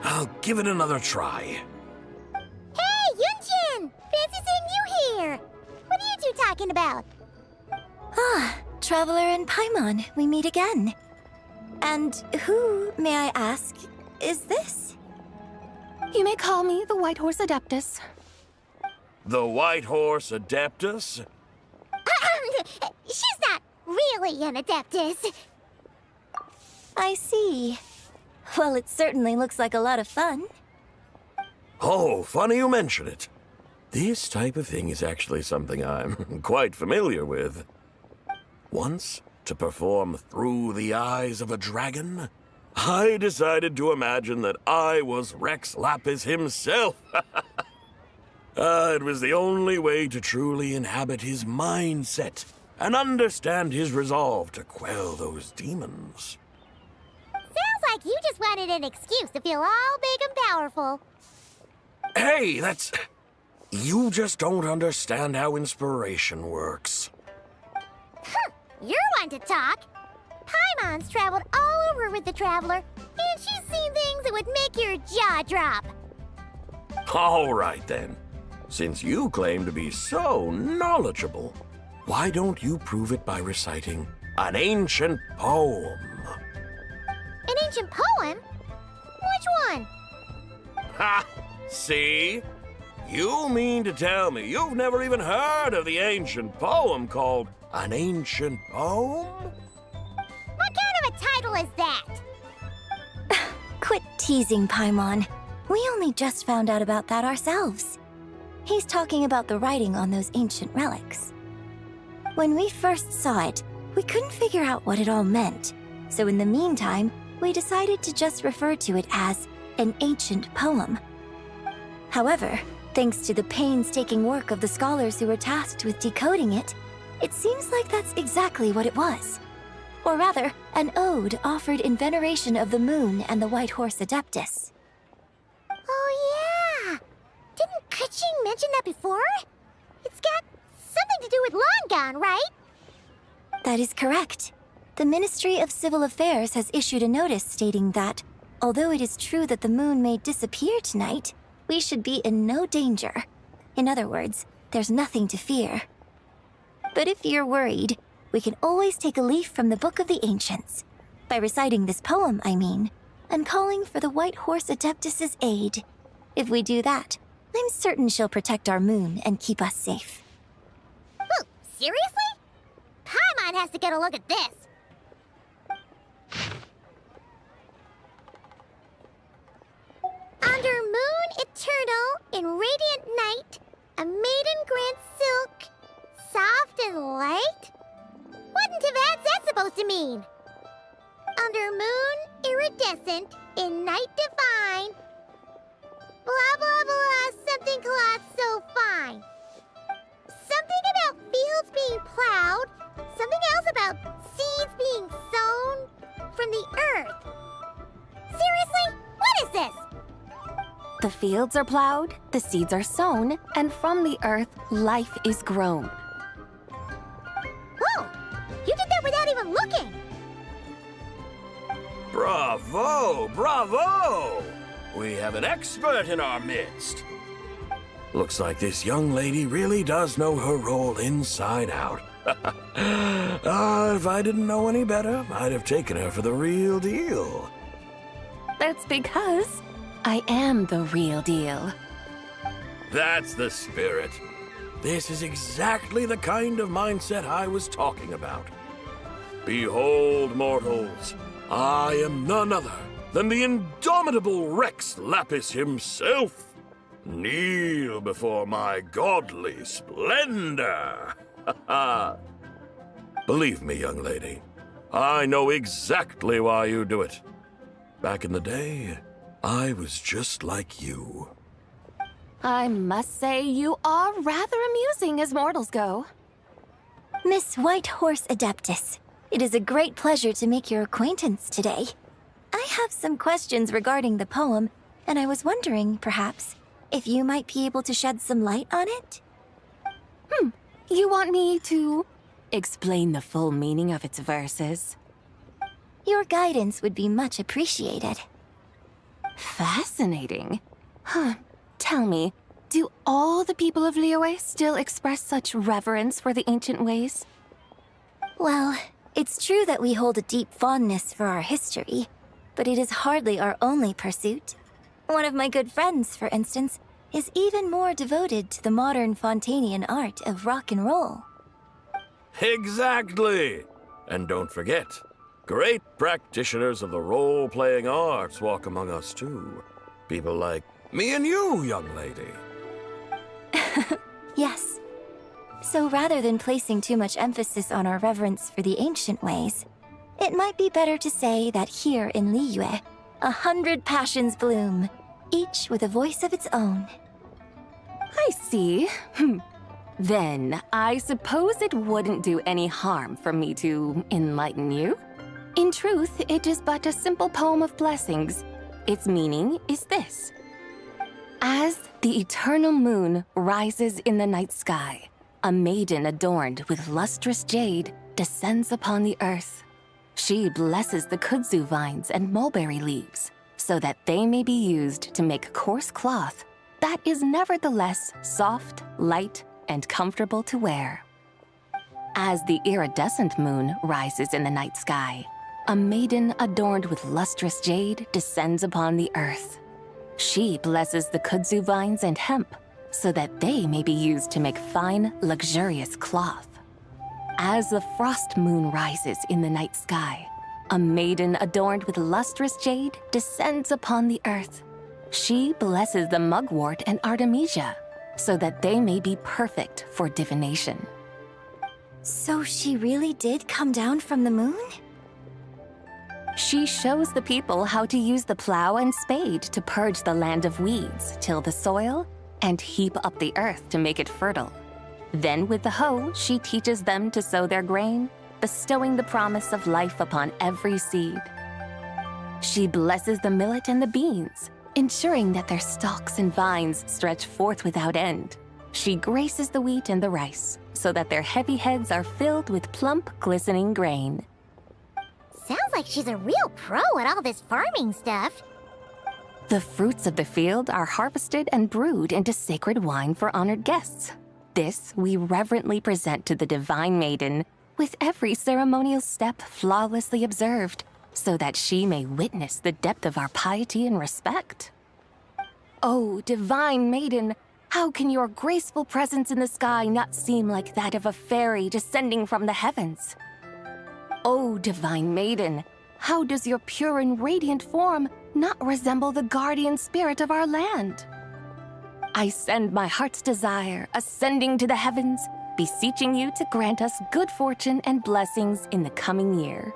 I'll give it another try. Hey, Yunjin! Fancy seeing you here! What are you two talking talking about? Ah, Traveler and Paimon, we meet again. And who, may I ask, is this? You may call me the White Horse Adeptus. The White Horse Adeptus? She's not really an Adeptus. I see. Well, it certainly looks like a lot of fun. Oh, funny you mention it. This type of thing is actually something I'm quite familiar with. Once, to perform Through the Eyes of a Dragon, I decided to imagine that I was Rex Lapis himself. It was the only way to truly inhabit his mindset and understand his resolve to quell those demons. Sounds like you just wanted an excuse to feel all big and powerful. Hey, that's... You just don't understand how inspiration works. You're one to talk. Paimon's traveled all over with the Traveler, and she's seen things that would make your jaw drop. All right, then. Since you claim to be so knowledgeable, why don't you prove it by reciting an ancient poem? An ancient poem? Which one? Ha! See? You mean to tell me you've never even heard of the ancient poem called An Ancient Poem? What kind of a title is that? Quit teasing, Paimon. We only just found out about that ourselves. He's talking about the writing on those ancient relics. When we first saw it, we couldn't figure out what it all meant. So in the meantime, we decided to just refer to it as an ancient poem. However, thanks to the painstaking work of the scholars who were tasked with decoding it, it seems like that's exactly what it was. Or rather, an ode offered in veneration of the moon and the White Horse Adeptus. Oh yeah! Didn't Kuching mention that before? It's got something to do with Longon, right? That is correct. The Ministry of Civil Affairs has issued a notice stating that, although it is true that the moon may disappear tonight, we should be in no danger. In other words, there's nothing to fear. But if you're worried, we can always take a leaf from the Book of the Ancients. By reciting this poem, I mean, and calling for the White Horse Adeptus's aid. If we do that, I'm certain she'll protect our moon and keep us safe. Oh, seriously? Paimon has to get a look at this. Under moon eternal, in radiant night, a maiden grants silk, soft and light? What in Tibet's that supposed to mean? Under moon iridescent, in night divine, blah blah blah, something cloth so fine. Something about fields being plowed, something else about seeds being sown from the earth. Seriously? What is this? The fields are plowed, the seeds are sown, and from the earth, life is grown. Oh, you did that without even looking. Bravo! Bravo! We have an expert in our midst. Looks like this young lady really does know her role inside out. If I didn't know any better, I'd have taken her for the real deal. That's because I am the real deal. That's the spirit. This is exactly the kind of mindset I was talking about. Behold, mortals, I am none other than the indomitable Rex Lapis himself. Kneel before my godly splendor. Believe me, young lady, I know exactly why you do it. Back in the day, I was just like you. I must say you are rather amusing as mortals go. Miss White Horse Adeptus, it is a great pleasure to make your acquaintance today. I have some questions regarding the poem, and I was wondering, perhaps, if you might be able to shed some light on it? You want me to explain the full meaning of its verses? Your guidance would be much appreciated. Fascinating. Huh. Tell me, Do all the people of Liyue still express such reverence for the ancient ways? Well, it's true that we hold a deep fondness for our history, but it is hardly our only pursuit. One of my good friends, for instance, is even more devoted to the modern Fontanian art of rock and roll. Exactly! And don't forget, great practitioners of the role-playing arts walk among us too. People like me and you, young lady. Yes. So rather than placing too much emphasis on our reverence for the ancient ways, it might be better to say that here in Liyue, 100 passions bloom, each with a voice of its own. I see. Then, I suppose it wouldn't do any harm for me to enlighten you. In truth, it is but a simple poem of blessings. Its meaning is this. As the eternal moon rises in the night sky, a maiden adorned with lustrous jade descends upon the earth. She blesses the kudzu vines and mulberry leaves, so that they may be used to make coarse cloth that is nevertheless soft, light, and comfortable to wear. As the iridescent moon rises in the night sky, a maiden adorned with lustrous jade descends upon the earth. She blesses the kudzu vines and hemp, so that they may be used to make fine, luxurious cloth. As the frost moon rises in the night sky, a maiden adorned with lustrous jade descends upon the earth. She blesses the mugwort and artemisia, so that they may be perfect for divination. So she really did come down from the moon? She shows the people how to use the plow and spade to purge the land of weeds, till the soil, and heap up the earth to make it fertile. Then with the hoe, she teaches them to sow their grain, bestowing the promise of life upon every seed. She blesses the millet and the beans, ensuring that their stalks and vines stretch forth without end. She graces the wheat and the rice, so that their heavy heads are filled with plump, glistening grain. Sounds like she's a real pro at all this farming stuff. The fruits of the field are harvested and brewed into sacred wine for honored guests. This we reverently present to the divine maiden, with every ceremonial step flawlessly observed, so that she may witness the depth of our piety and respect. Oh, divine maiden, how can your graceful presence in the sky not seem like that of a fairy descending from the heavens? Oh, divine maiden, how does your pure and radiant form not resemble the guardian spirit of our land? I send my heart's desire, ascending to the heavens, beseeching you to grant us good fortune and blessings in the coming year.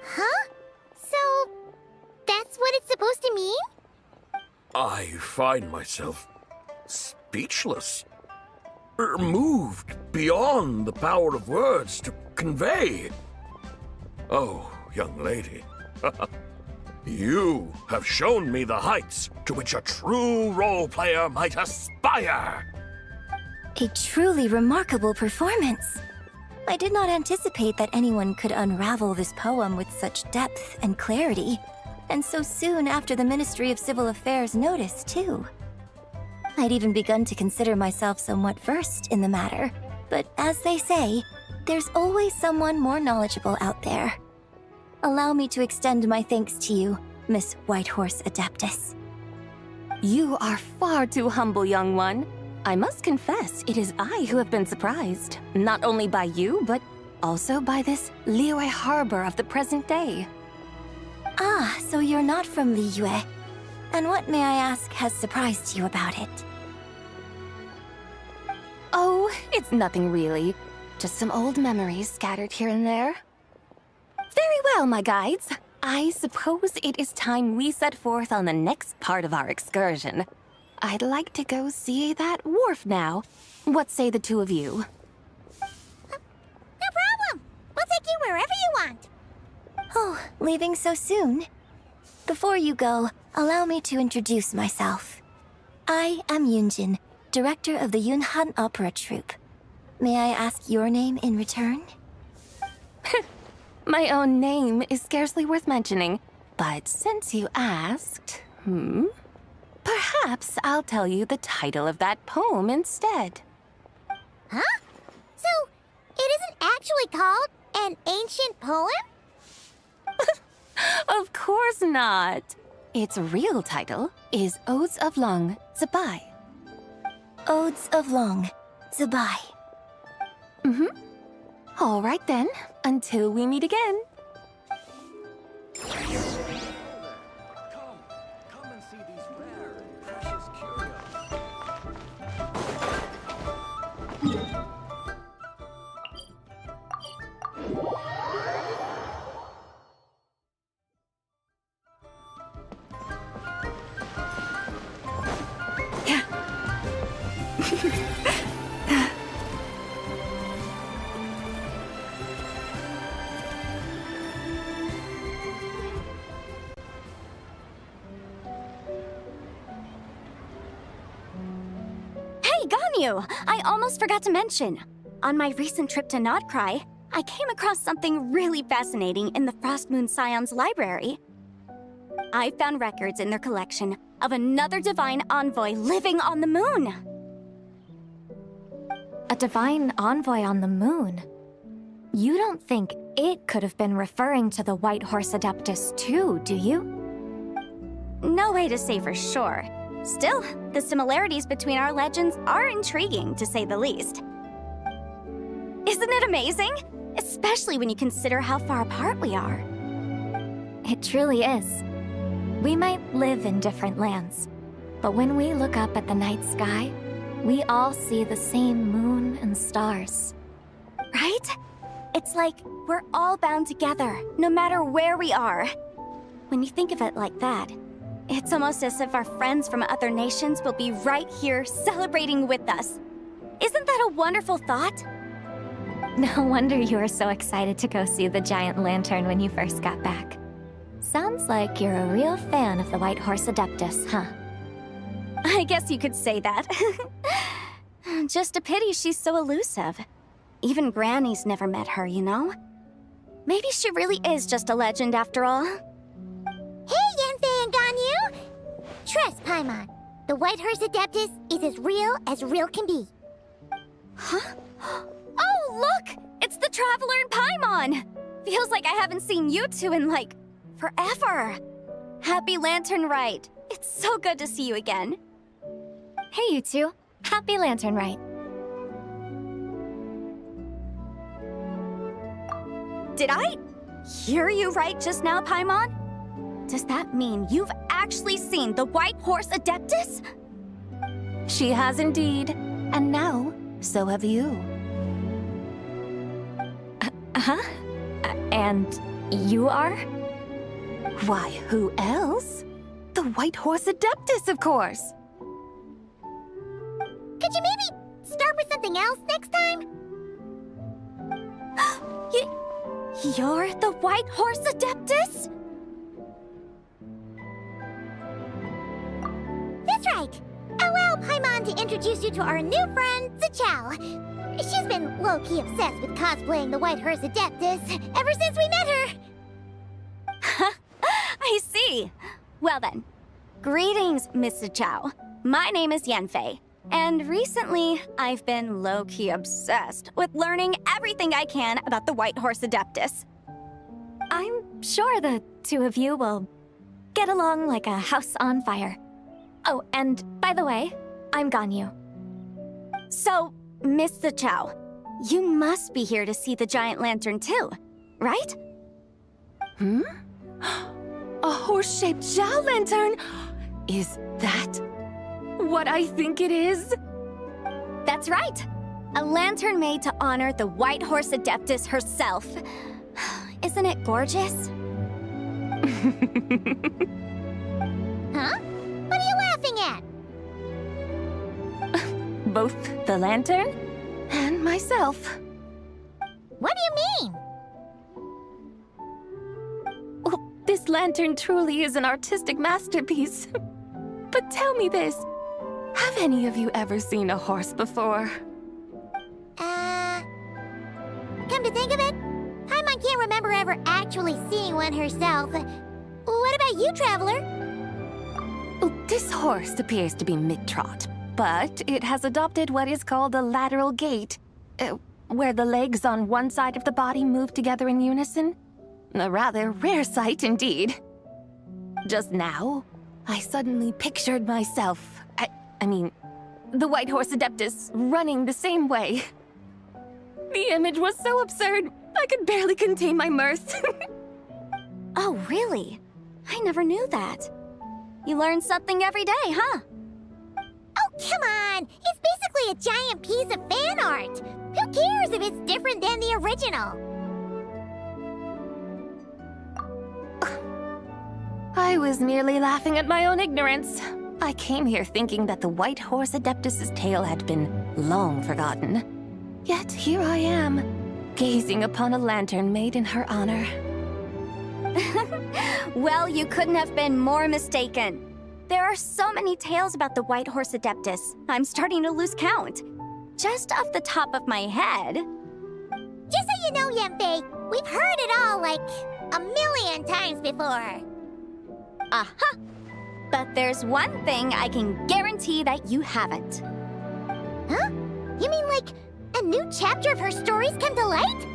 Huh? So, that's what it's supposed to mean? I find myself speechless. Moved beyond the power of words to convey. Oh, young lady, you have shown me the heights to which a true role player might aspire. A truly remarkable performance. I did not anticipate that anyone could unravel this poem with such depth and clarity, and so soon after the Ministry of Civil Affairs noticed, too. I'd even begun to consider myself somewhat versed in the matter, but as they say, there's always someone more knowledgeable out there. Allow me to extend my thanks to you, Miss Whitehorse Adeptus. You are far too humble, young one. I must confess, it is I who have been surprised, not only by you, but also by this Liyue harbor of the present day. Ah, so you're not from Liyue. And what, may I ask, has surprised you about it? Oh, it's nothing really. Just some old memories scattered here and there. Very well, my guides. I suppose it is time we set forth on the next part of our excursion. I'd like to go see that wharf now. What say the two of you? No problem. We'll take you wherever you want. Oh, leaving so soon? Before you go, allow me to introduce myself. I am Yunjin, director of the Yunhan Opera Troupe. May I ask your name in return? My own name is scarcely worth mentioning, but since you asked, perhaps perhaps I'll tell you the title of that poem instead. Huh? So, it isn't actually called an ancient poem? Of course not. Its real title is Odes of Long, Zibai. Odes of Long, Zibai. All right then, until we meet again. Hey, Ganyu! I almost forgot to mention. On my recent trip to Notcry, I came across something really fascinating in the Frost Moon Scion's library. I found records in their collection of another divine envoy living on the moon. A divine envoy on the moon? You don't think it could have been referring to the White Horse Adeptus too, do you? No way to say for sure. Still, the similarities between our legends are intriguing, to say the least. Isn't it amazing? Especially when you consider how far apart we are. It truly is. We might live in different lands, but when we look up at the night sky, we all see the same moon and stars. Right? It's like we're all bound together, no matter where we are. When you think of it like that, it's almost as if our friends from other nations will be right here celebrating with us. Isn't that a wonderful thought? No wonder you were so excited to go see the giant lantern when you first got back. Sounds like you're a real fan of the White Horse Adeptus, huh? I guess you could say that. Just a pity she's so elusive. Even Granny's never met her, you know? Maybe she really is just a legend after all. Hey, Yanfei and Ganyu! Trust, Paimon. The White Horse Adeptus is as real can be. Huh? Oh, look! It's the Traveler and Paimon! Feels like I haven't seen you two in, like, forever. Happy Lantern Rite. It's so good to see you again. Hey, you two. Happy Lantern Rite. Did I hear you right just now, Paimon? Does that mean you've actually seen the White Horse Adeptus? She has indeed. And now, so have you. Huh? And you are? Why, who else? The White Horse Adeptus, of course. Could you maybe start with something else next time? You're the White Horse Adeptus? That's right. Allow Paimon to introduce you to our new friend, Zichao. She's been low-key obsessed with cosplaying the White Horse Adeptus ever since we met her. I see. Well then, greetings, Miss Zichao. My name is Yanfei. And recently, I've been low-key obsessed with learning everything I can about the White Horse Adeptus. I'm sure the two of you will get along like a house on fire. Oh, and by the way, I'm Ganyu. So, Miss Zichao, you must be here to see the giant lantern too, right? A horse-shaped Zhao lantern? Is that what I think it is? That's right. A lantern made to honor the White Horse Adeptus herself. Isn't it gorgeous? Huh? What are you laughing at? Both the lantern and myself. What do you mean? Well, this lantern truly is an artistic masterpiece. But tell me this. Have any of you ever seen a horse before? Come to think of it, Paimon can't remember ever actually seeing one herself. What about you, Traveler? This horse appears to be mid-trot, but it has adopted what is called a lateral gait, where the legs on one side of the body move together in unison. A rather rare sight indeed. Just now, I suddenly pictured myself, I mean, the White Horse Adeptus running the same way. The image was so absurd, I could barely contain my mirth. Oh, really? I never knew that. You learn something every day, huh? Oh, come on! It's basically a giant piece of fan art! Who cares if it's different than the original? I was merely laughing at my own ignorance. I came here thinking that the White Horse Adeptus's tale had been long forgotten. Yet here I am, gazing upon a lantern made in her honor. Well, you couldn't have been more mistaken. There are so many tales about the White Horse Adeptus, I'm starting to lose count. Just off the top of my head. Just so you know, Yanfei, we've heard it all like a million times before. Aha! But there's one thing I can guarantee that you haven't. Huh? You mean like a new chapter of her stories come to light?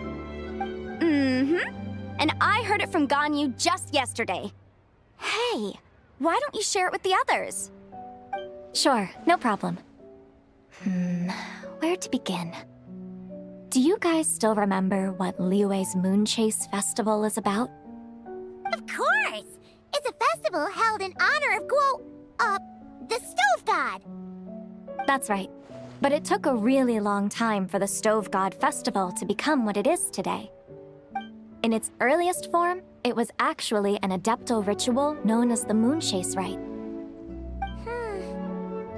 Mm-hmm. And I heard it from Ganyu just yesterday. Hey, why don't you share it with the others? Sure, no problem. Where to begin? Do you guys still remember what Liyue's Moon Chase Festival is about? Of course! It's a festival held in honor of the Stove God. That's right. But it took a really long time for the Stove God Festival to become what it is today. In its earliest form, it was actually an Adepto ritual known as the Moon Chase Rite.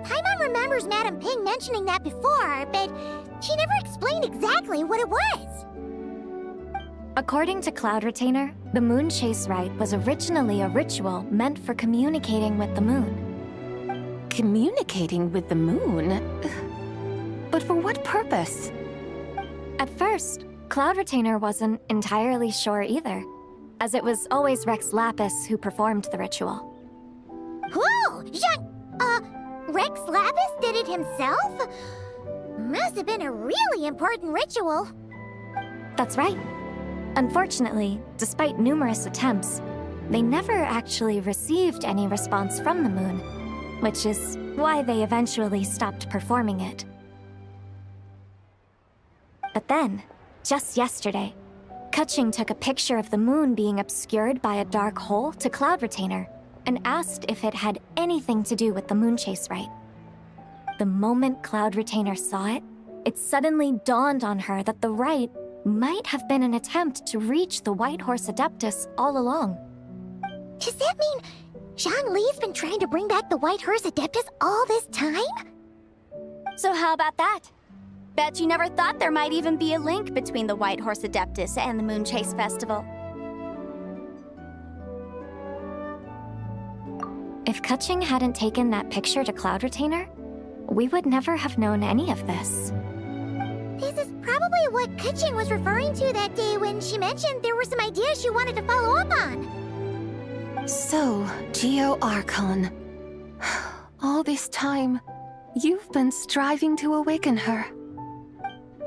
Paimon remembers Madame Ping mentioning that before, but she never explained exactly what it was. According to Cloud Retainer, the Moon Chase Rite was originally a ritual meant for communicating with the moon. Communicating with the moon? But for what purpose? At first, Cloud Retainer wasn't entirely sure either, as it was always Rex Lapis who performed the ritual. Whoa! Rex Lapis did it himself? Must have been a really important ritual. That's right. Unfortunately, despite numerous attempts, they never actually received any response from the moon, which is why they eventually stopped performing it. But then, just yesterday, Kaching took a picture of the moon being obscured by a dark hole to Cloud Retainer and asked if it had anything to do with the Moon Chase Rite. The moment Cloud Retainer saw it, it suddenly dawned on her that the rite might have been an attempt to reach the White Horse Adeptus all along. Does that mean Zhang Li's been trying to bring back the White Horse Adeptus all this time? So how about that? Bet you never thought there might even be a link between the White Horse Adeptus and the Moon Chase Festival. If Kaching hadn't taken that picture to Cloud Retainer, we would never have known any of this. This is probably what Kaching was referring to that day when she mentioned there were some ideas she wanted to follow up on. So, Geo Archon. All this time, you've been striving to awaken her.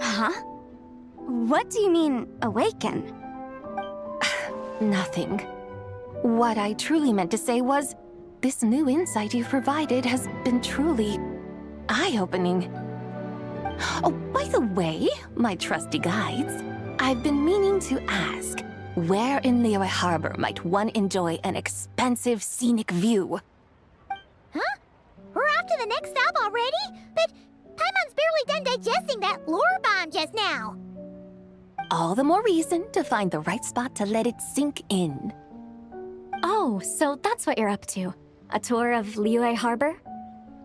Huh? What do you mean, awaken? Nothing. What I truly meant to say was, this new insight you've provided has been truly eye-opening. Oh, by the way, my trusty guides, I've been meaning to ask, where in Liyue Harbor might one enjoy an expansive scenic view? Huh? We're off to the next stop already? But Paimon's barely done digesting that lore bomb just now. All the more reason to find the right spot to let it sink in. Oh, so that's what you're up to. A tour of Liyue Harbor?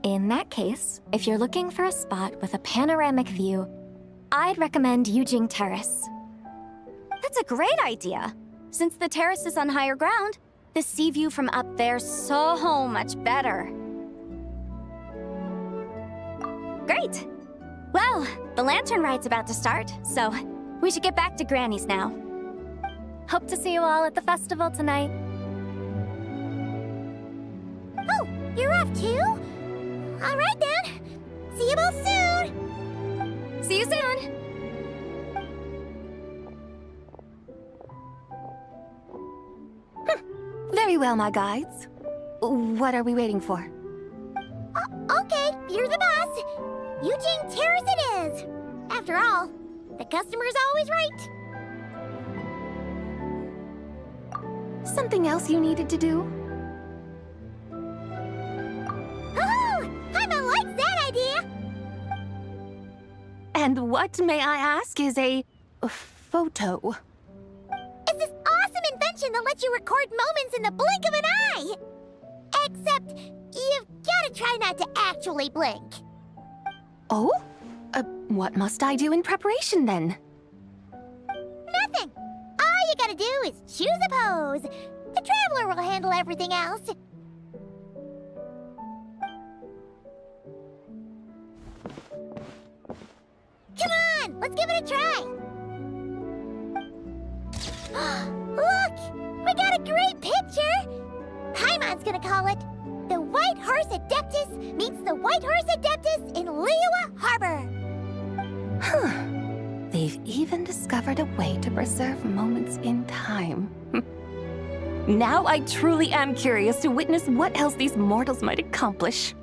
In that case, if you're looking for a spot with a panoramic view, I'd recommend Yujing Terrace. That's a great idea. Since the terrace is on higher ground, the sea view from up there's so much better. Great! Well, the lantern ride's about to start, so we should get back to Granny's now. Hope to see you all at the festival tonight. Oh, You're off too? All right then. See you both soon. See you soon. Very well, my guides. What are we waiting for? Okay, you're the boss. Eugene Terrace it is. After all, the customer's always right. Something else you needed to do? Oh, Paimon likes that idea. And what, may I ask, is a photo? It's this awesome invention that lets you record moments in the blink of an eye. Except, you've gotta try not to actually blink. Oh? What must I do in preparation then? Nothing. All you gotta do is choose a pose. The Traveler will handle everything else. Come on, let's give it a try. Look, we got a great picture. Paimon's gonna call it The White Horse Adeptus Meets the White Horse Adeptus in Liyue Harbor. Huh. They've even discovered a way to preserve moments in time. Now I truly am curious to witness what else these mortals might accomplish.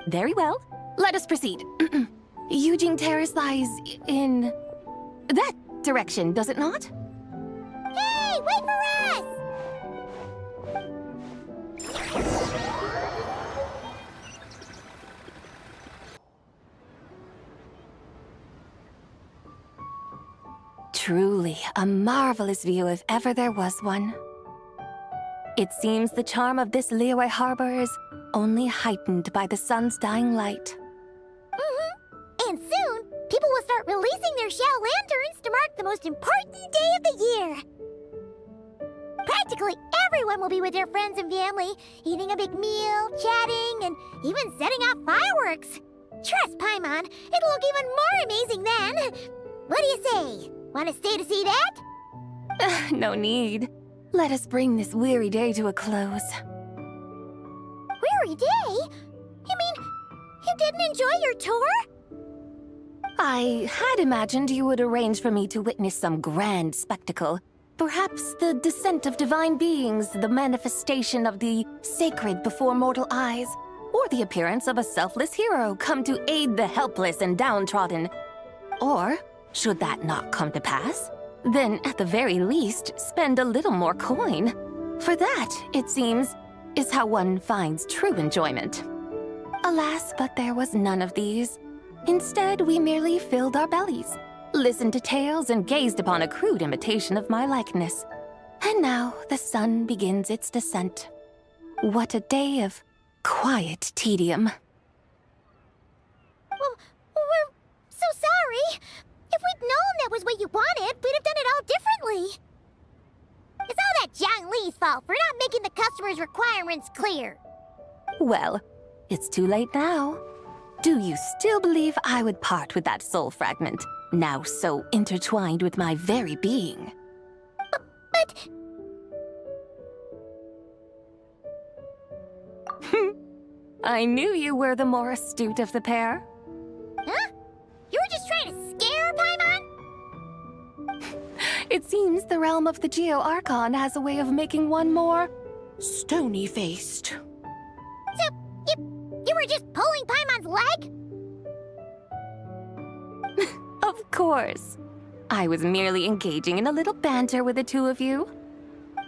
Very well, let us proceed. Eugene Terrace lies in that direction, does it not? Hey, wait for us! Truly a marvelous view if ever there was one. It seems the charm of this Liyue Harbor is only heightened by the sun's dying light. And soon, people will start releasing their Xiao lanterns to mark the most important day of the year. Practically everyone will be with their friends and family, eating a big meal, chatting, and even setting off fireworks. Trust Paimon, it'll look even more amazing then. What do you say? Want to stay to see that? No need. Let us bring this weary day to a close. Weary day? You mean, you didn't enjoy your tour? I had imagined you would arrange for me to witness some grand spectacle. Perhaps the descent of divine beings, the manifestation of the sacred before mortal eyes, or the appearance of a selfless hero come to aid the helpless and downtrodden. Or, should that not come to pass, then at the very least, spend a little more coin. For that, it seems, is how one finds true enjoyment. Alas, but there was none of these. Instead, we merely filled our bellies, listened to tales, and gazed upon a crude imitation of my likeness. And now the sun begins its descent. What a day of quiet tedium. Well, we're so sorry. If we'd known that was what you wanted, we'd have done it all differently. It's all that Zhang Li's fault for not making the customer's requirements clear. Well, it's too late now. Do you still believe I would part with that soul fragment, now so intertwined with my very being? But... I knew you were the more astute of the pair. Huh? You were just trying to scare Paimon? It seems the realm of the Geo-Archon has a way of making one more stony-faced. So, you were just pulling Paimon's leg? Of course. I was merely engaging in a little banter with the two of you.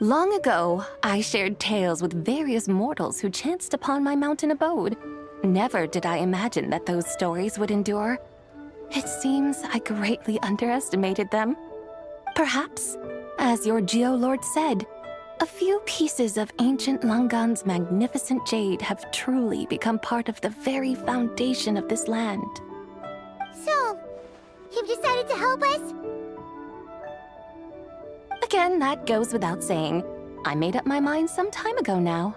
Long ago, I shared tales with various mortals who chanced upon my mountain abode. Never did I imagine that those stories would endure. It seems I greatly underestimated them. Perhaps, as your Geolord said, a few pieces of ancient Langan's magnificent jade have truly become part of the very foundation of this land. So, you've decided to help us? Again, that goes without saying. I made up my mind some time ago now.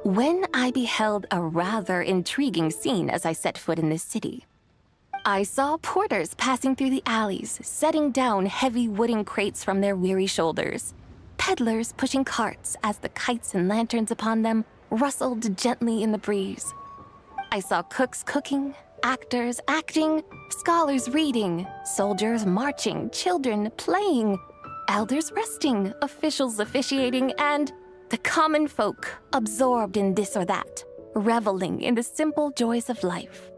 When I beheld a rather intriguing scene as I set foot in this city, I saw porters passing through the alleys, setting down heavy wooden crates from their weary shoulders. peddlers pushing carts as the kites and lanterns upon them rustled gently in the breeze. I saw cooks cooking, actors acting, scholars reading, soldiers marching, children playing, elders resting, officials officiating, and the common folk absorbed in this or that, reveling in the simple joys of life.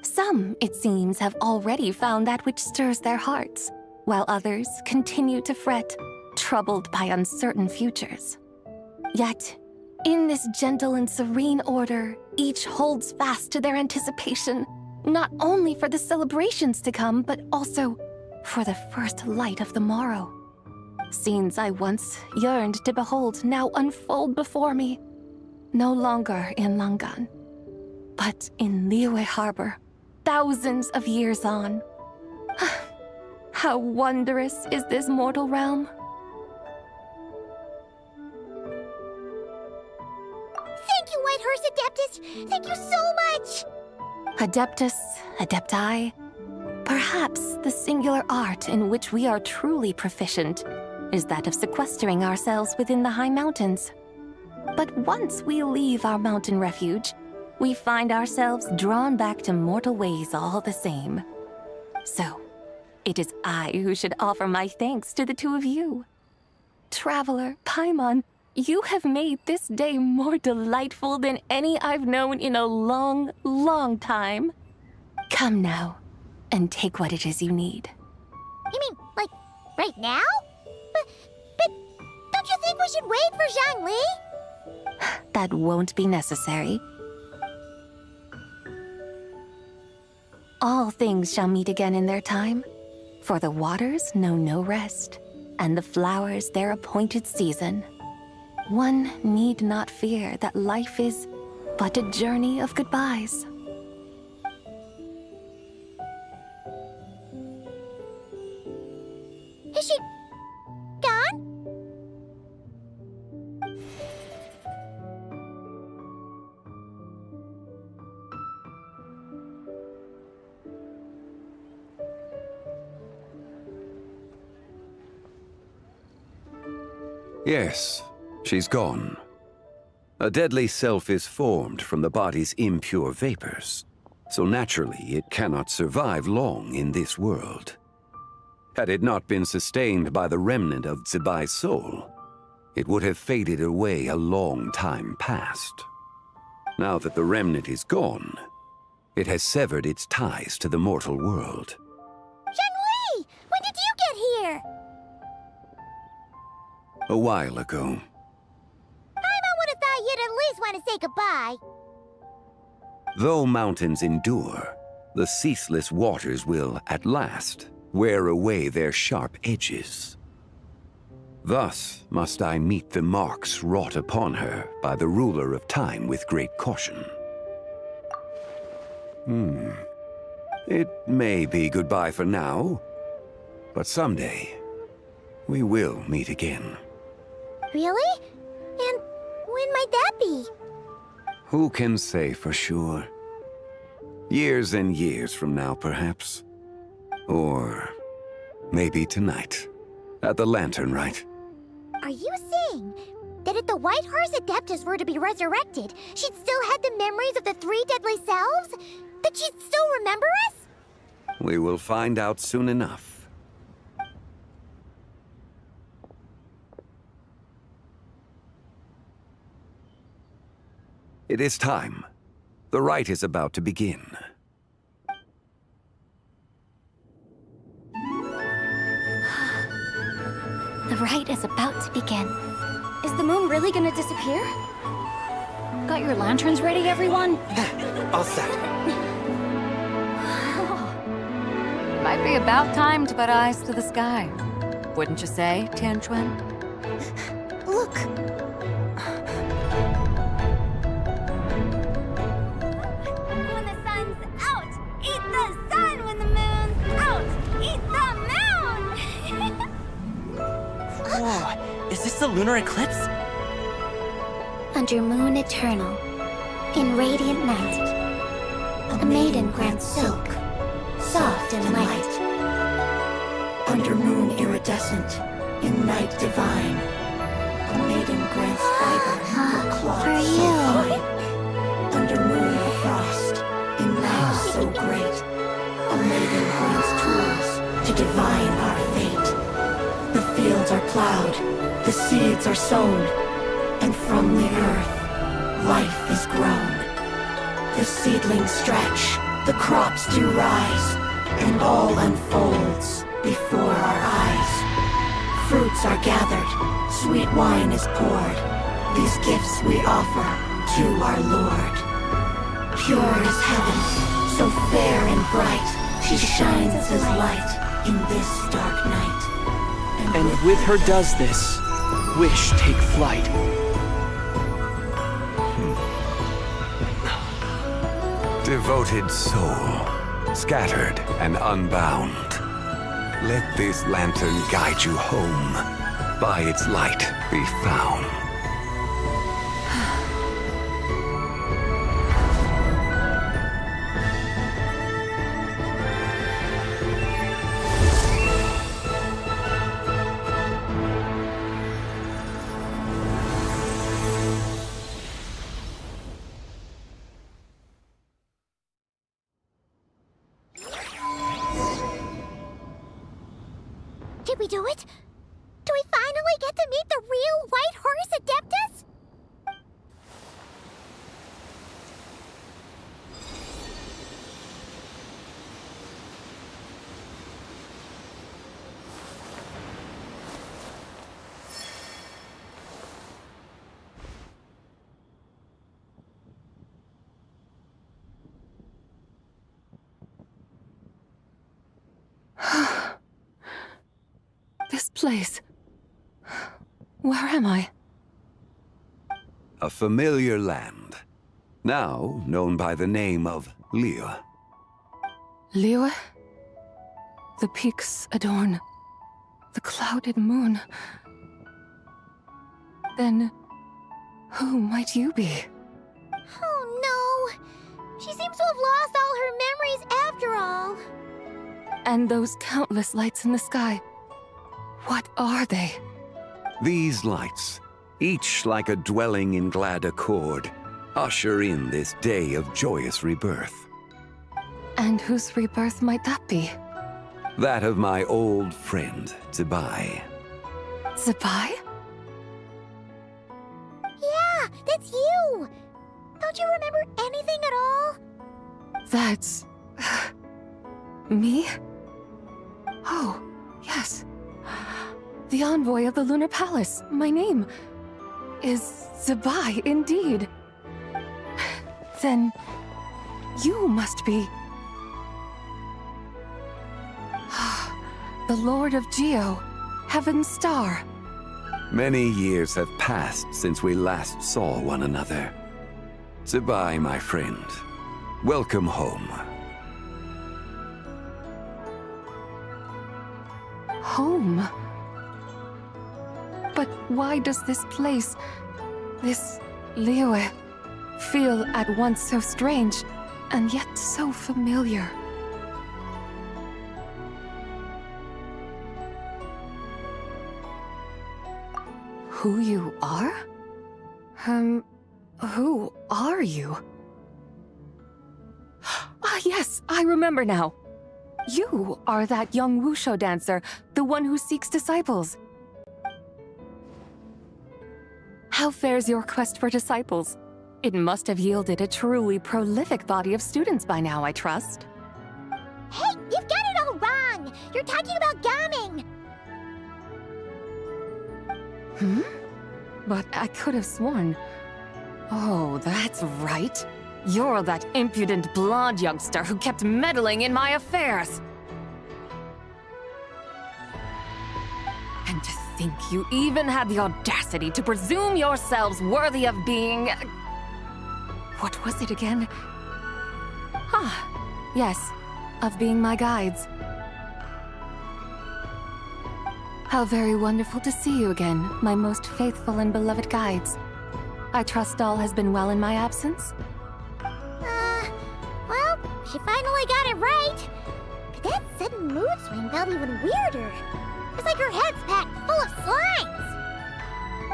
Some, it seems, have already found that which stirs their hearts, while others continue to fret, troubled by uncertain futures. Yet, in this gentle and serene order, each holds fast to their anticipation, not only for the celebrations to come, but also for the first light of the morrow. Scenes I once yearned to behold now unfold before me, no longer in Langan, but in Liyue Harbor, thousands of years on. How wondrous is this mortal realm! Thank you, White Horse Adeptus! Thank you so much! Adeptus, Adepti, perhaps the singular art in which we are truly proficient is that of sequestering ourselves within the high mountains. But once we leave our mountain refuge, we find ourselves drawn back to mortal ways all the same. So, it is I who should offer my thanks to the two of you. Traveler, Paimon, you have made this day more delightful than any I've known in a long, long time. Come now, and take what it is you need. You mean, like, right now? But don't you think we should wait for Zhangli? That won't be necessary. All things shall meet again in their time, for the waters know no rest, and the flowers their appointed season. One need not fear that life is but a journey of goodbyes. Is she gone? Yes, she's gone. A deadly self is formed from the body's impure vapors, so naturally it cannot survive long in this world. Had it not been sustained by the remnant of Zibai's soul, it would have faded away a long time past. Now that the remnant is gone, it has severed its ties to the mortal world. Zhangli! When did you get here? A while ago. I would have thought you'd at least want to say goodbye. Though mountains endure, the ceaseless waters will, at last, wear away their sharp edges. Thus must I meet the marks wrought upon her by the ruler of time with great caution. It may be goodbye for now, but someday we will meet again. Really? And when might that be? Who can say for sure? Years and years from now, perhaps. Or maybe tonight, at the Lantern Rite. Are you saying that if the White Horse Adeptus were to be resurrected, she'd still have the memories of the three deadly selves? That she'd still remember us? We will find out soon enough. It is time. The rite is about to begin. The rite is about to begin. Is the moon really gonna disappear? Got your lanterns ready, everyone? All set. Might be about time to put eyes to the sky. Wouldn't you say, Tianchuan? Look! When the sun's out, eat the sun. When the moon's out, eat the moon. Whoa, is this the lunar eclipse? Under moon eternal, in radiant night, a maiden grants silk, soft and light. Under moon iridescent, in night divine. A maiden grants fiber for cloth so fine. Under moon of frost, in night so great, a maiden grants tools to divine our fate. The fields are plowed, the seeds are sown, and from the earth, life is grown. The seedlings stretch, the crops do rise, and all unfolds before our eyes. Fruits are gathered, sweet wine is poured. These gifts we offer to our Lord. Pure is heaven, so fair and bright. She shines as light in this dark night. And with her does this, wish take flight. Devoted soul, scattered and unbound, let this lantern guide you home, by its light be found. Did we do it? Do we finally get to meet the real White Horse Adeptus? This place. Where am I? A familiar land, now known by the name of Liyue. Liyue? The peaks adorn the clouded moon. Then, who might you be? Oh no! She seems to have lost all her memories after all. And those countless lights in the sky. What are they? These lights, each like a dwelling in glad accord, usher in this day of joyous rebirth. And whose rebirth might that be? That of my old friend, Zibai. Zibai? Yeah, that's you! Don't you remember anything at all? That's... me? Oh, yes. The envoy of the Lunar Palace. My name is Zibai, indeed. Then you must be... the Lord of Geo, Heaven's Star. Many years have passed since we last saw one another. Zibai, my friend, welcome home. Home? But why does this place, this Liyue, feel at once so strange and yet so familiar? Who you are? Who are you? Ah, yes, I remember now. You are that young wushu dancer, the one who seeks disciples. How fares your quest for disciples? It must have yielded a truly prolific body of students by now, I trust. Hey, you've got it all wrong! You're talking about gaming! But I could have sworn... Oh, that's right. You're that impudent blonde youngster who kept meddling in my affairs. And to think you even had the audacity to presume yourselves worthy of being... What was it again? Ah, yes, of being my guides. How very wonderful to see you again, my most faithful and beloved guides. I trust all has been well in my absence? Well, she finally got it right. But that sudden mood swing felt even weirder. It's like her head's packed full of slimes.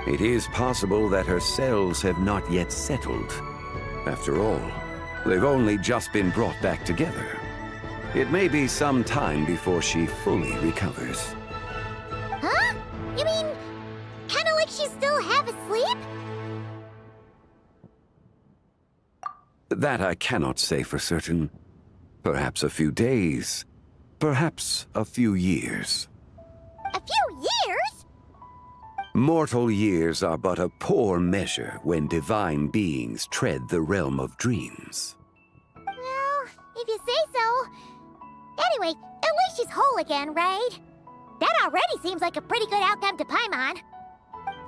It is possible that her cells have not yet settled. After all, they've only just been brought back together. It may be some time before she fully recovers. Huh? You mean, kinda like she's still half asleep? That I cannot say for certain. Perhaps a few days. Perhaps a few years. A few years? Mortal years are but a poor measure when divine beings tread the realm of dreams. Well, if you say so. Anyway, at least she's whole again, right? That already seems like a pretty good outcome to Paimon.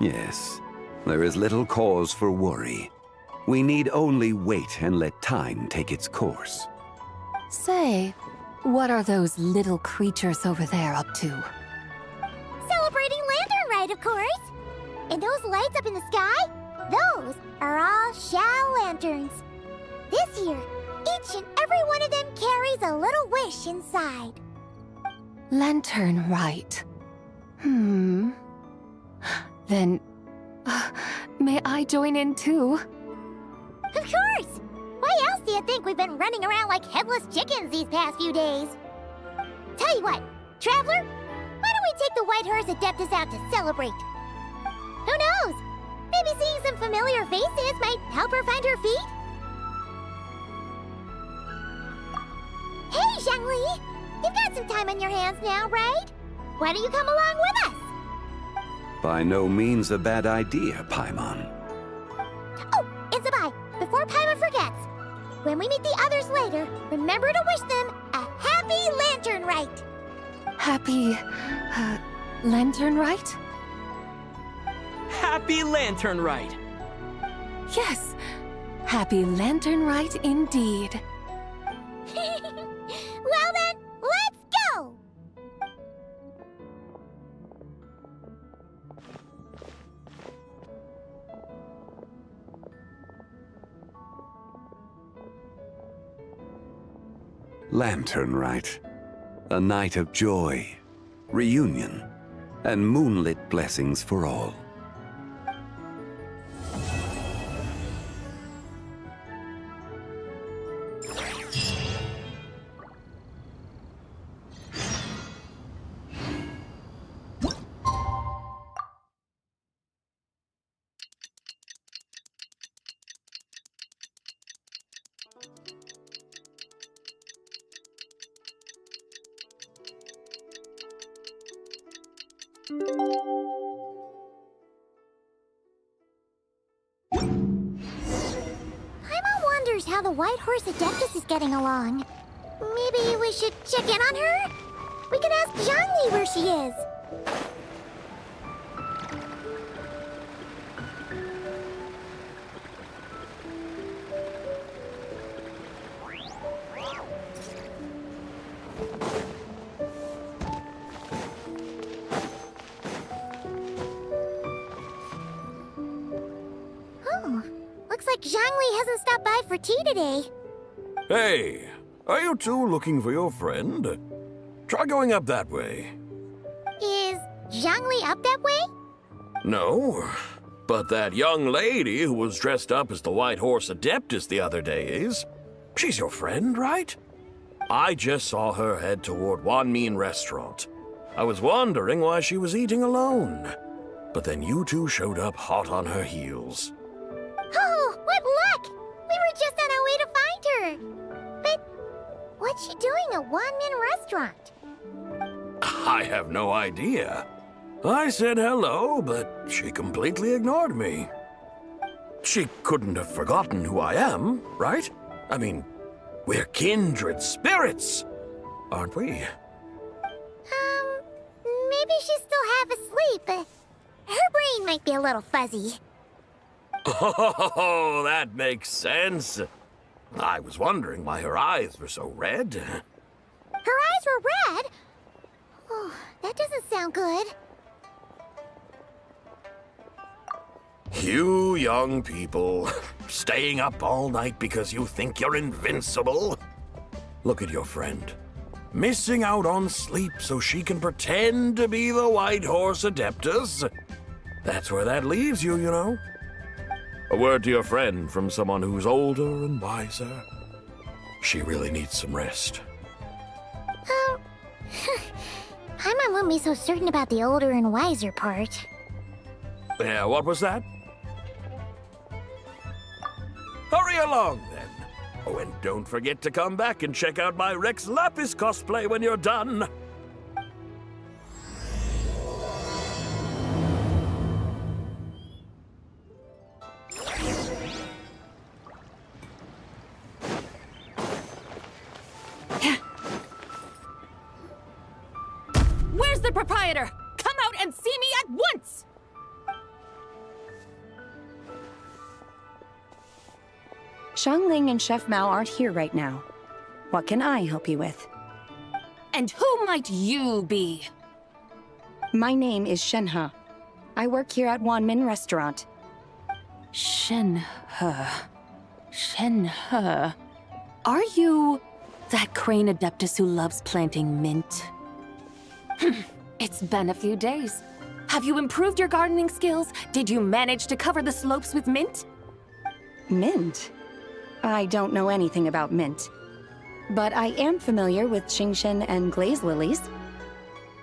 Yes, there is little cause for worry. We need only wait and let time take its course. Say, what are those little creatures over there up to? Celebrating Lantern Rite, of course. And those lights up in the sky? Those are all Shao lanterns. This year, each and every one of them carries a little wish inside. Lantern Rite. Then, may I join in too? Of course! Why else do you think we've been running around like headless chickens these past few days? Tell you what, Traveler, why don't we take the White Horse Adeptus out to celebrate? Who knows? Maybe seeing some familiar faces might help her find her feet? Hey, Zhangli! You've got some time on your hands now, right? Why don't you come along with us? By no means a bad idea, Paimon. Oh, and Zibai, before Paimon forgets, when we meet the others later, remember to wish them a happy Lantern Rite! Happy, Lantern Rite? Happy Lantern Rite! Yes, Happy Lantern Rite indeed. Well then, let's go! Lantern Rite. A night of joy, reunion, and moonlit blessings for all. Paimon wonders how the White Horse Adeptus is getting along. Maybe we should check in on her? We could ask Zhangli where she is. Oh, looks like Zhangli hasn't stopped by for tea today. Hey, are you two looking for your friend? Try going up that way. Is Zhangli up that way? No, but that young lady who was dressed up as the White Horse Adeptus the other day is. She's your friend, right? I just saw her head toward Wanmin Restaurant. I was wondering why she was eating alone. But then you two showed up hot on her heels. Oh, what luck! We were just on our way to find her. But what's she doing at Wanmin Restaurant? I have no idea. I said hello, but she completely ignored me. She couldn't have forgotten who I am, right? I mean, we're kindred spirits, aren't we? Maybe she's still half asleep, but her brain might be a little fuzzy. Oh, that makes sense. I was wondering why her eyes were so red. Her eyes were red? Oh, that doesn't sound good. You young people, staying up all night because you think you're invincible? Look at your friend. Missing out on sleep so she can pretend to be the White Horse Adeptus? That's where that leaves you, you know. A word to your friend from someone who's older and wiser. She really needs some rest. Paimon won't be so certain about the older and wiser part. Yeah, what was that? Hurry along, then. Oh, and don't forget to come back and check out my Rex Lapis cosplay when you're done. Where's the proprietor? Come out and see me at once! Xiangling and Chef Mao aren't here right now. What can I help you with? And who might you be? My name is Shenhe. I work here at Wanmin Restaurant. Shenhe. Shenhe. Are you that crane adeptus who loves planting mint? It's been a few days. Have you improved your gardening skills? Did you manage to cover the slopes with mint? Mint? I don't know anything about mint. But I am familiar with Qingshen and glaze lilies.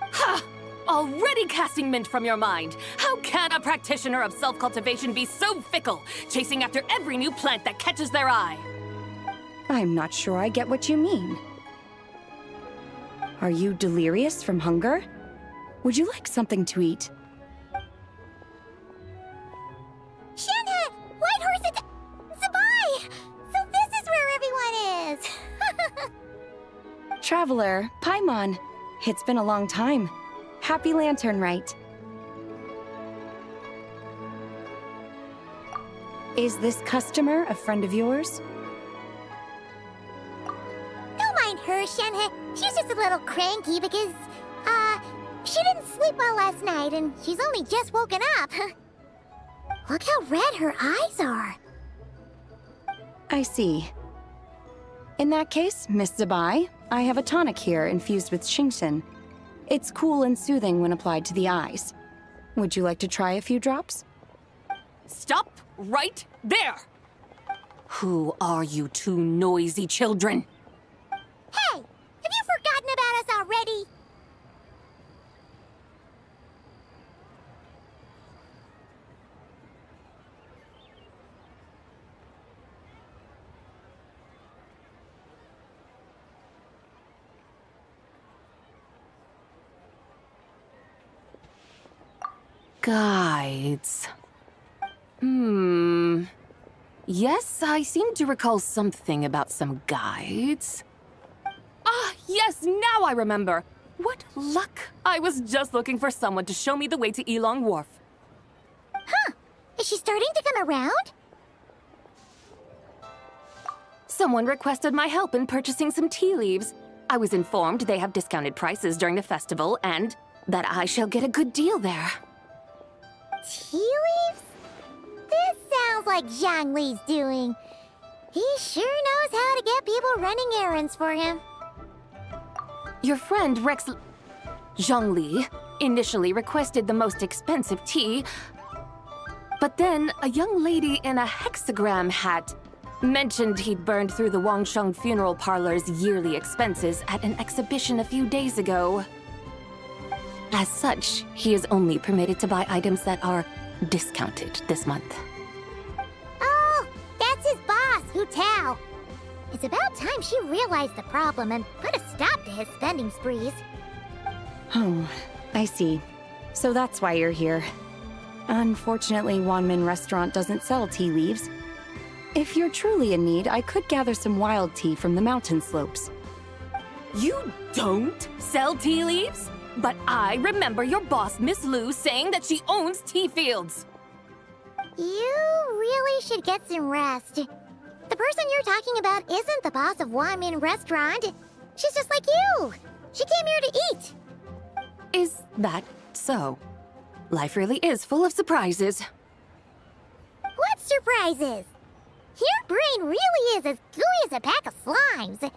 Ha! Already casting mint from your mind. How can a practitioner of self-cultivation be so fickle, chasing after every new plant that catches their eye? I'm not sure I get what you mean. Are you delirious from hunger? Would you like something to eat? Shenhe! White Horse Zibai! So this is where everyone is! Traveler, Paimon. It's been a long time. Happy Lantern Rite. Is this customer a friend of yours? Don't mind her, Shenhe. She's just a little cranky because, she didn't sleep well last night and she's only just woken up. Look how red her eyes are. I see. In that case, Miss Zibai, I have a tonic here infused with Qingshen. It's cool and soothing when applied to the eyes. Would you like to try a few drops? Stop right there! Who are you two noisy children? Hey! Have you forgotten about us already? Guides. Yes, I seem to recall something about some guides. Ah, yes, now I remember. What luck! I was just looking for someone to show me the way to Elong Wharf. Huh! Is she starting to come around? Someone requested my help in purchasing some tea leaves. I was informed they have discounted prices during the festival and that I shall get a good deal there. Tea leaves? This sounds like Zhongli's doing. He sure knows how to get people running errands for him. Your friend Rex Zhongli initially requested the most expensive tea, but then a young lady in a hexagram hat mentioned he'd burned through the Wangsheng funeral parlor's yearly expenses at an exhibition a few days ago. As such, he is only permitted to buy items that are discounted this month. Oh, that's his boss, Hu Tao. It's about time she realized the problem and put a stop to his spending sprees. Oh, I see. So that's why you're here. Unfortunately, Wanmin Restaurant doesn't sell tea leaves. If you're truly in need, I could gather some wild tea from the mountain slopes. You don't sell tea leaves? But I remember your boss, Miss Lu, saying that she owns tea fields. You really should get some rest. The person you're talking about isn't the boss of Wanmin Restaurant. She's just like you. She came here to eat. Is that so? Life really is full of surprises. What surprises? Your brain really is as gooey as a pack of slimes.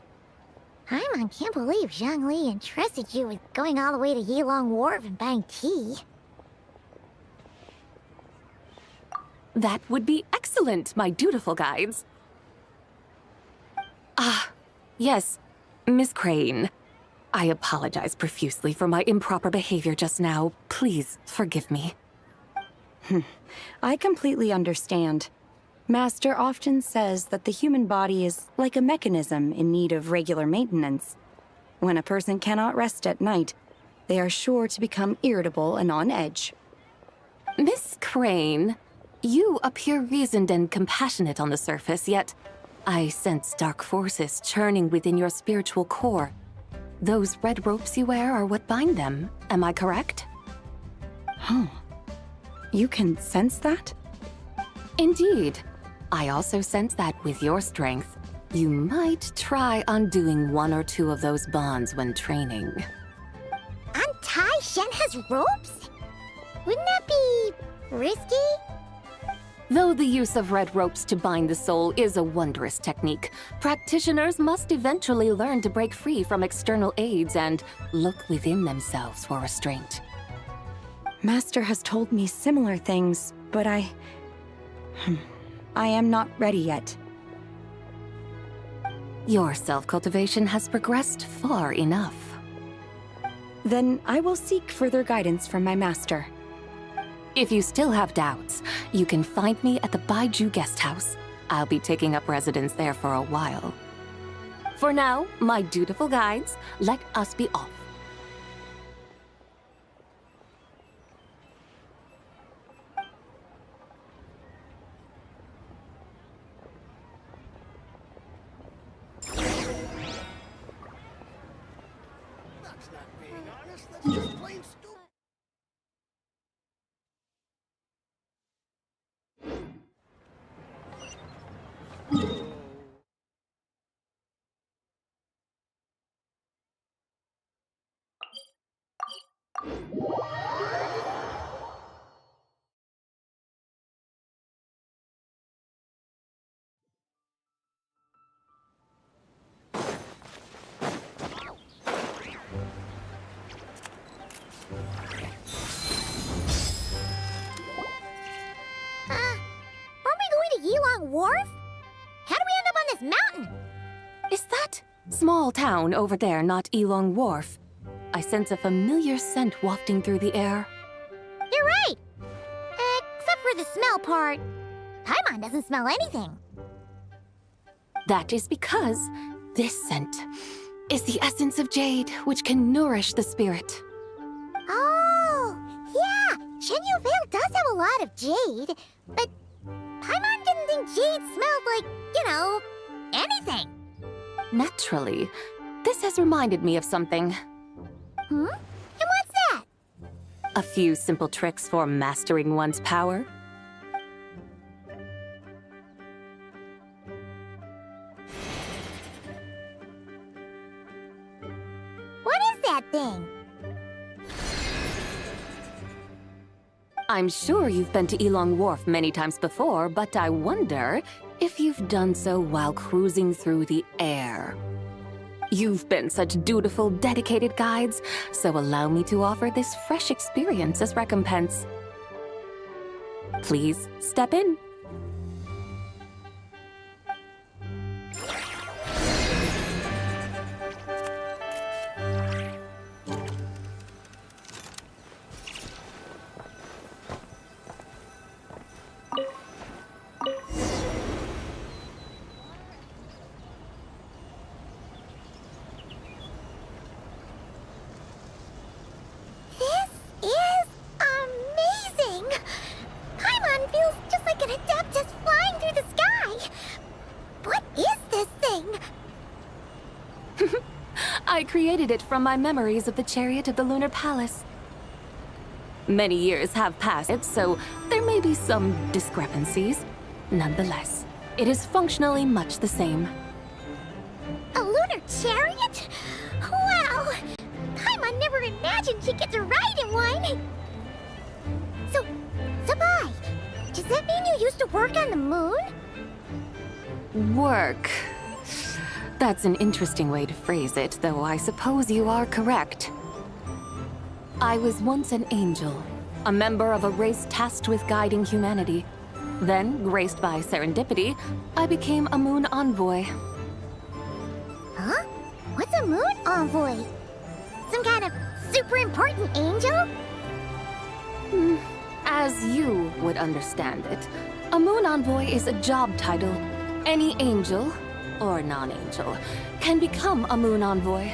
Paimon can't believe Zhongli entrusted you with going all the way to Yilong Wharf and buying tea. That would be excellent, my dutiful guides. Ah, yes, Miss Crane. I apologize profusely for my improper behavior just now. Please forgive me. I completely understand. Master often says that the human body is like a mechanism in need of regular maintenance. When a person cannot rest at night, they are sure to become irritable and on edge. Miss Crane, you appear reasoned and compassionate on the surface, yet I sense dark forces churning within your spiritual core. Those red ropes you wear are what bind them, am I correct? Oh, you can sense that? Indeed. I also sense that with your strength, you might try undoing one or two of those bonds when training. Untie Shenhe's ropes? Wouldn't that be risky? Though the use of red ropes to bind the soul is a wondrous technique, practitioners must eventually learn to break free from external aids and look within themselves for restraint. Master has told me similar things, but I am not ready yet. Your self-cultivation has progressed far enough. Then I will seek further guidance from my master. If you still have doubts, you can find me at the Baiju Guest House. I'll be taking up residence there for a while. For now, my dutiful guides, let us be off. Yilong Wharf? How do we end up on this mountain? Is that small town over there not Yilong Wharf? I sense a familiar scent wafting through the air. You're right! Except for the smell part. Paimon doesn't smell anything. That is because this scent is the essence of jade, which can nourish the spirit. Oh, yeah! Shenyu Vale does have a lot of jade, but Paimon didn't think jade smelled like, anything. Naturally. This has reminded me of something. And what's that? A few simple tricks for mastering one's power. What is that thing? I'm sure you've been to Yilong Wharf many times before, but I wonder if you've done so while cruising through the air. You've been such dutiful, dedicated guides, so allow me to offer this fresh experience as recompense. Please step in. I created it from my memories of the chariot of the Lunar Palace. Many years have passed, so there may be some discrepancies. Nonetheless, it is functionally much the same. A lunar chariot? Wow! Paimon never imagined she'd get to ride in one! So, Zibai, does that mean you used to work on the moon? Work. That's an interesting way to phrase it, though I suppose you are correct. I was once an angel, a member of a race tasked with guiding humanity. Then, graced by serendipity, I became a moon envoy. Huh? What's a moon envoy? Some kind of super important angel? As you would understand it, a moon envoy is a job title. Any angel, or non-angel, can become a moon envoy.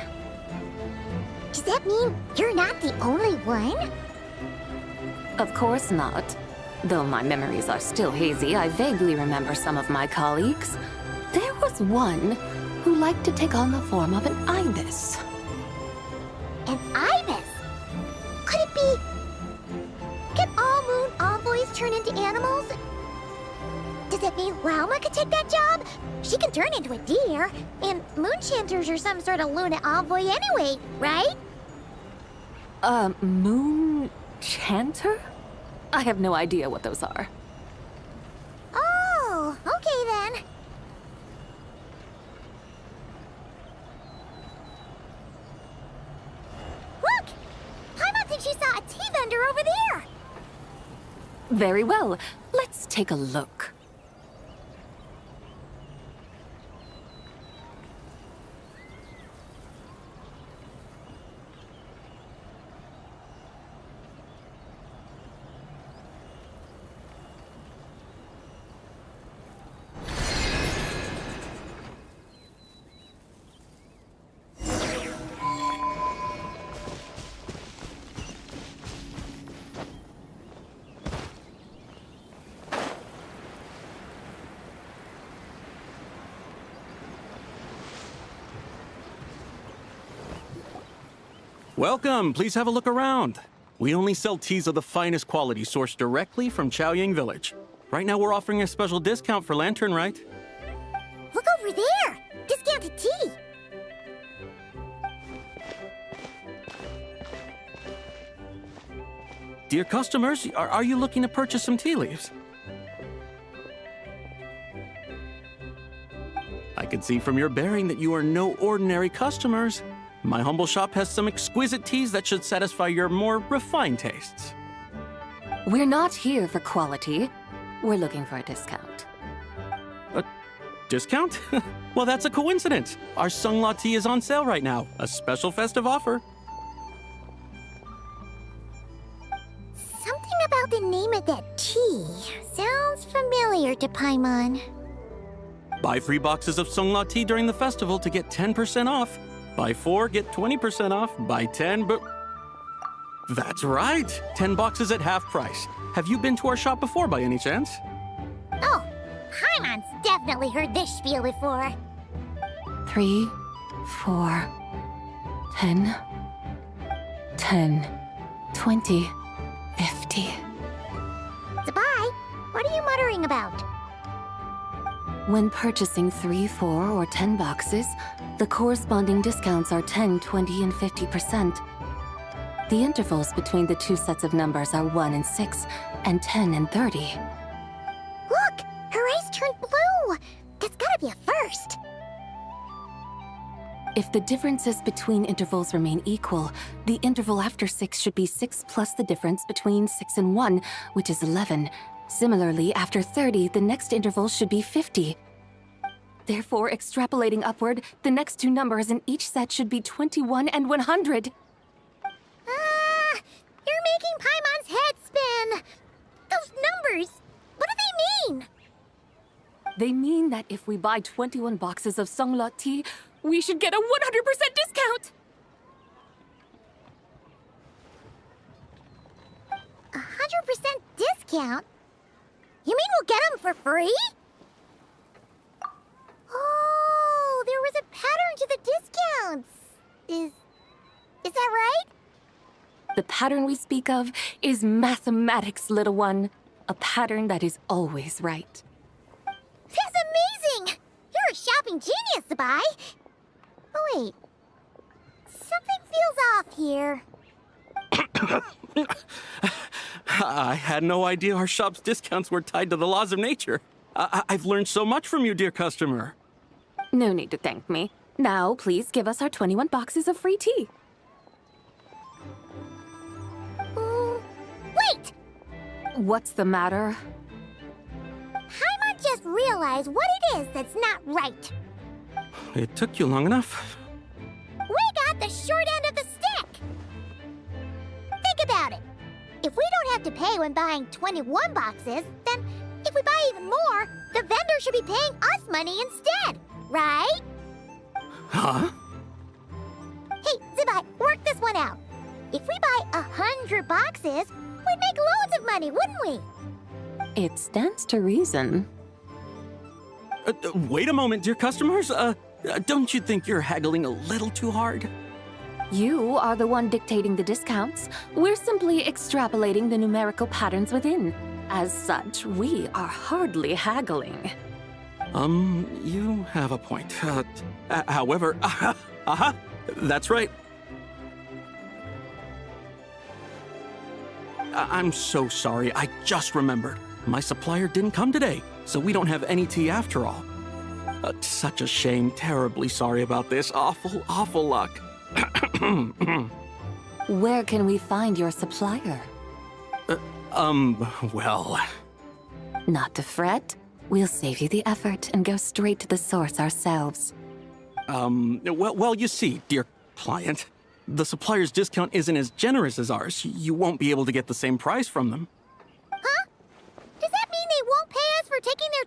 Does that mean you're not the only one? Of course not. Though my memories are still hazy, I vaguely remember some of my colleagues. There was one who liked to take on the form of an ibis. An ibis? Could it be... Can all moon envoys turn into animals? Does that mean Lauma could take that job? She can turn into a deer, and moon chanters are some sort of Luna envoy anyway, right? Moon chanter? I have no idea what those are. Oh, okay then. Look! Paimon thinks she saw a tea vendor over there! Very well. Let's take a look. Welcome, please have a look around. We only sell teas of the finest quality sourced directly from Chaoyang Village. Right now we're offering a special discount for Lantern Rite. Look over there! Discounted tea! Dear customers, are you looking to purchase some tea leaves? I can see from your bearing that you are no ordinary customers. My humble shop has some exquisite teas that should satisfy your more refined tastes. We're not here for quality. We're looking for a discount. A discount? Well, that's a coincidence. Our Sungla tea is on sale right now. A special festive offer. Something about the name of that tea sounds familiar to Paimon. Buy 3 boxes of Sungla tea during the festival to get 10% off. Buy 4, get 20% off. Buy 10, but... That's right! 10 boxes at half price. Have you been to our shop before by any chance? Oh, Paimon's definitely heard this spiel before. 3, 4, 10, 10, 20, 50. Zibai, what are you muttering about? When purchasing 3, 4, or 10 boxes, the corresponding discounts are 10, 20, and 50%. The intervals between the two sets of numbers are 1 and 6, and 10 and 30. Look! Her eyes turned blue! That's gotta be a first! If the differences between intervals remain equal, the interval after 6 should be 6 plus the difference between 6 and 1, which is 11. Similarly, after 30, the next interval should be 50. Therefore, extrapolating upward, the next two numbers in each set should be 21 and 100. You're making Paimon's head spin! Those numbers, what do they mean? They mean that if we buy 21 boxes of Sungla tea, we should get a 100% discount! 100% discount? You mean we'll get them for free? Oh, there was a pattern to the discounts. Is that right? The pattern we speak of is mathematics, little one. A pattern that is always right. That's amazing! You're a shopping genius, Zibai. Oh, wait. Something feels off here. I had no idea our shop's discounts were tied to the laws of nature. I've learned so much from you, dear customer. No need to thank me. Now, please give us our 21 boxes of free tea. Wait! What's the matter? Paimon just realized what it is that's not right. It took you long enough. We got the short end of the stick! Think about it. If we don't have to pay when buying 21 boxes, then if we buy even more, the vendor should be paying us money instead, right? Huh? Hey, Zibai, work this one out. If we buy 100 boxes, we'd make loads of money, wouldn't we? It stands to reason. Wait a moment, dear customers. Don't you think you're haggling a little too hard? You are the one dictating the discounts. We're simply extrapolating the numerical patterns within. As such, we are hardly haggling. You have a point. However, that's right. I'm so sorry. I just remembered. My supplier didn't come today, so we don't have any tea after all. Such a shame. Terribly sorry about this. Awful luck. Where can we find your supplier? Well... Not to fret. We'll save you the effort and go straight to the source ourselves. Well, you see, dear client, the supplier's discount isn't as generous as ours. You won't be able to get the same price from them. Huh? Does that mean they won't pay us for taking their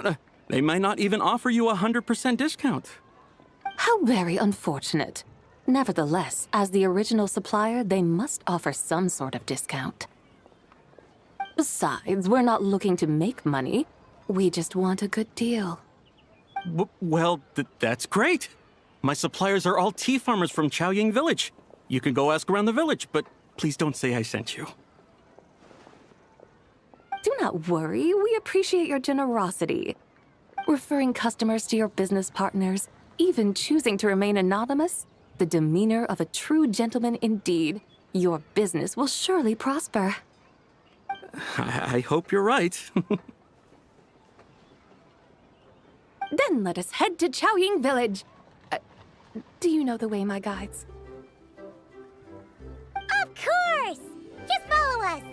tea? They might not even offer you a 100% discount. How very unfortunate. Nevertheless, as the original supplier, they must offer some sort of discount. Besides, we're not looking to make money. We just want a good deal. Well, that's great. My suppliers are all tea farmers from Chaoying Village. You can go ask around the village, but please don't say I sent you. Do not worry, we appreciate your generosity. Referring customers to your business partners, even choosing to remain anonymous, the demeanor of a true gentleman indeed. Your business will surely prosper. I hope you're right. Then let us head to Chaoying Village. Do you know the way, my guides? Of course! Just follow us!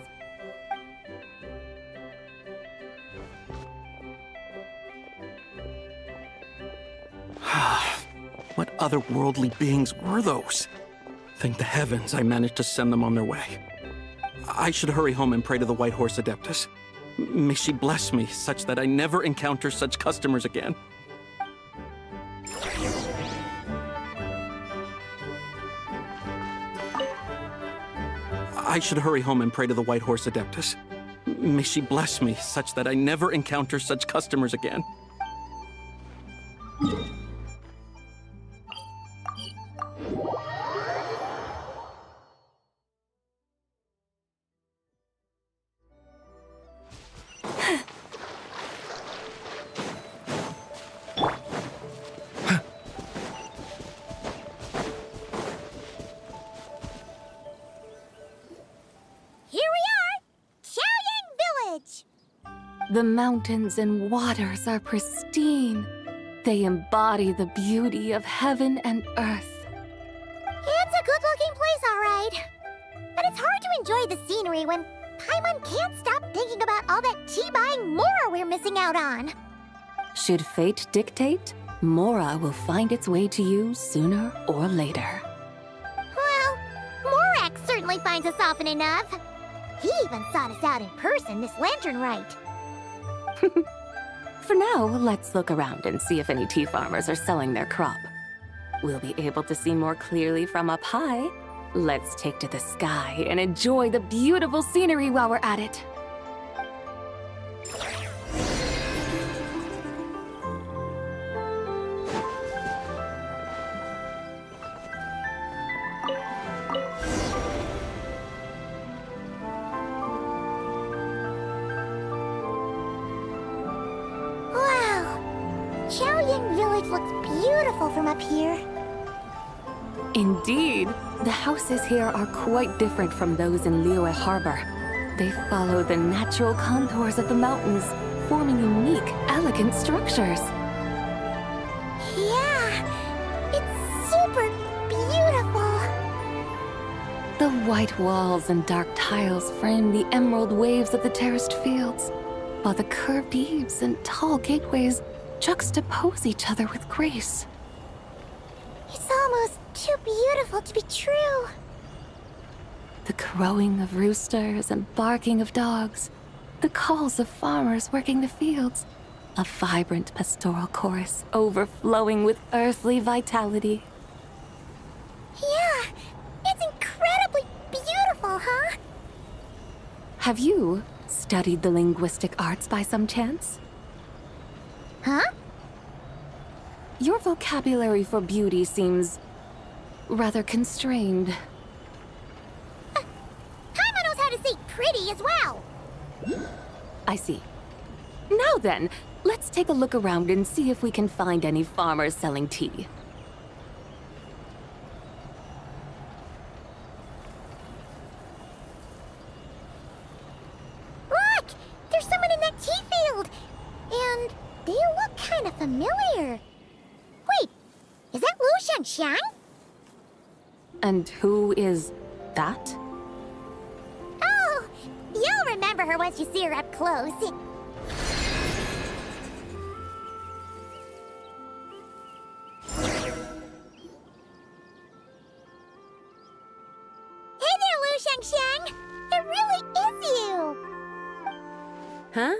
What otherworldly beings were those? Thank the heavens I managed to send them on their way. I should hurry home and pray to the White Horse Adeptus. May she bless me such that I never encounter such customers again. I should hurry home and pray to the White Horse Adeptus. May she bless me such that I never encounter such customers again. The mountains and waters are pristine. They embody the beauty of heaven and earth. It's a good-looking place, all right. But it's hard to enjoy the scenery when Paimon can't stop thinking about all that tea-buying Mora we're missing out on. Should fate dictate, Mora will find its way to you sooner or later. Well, Morak certainly finds us often enough. He even sought us out in person this lantern rite. For now, let's look around and see if any tea farmers are selling their crop. We'll be able to see more clearly from up high. Let's take to the sky and enjoy the beautiful scenery while we're at it. Chaoying Village looks beautiful from up here. Indeed, the houses here are quite different from those in Liyue Harbor. They follow the natural contours of the mountains, forming unique, elegant structures. Yeah, it's super beautiful. The white walls and dark tiles frame the emerald waves of the terraced fields, while the curved eaves and tall gateways juxtapose each other with grace. It's almost too beautiful to be true. The crowing of roosters and barking of dogs, the calls of farmers working the fields, a vibrant pastoral chorus overflowing with earthly vitality. Yeah, it's incredibly beautiful, huh? Have you studied the linguistic arts by some chance? Huh? Your vocabulary for beauty seems rather constrained. Paimon knows how to say pretty as well. I see. Now then, let's take a look around and see if we can find any farmers selling tea. Look! There's someone in that tea field! And they look kind of familiar. Wait, is that Lu Xiangxiang? And who is that? Oh, you'll remember her once you see her up close. Hey there, Lu Xiangxiang! It really is you! Huh?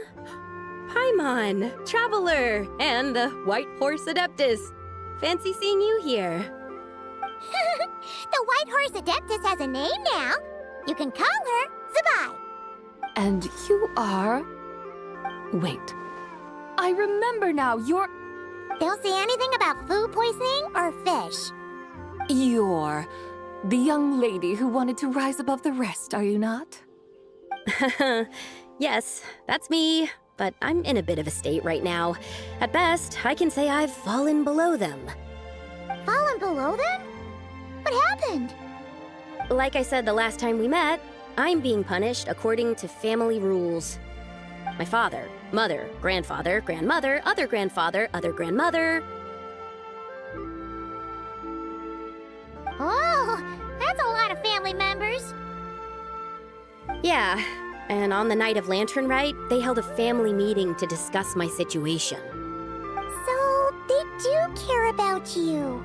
Paimon, Traveler, and the White Horse Adeptus. Fancy seeing you here. The White Horse Adeptus has a name now. You can call her Zibai. And you are... Wait. I remember now, you're... Don't say anything about food poisoning or fish. You're the young lady who wanted to rise above the rest, are you not? Yes, that's me. But I'm in a bit of a state right now. At best, I can say I've fallen below them. Fallen below them? What happened? Like I said the last time we met, I'm being punished according to family rules. My father, mother, grandfather, grandmother, other grandfather, other grandmother. Oh, that's a lot of family members. Yeah, and on the night of Lantern Rite, they held a family meeting to discuss my situation. So, they do care about you.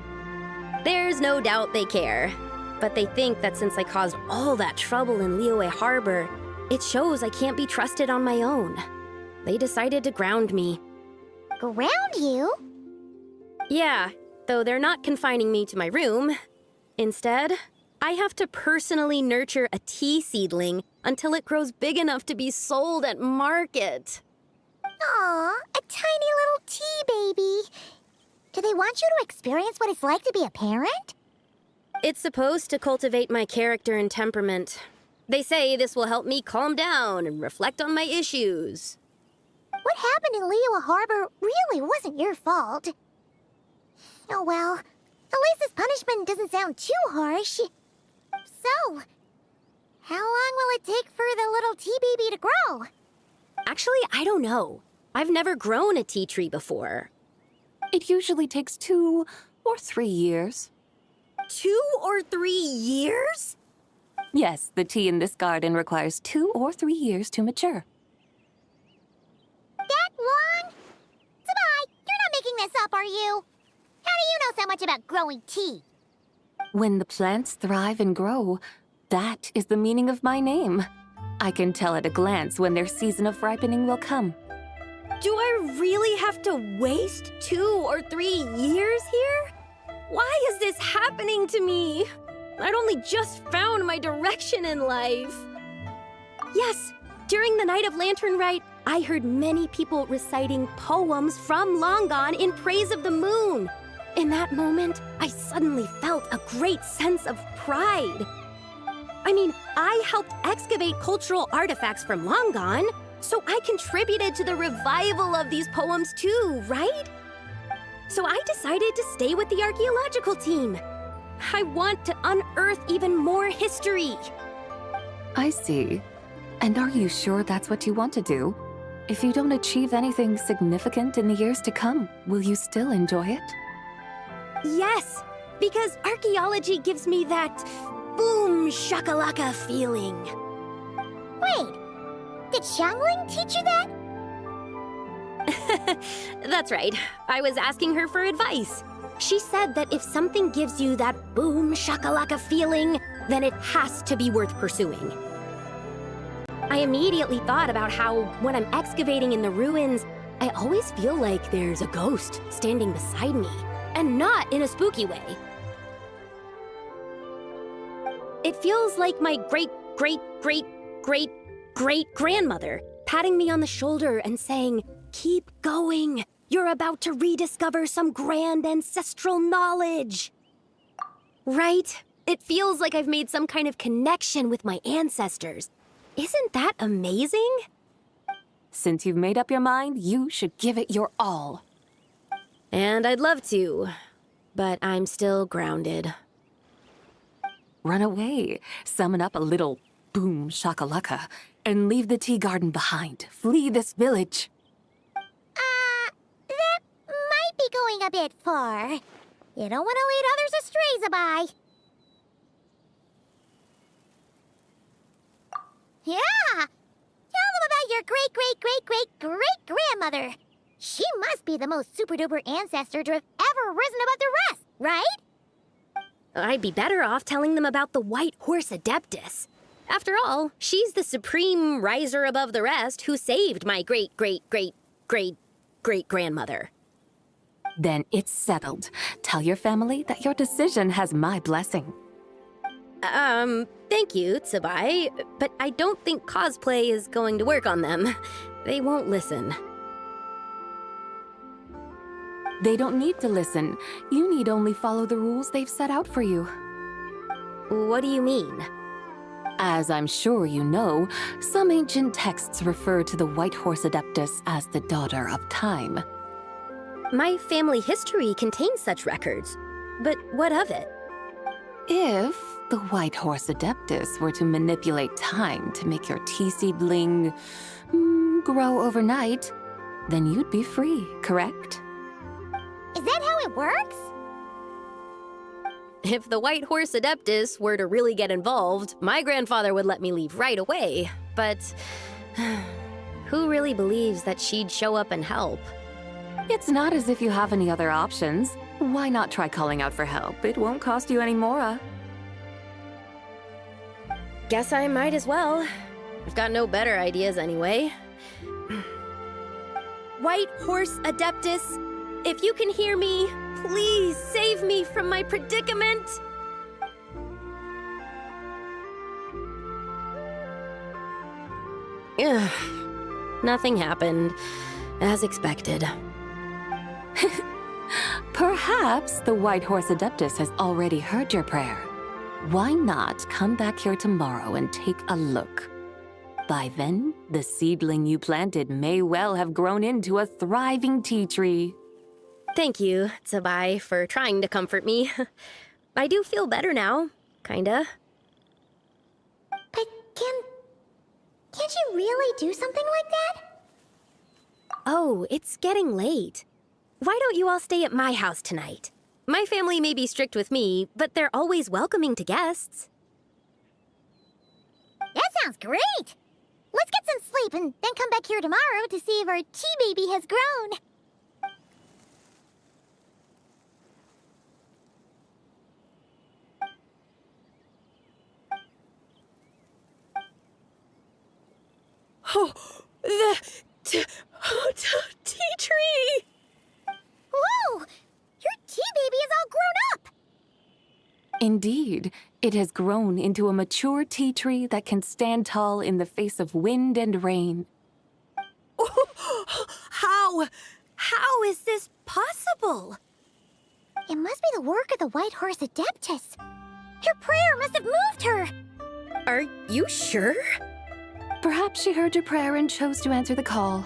There's no doubt they care. But they think that since I caused all that trouble in Liyue Harbor, it shows I can't be trusted on my own. They decided to ground me. Ground you? Yeah, though they're not confining me to my room. Instead, I have to personally nurture a tea seedling until it grows big enough to be sold at market. Aw, a tiny little tea baby. Do they want you to experience what it's like to be a parent? It's supposed to cultivate my character and temperament. They say this will help me calm down and reflect on my issues. What happened in Liyue Harbor really wasn't your fault. Oh well, at least this punishment doesn't sound too harsh. So, how long will it take for the little tea baby to grow? Actually, I don't know. I've never grown a tea tree before. It usually takes 2 or 3 years. 2 or 3 years? Yes, the tea in this garden requires 2 or 3 years to mature. That long? Zibai, you're not making this up, are you? How do you know so much about growing tea? When the plants thrive and grow, that is the meaning of my name. I can tell at a glance when their season of ripening will come. Do I really have to waste 2 or 3 years here? Why is this happening to me? I'd only just found my direction in life. Yes, during the night of Lantern Rite, I heard many people reciting poems from Long Gone in praise of the moon. In that moment, I suddenly felt a great sense of pride. I mean, I helped excavate cultural artifacts from Long Gone, so I contributed to the revival of these poems too, right? So I decided to stay with the archaeological team. I want to unearth even more history. I see. And are you sure that's what you want to do? If you don't achieve anything significant in the years to come, will you still enjoy it? Yes, because archaeology gives me that boom shakalaka feeling. Wait, did Xiangling teach you that? That's right. I was asking her for advice. She said that if something gives you that boom shakalaka feeling, then it has to be worth pursuing. I immediately thought about how, when I'm excavating in the ruins, I always feel like there's a ghost standing beside me, and not in a spooky way. It feels like my great-great-great-great-great-grandmother patting me on the shoulder and saying, "Keep going. You're about to rediscover some grand ancestral knowledge." Right? It feels like I've made some kind of connection with my ancestors. Isn't that amazing? Since you've made up your mind, you should give it your all. And I'd love to, but I'm still grounded. Run away, summon up a little boom shakalaka, and leave the tea garden behind. Flee this village. That might be going a bit far. You don't want to lead others astray, Zibai. Yeah! Tell them about your great-great-great-great-great-grandmother. She must be the most super-duper ancestor to have ever risen above the rest, right? I'd be better off telling them about the White Horse Adeptus. After all, she's the supreme riser above the rest who saved my great-great-great-great-great-grandmother. Then it's settled. Tell your family that your decision has my blessing. Thank you, Zibai, but I don't think cosplay is going to work on them. They won't listen. They don't need to listen. You need only follow the rules they've set out for you. What do you mean? As I'm sure you know, some ancient texts refer to the White Horse Adeptus as the Daughter of Time. My family history contains such records, but what of it? If the White Horse Adeptus were to manipulate time to make your tea seedling grow overnight, then you'd be free, correct? Is that how it works? If the White Horse Adeptus were to really get involved, my grandfather would let me leave right away, but who really believes that she'd show up and help? It's not as if you have any other options. Why not try calling out for help? It won't cost you any more. Guess I might as well. I've got no better ideas anyway. White Horse Adeptus, if you can hear me, please save me from my predicament! Ugh. Nothing happened, as expected. Perhaps the White Horse Adeptus has already heard your prayer. Why not come back here tomorrow and take a look? By then, the seedling you planted may well have grown into a thriving tea tree. Thank you, Zibai, for trying to comfort me. I do feel better now, kinda. But can't you really do something like that? Oh, it's getting late. Why don't you all stay at my house tonight? My family may be strict with me, but they're always welcoming to guests. That sounds great! Let's get some sleep and then come back here tomorrow to see if our tea baby has grown. Oh, the tea tree! Whoa! Your tea baby is all grown up! Indeed, it has grown into a mature tea tree that can stand tall in the face of wind and rain. How is this possible? It must be the work of the White Horse Adeptus. Your prayer must have moved her. Are you sure? Perhaps she heard your prayer and chose to answer the call.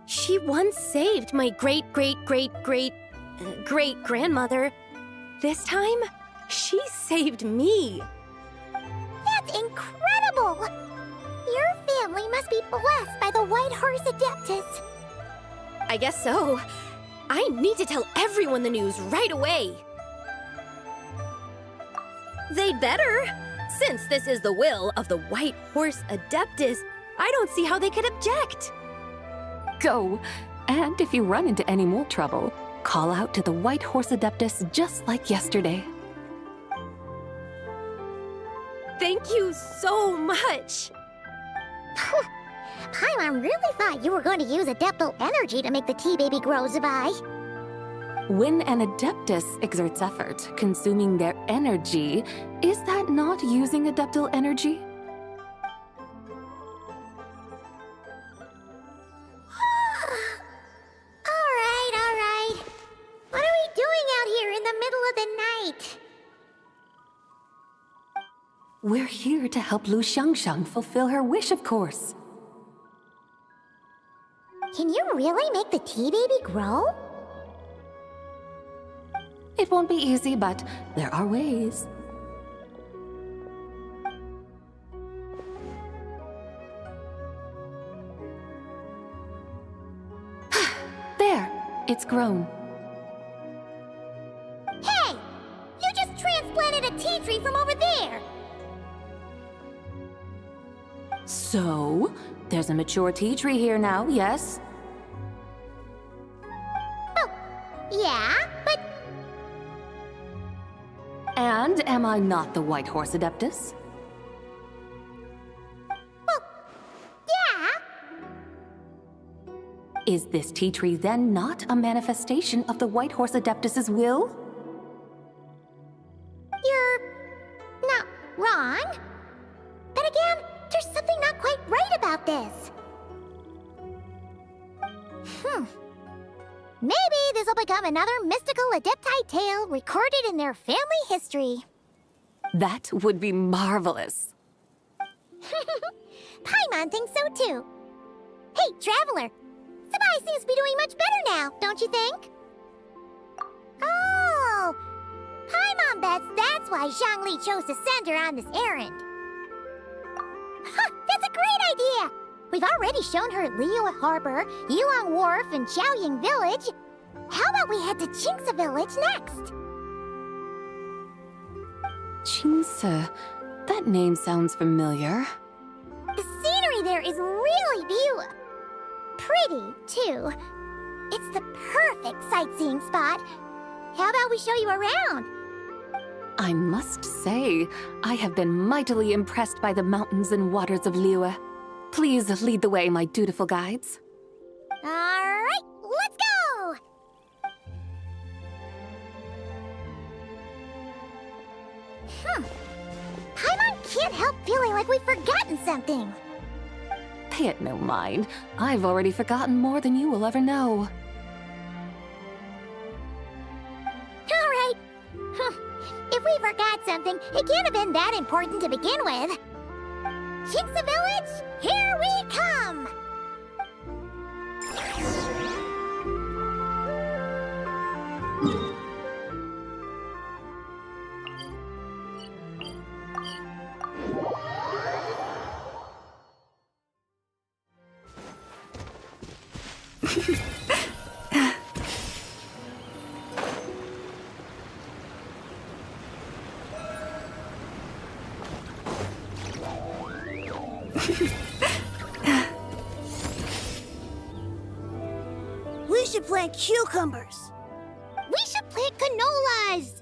She once saved my great-great-great-great-great-grandmother. This time, she saved me. That's incredible! must be blessed by the White Horse Adeptus. I guess so. I need to tell everyone the news right away. They'd better. Since this is the will of the White Horse Adeptus, I don't see how they could object. Go. And if you run into any more trouble, call out to the White Horse Adeptus just like yesterday. Thank you so much. Paimon really thought you were going to use Adeptal energy to make the tea baby grow, Zibai. When an Adeptus exerts effort, consuming their energy, is that not using Adeptal energy? All right. What are we doing out here in the middle of the night? We're here to help Lu Xiangxiang fulfill her wish, of course. Can you really make the tea baby grow? It won't be easy, but there are ways. There, it's grown. Hey! You just transplanted a tea tree from over there! So, there's a mature tea tree here now, yes? Oh, yeah, but... And am I not the White Horse Adeptus? Well, yeah. Is this tea tree then not a manifestation of the White Horse Adeptus's will? You're... not wrong. Then again, there's something not quite right about this. Maybe this will become another mystical Adepti tale recorded in their family history. That would be marvelous. Paimon thinks so too. Hey, Traveler! Zibai seems to be doing much better now, don't you think? Oh! Paimon bets that's why Zhongli chose to send her on this errand. That's a great idea! We've already shown her Liyue Harbor, Yulong Wharf, and Xiaoying Village. How about we head to Qingce Village next? Qingce. That name sounds familiar. The scenery there is really beautiful. Pretty, too. It's the perfect sightseeing spot. How about we show you around? I must say, I have been mightily impressed by the mountains and waters of Liyue. Please lead the way, my dutiful guides. All right, let's go! Paimon can't help feeling like we've forgotten something. Pay it no mind. I've already forgotten more than you will ever know. All right. If we forgot something, it can't have been that important to begin with. Qingce Village, here we come! We should plant cucumbers. We should plant canolas.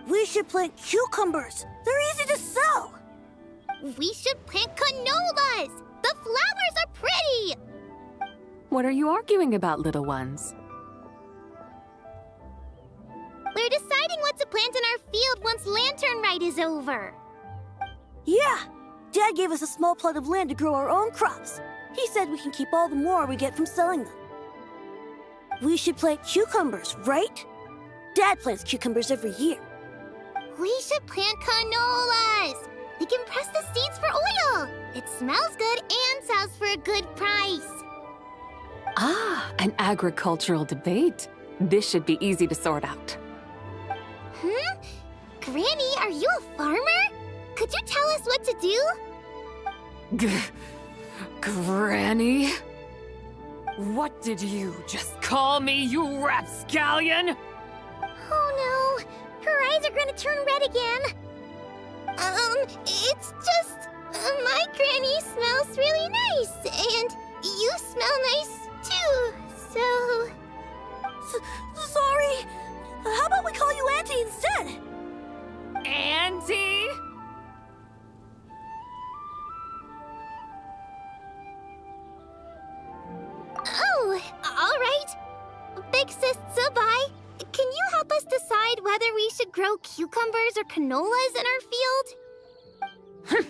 We should plant cucumbers. They're easy to sow. We should plant canolas. The flowers are pretty. What are you arguing about, little ones? We're deciding what to plant in our field once Lantern Rite is over. Yeah. Dad gave us a small plot of land to grow our own crops. He said we can keep all the more we get from selling them. We should plant cucumbers, right? Dad plants cucumbers every year. We should plant canolas. We can press the seeds for oil. It smells good and sells for a good price. Ah, an agricultural debate. This should be easy to sort out. Granny, are you a farmer? Could you tell us what to do? Granny? What did you just call me, you rapscallion? Oh no, her eyes are gonna turn red again. It's just, my granny smells really nice, and you smell nice too, so... Sorry. How about we call you Auntie instead? Auntie? Oh, all right. Big Sis Zibai, can you help us decide whether we should grow cucumbers or canolas in our field?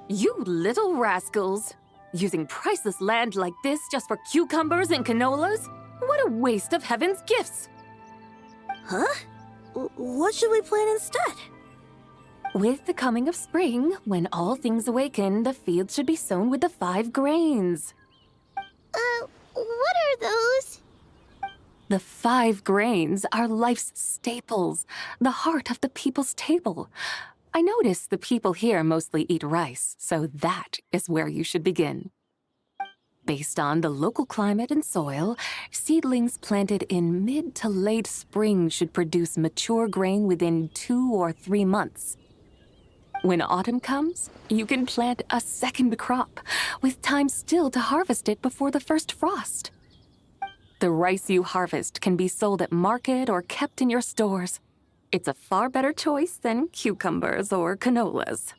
You little rascals. Using priceless land like this just for cucumbers and canolas? What a waste of heaven's gifts! Huh? What should we plant instead? With the coming of spring, when all things awaken, the field should be sown with the 5 grains. What are those? The 5 grains are life's staples, the heart of the people's table. I notice the people here mostly eat rice, so that is where you should begin. Based on the local climate and soil, seedlings planted in mid to late spring should produce mature grain within 2 or 3 months. When autumn comes, you can plant a second crop, with time still to harvest it before the first frost. The rice you harvest can be sold at market or kept in your stores. It's a far better choice than cucumbers or canolas.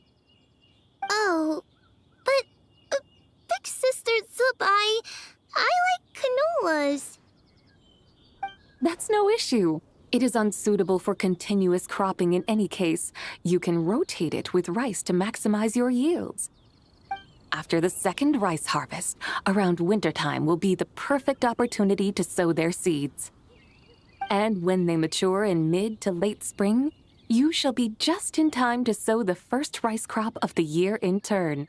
Oh, but Big Sister Zibai, I like canolas. That's no issue. It is unsuitable for continuous cropping in any case. You can rotate it with rice to maximize your yields. After the second rice harvest, around wintertime will be the perfect opportunity to sow their seeds. And when they mature in mid to late spring, you shall be just in time to sow the first rice crop of the year in turn.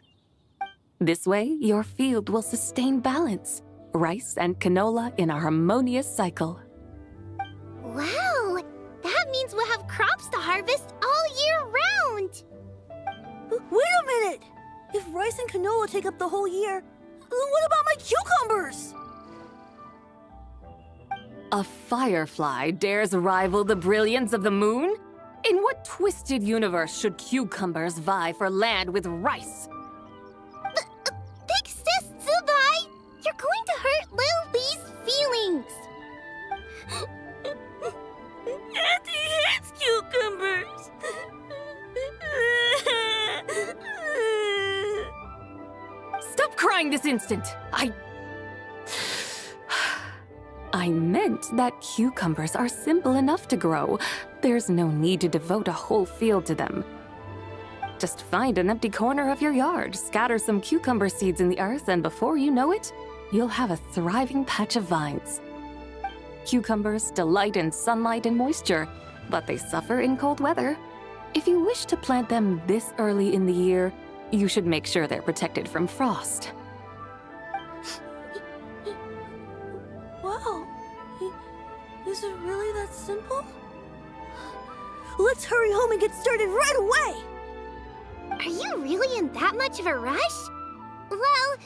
This way, your field will sustain balance, rice and canola in a harmonious cycle. Wow, that means we'll have crops to harvest all year round. Wait a minute! If rice and canola take up the whole year, what about my cucumbers? A firefly dares rival the brilliance of the moon? In what twisted universe should cucumbers vie for land with rice? Big Sis Zibai, you're going to hurt Lil Lee's feelings. Auntie hates cucumbers. Stop crying this instant! I meant that cucumbers are simple enough to grow. There's no need to devote a whole field to them. Just find an empty corner of your yard, scatter some cucumber seeds in the earth, and before you know it, you'll have a thriving patch of vines. Cucumbers delight in sunlight and moisture, but they suffer in cold weather. If you wish to plant them this early in the year, you should make sure they're protected from frost. Wow. Is it really that simple? Let's hurry home and get started right away! Are you really in that much of a rush? Well,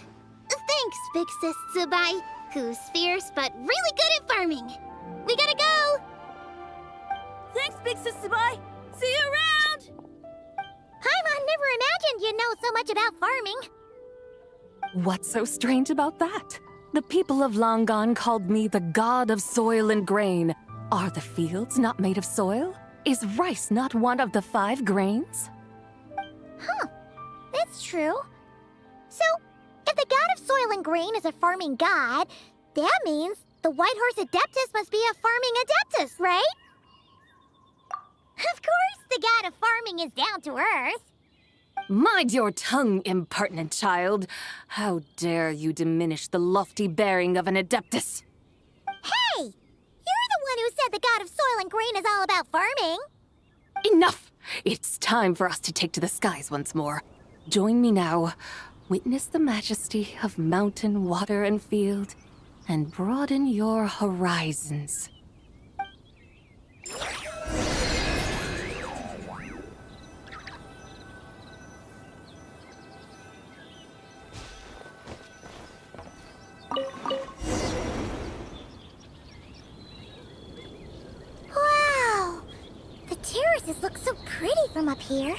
thanks, Big Sis Zibai, who's fierce but really good at farming. We gotta go! Thanks, Big Sis Zibai! See you around! Paimon never imagined you'd know so much about farming. What's so strange about that? The people of Longon called me the god of soil and grain. Are the fields not made of soil? Is rice not one of the 5 grains? Huh, that's true. So, if the god of soil and grain is a farming god, that means the White Horse Adeptus must be a farming adeptus, right? Of course, the god of farming is down to earth. Mind your tongue, impertinent child. How dare you diminish the lofty bearing of an adeptus? Hey! You're the one who said the god of soil and grain is all about farming. Enough! It's time for us to take to the skies once more. Join me now. Witness the majesty of mountain, water, and field, and broaden your horizons. places look so pretty from up here.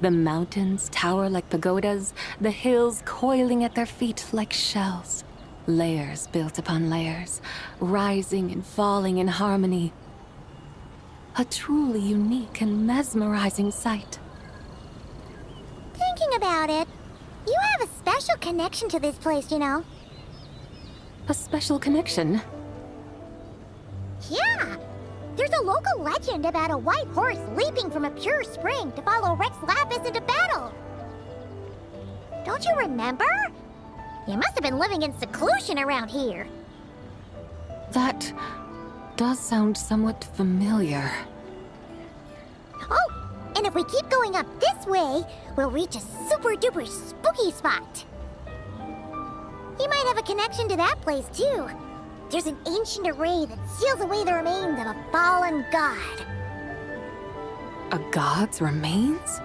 The mountains tower like pagodas, the hills coiling at their feet like shells. Layers built upon layers, rising and falling in harmony. A truly unique and mesmerizing sight. Thinking about it, you have a special connection to this place, you know. A special connection? Yeah! There's a local legend about a white horse leaping from a pure spring to follow Rex Lapis into battle. Don't you remember? You must have been living in seclusion around here. That does sound somewhat familiar. Oh, and if we keep going up this way, we'll reach a super-duper spooky spot. You might have a connection to that place, too. There's an ancient array that seals away the remains of a fallen god. A god's remains?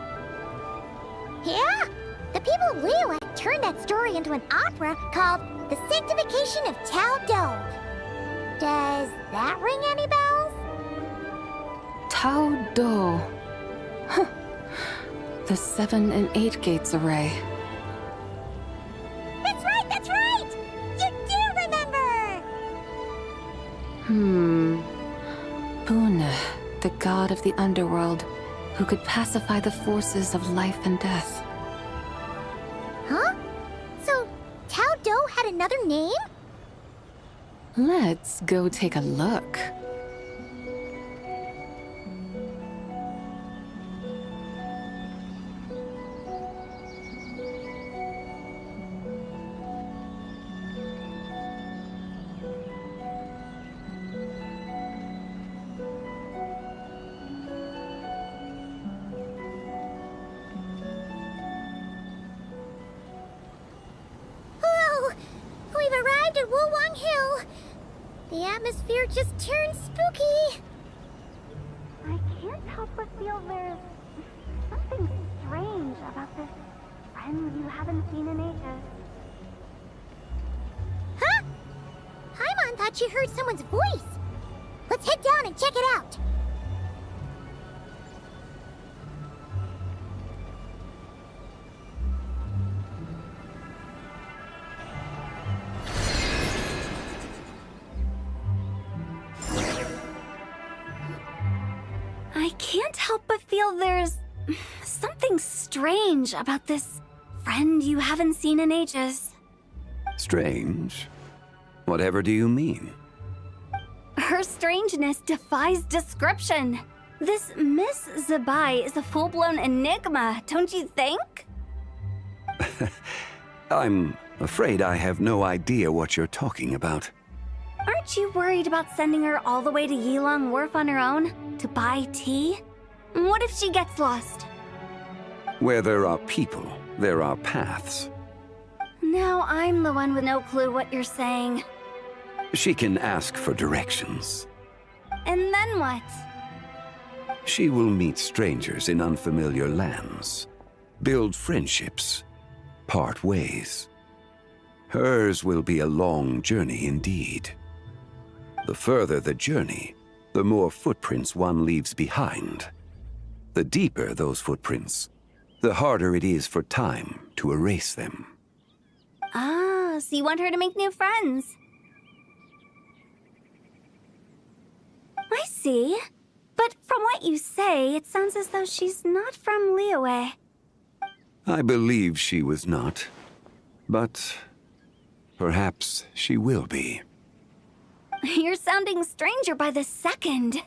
Yeah! The people of Liyue turned that story into an opera called The Sanctification of Tao Do. Does that ring any bells? Tao Do. Huh. The 7 and 8 gates array. That's right, that's right! You do remember! Bune, the god of the underworld, who could pacify the forces of life and death. Huh? So, Tao Do had another name? Let's go take a look. The atmosphere just turned spooky. I can't help but feel there's something strange about this friend you haven't seen in ages. Huh? Paimon thought she heard someone's voice. Let's head down and check it out. I can't help but feel there's something strange about this friend you haven't seen in ages. Strange? Whatever do you mean? Her strangeness defies description. This Miss Zibai is a full-blown enigma, don't you think? I'm afraid I have no idea what you're talking about. Aren't you worried about sending her all the way to Yilong Wharf on her own to buy tea? What if she gets lost? Where there are people, there are paths. Now I'm the one with no clue what you're saying. She can ask for directions. And then what? She will meet strangers in unfamiliar lands, build friendships, part ways. Hers will be a long journey indeed. The further the journey, the more footprints one leaves behind. The deeper those footprints, the harder it is for time to erase them. Ah, so you want her to make new friends. I see. But from what you say, it sounds as though she's not from Liyue. I believe she was not, but perhaps she will be. You're sounding stranger by the second.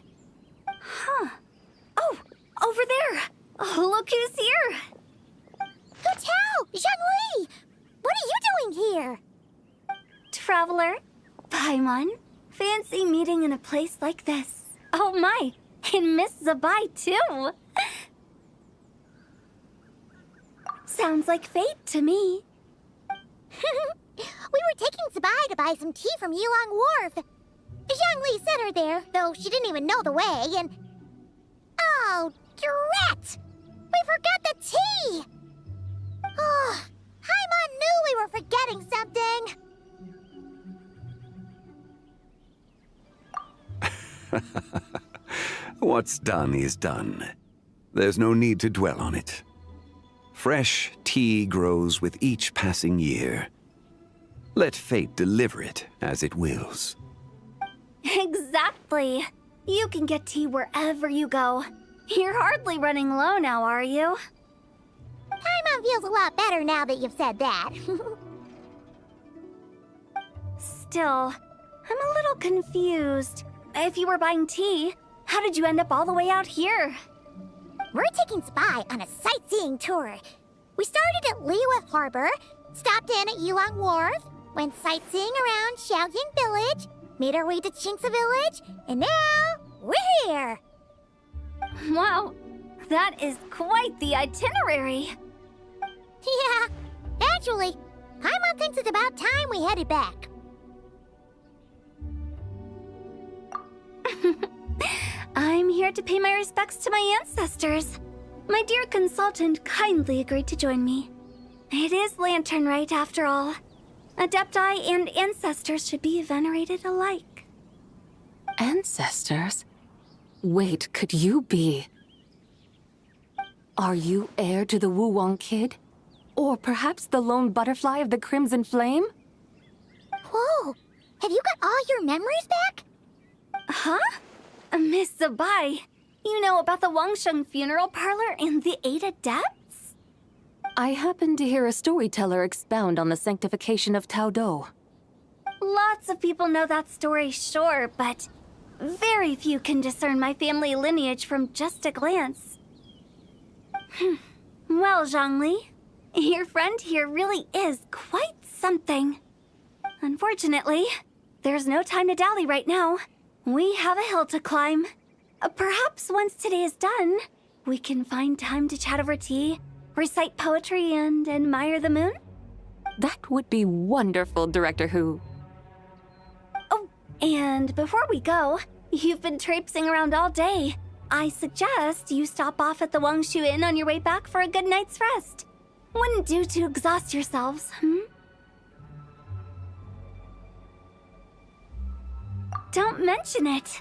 Huh. Oh, over there. Oh, look who's here. Hotel! Zhongli! What are you doing here? Traveler, Paimon, fancy meeting in a place like this. Oh my, and Miss Zibai too. Sounds like fate to me. We were taking Zibai to buy some tea from Yilong Wharf. Zhongli sent her there, though she didn't even know the way, and... Oh, drat! We forgot the tea! Oh, Paimon knew we were forgetting something! What's done is done. There's no need to dwell on it. Fresh tea grows with each passing year. Let fate deliver it as it wills. Exactly. You can get tea wherever you go. You're hardly running low now, are you? Paimon feels a lot better now that you've said that. Still, I'm a little confused. If you were buying tea, how did you end up all the way out here? We're taking Zibai on a sightseeing tour. We started at Liyue Harbor, stopped in at Yulong Wharf, went sightseeing around Xiaoying Village, made our way to Qingce Village, and now we're here. Wow, that is quite the itinerary. Yeah, actually, Paimon thinks it's about time we headed back. I'm here to pay my respects to my ancestors. My dear consultant kindly agreed to join me. It is Lantern Rite, after all. Adepti and ancestors should be venerated alike. Ancestors? Wait, could you be... Are you heir to the Wu-Wong Kid? Or perhaps the lone butterfly of the Crimson Flame? Whoa, have you got all your memories back? Huh? Miss Zibai, you know about the Wangsheng funeral parlor and the 8 adepts? I happened to hear a storyteller expound on the sanctification of Tao Do. Lots of people know that story, sure, but very few can discern my family lineage from just a glance. Well, Zhongli, your friend here really is quite something. Unfortunately, there's no time to dally right now. We have a hill to climb. Perhaps once today is done, we can find time to chat over tea, recite poetry, and admire the moon? That would be wonderful, Director Hu. Oh, and before we go, you've been traipsing around all day. I suggest you stop off at the Wangshu Inn on your way back for a good night's rest. Wouldn't do to exhaust yourselves, Don't mention it.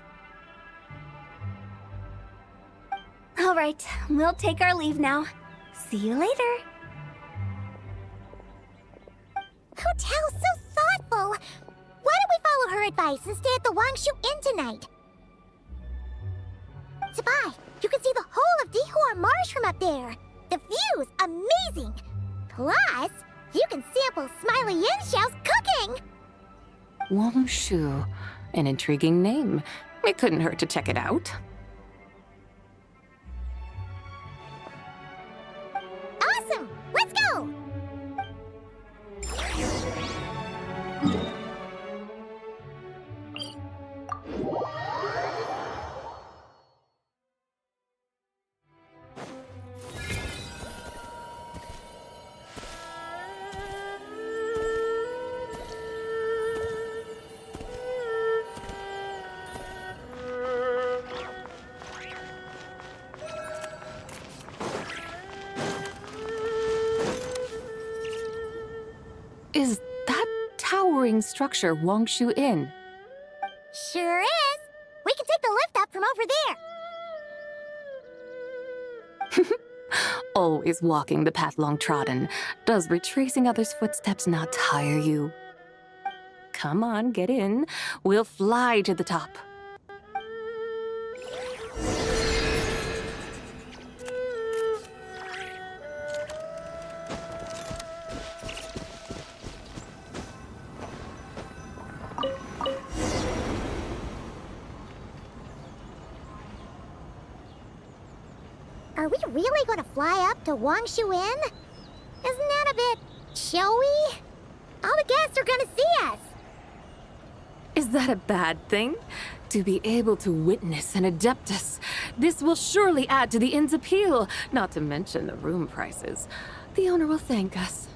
All right, we'll take our leave now. See you later. Hotel's so thoughtful. Why don't we follow her advice and stay at the Wangshu Inn tonight? Zibai, you can see the whole of Dihua Marsh from up there. The view's amazing. Plus, you can sample Smiley Yin-Xiao's cooking. Wangshu. An intriguing name. It couldn't hurt to check it out. Awesome! Let's go! Is that towering structure Wangshu Inn? Sure is. We can take the lift up from over there. Always walking the path long trodden. Does retracing others' footsteps not tire you? Come on, get in. We'll fly to the top. Are we really going to fly up to Wangshu Inn? Isn't that a bit showy? All the guests are going to see us. Is that a bad thing? To be able to witness an Adeptus. This will surely add to the inn's appeal, not to mention the room prices. The owner will thank us.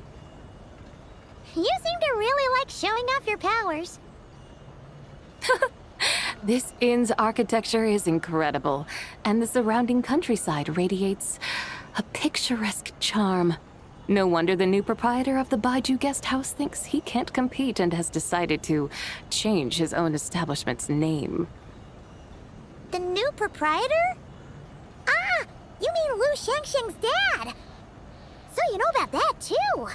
You seem to really like showing off your powers. This inn's architecture is incredible, and the surrounding countryside radiates a picturesque charm. No wonder the new proprietor of the Baiju guest house thinks he can't compete and has decided to change his own establishment's name. The new proprietor? Ah, you mean Lu Shengsheng's dad. So you know about that, too.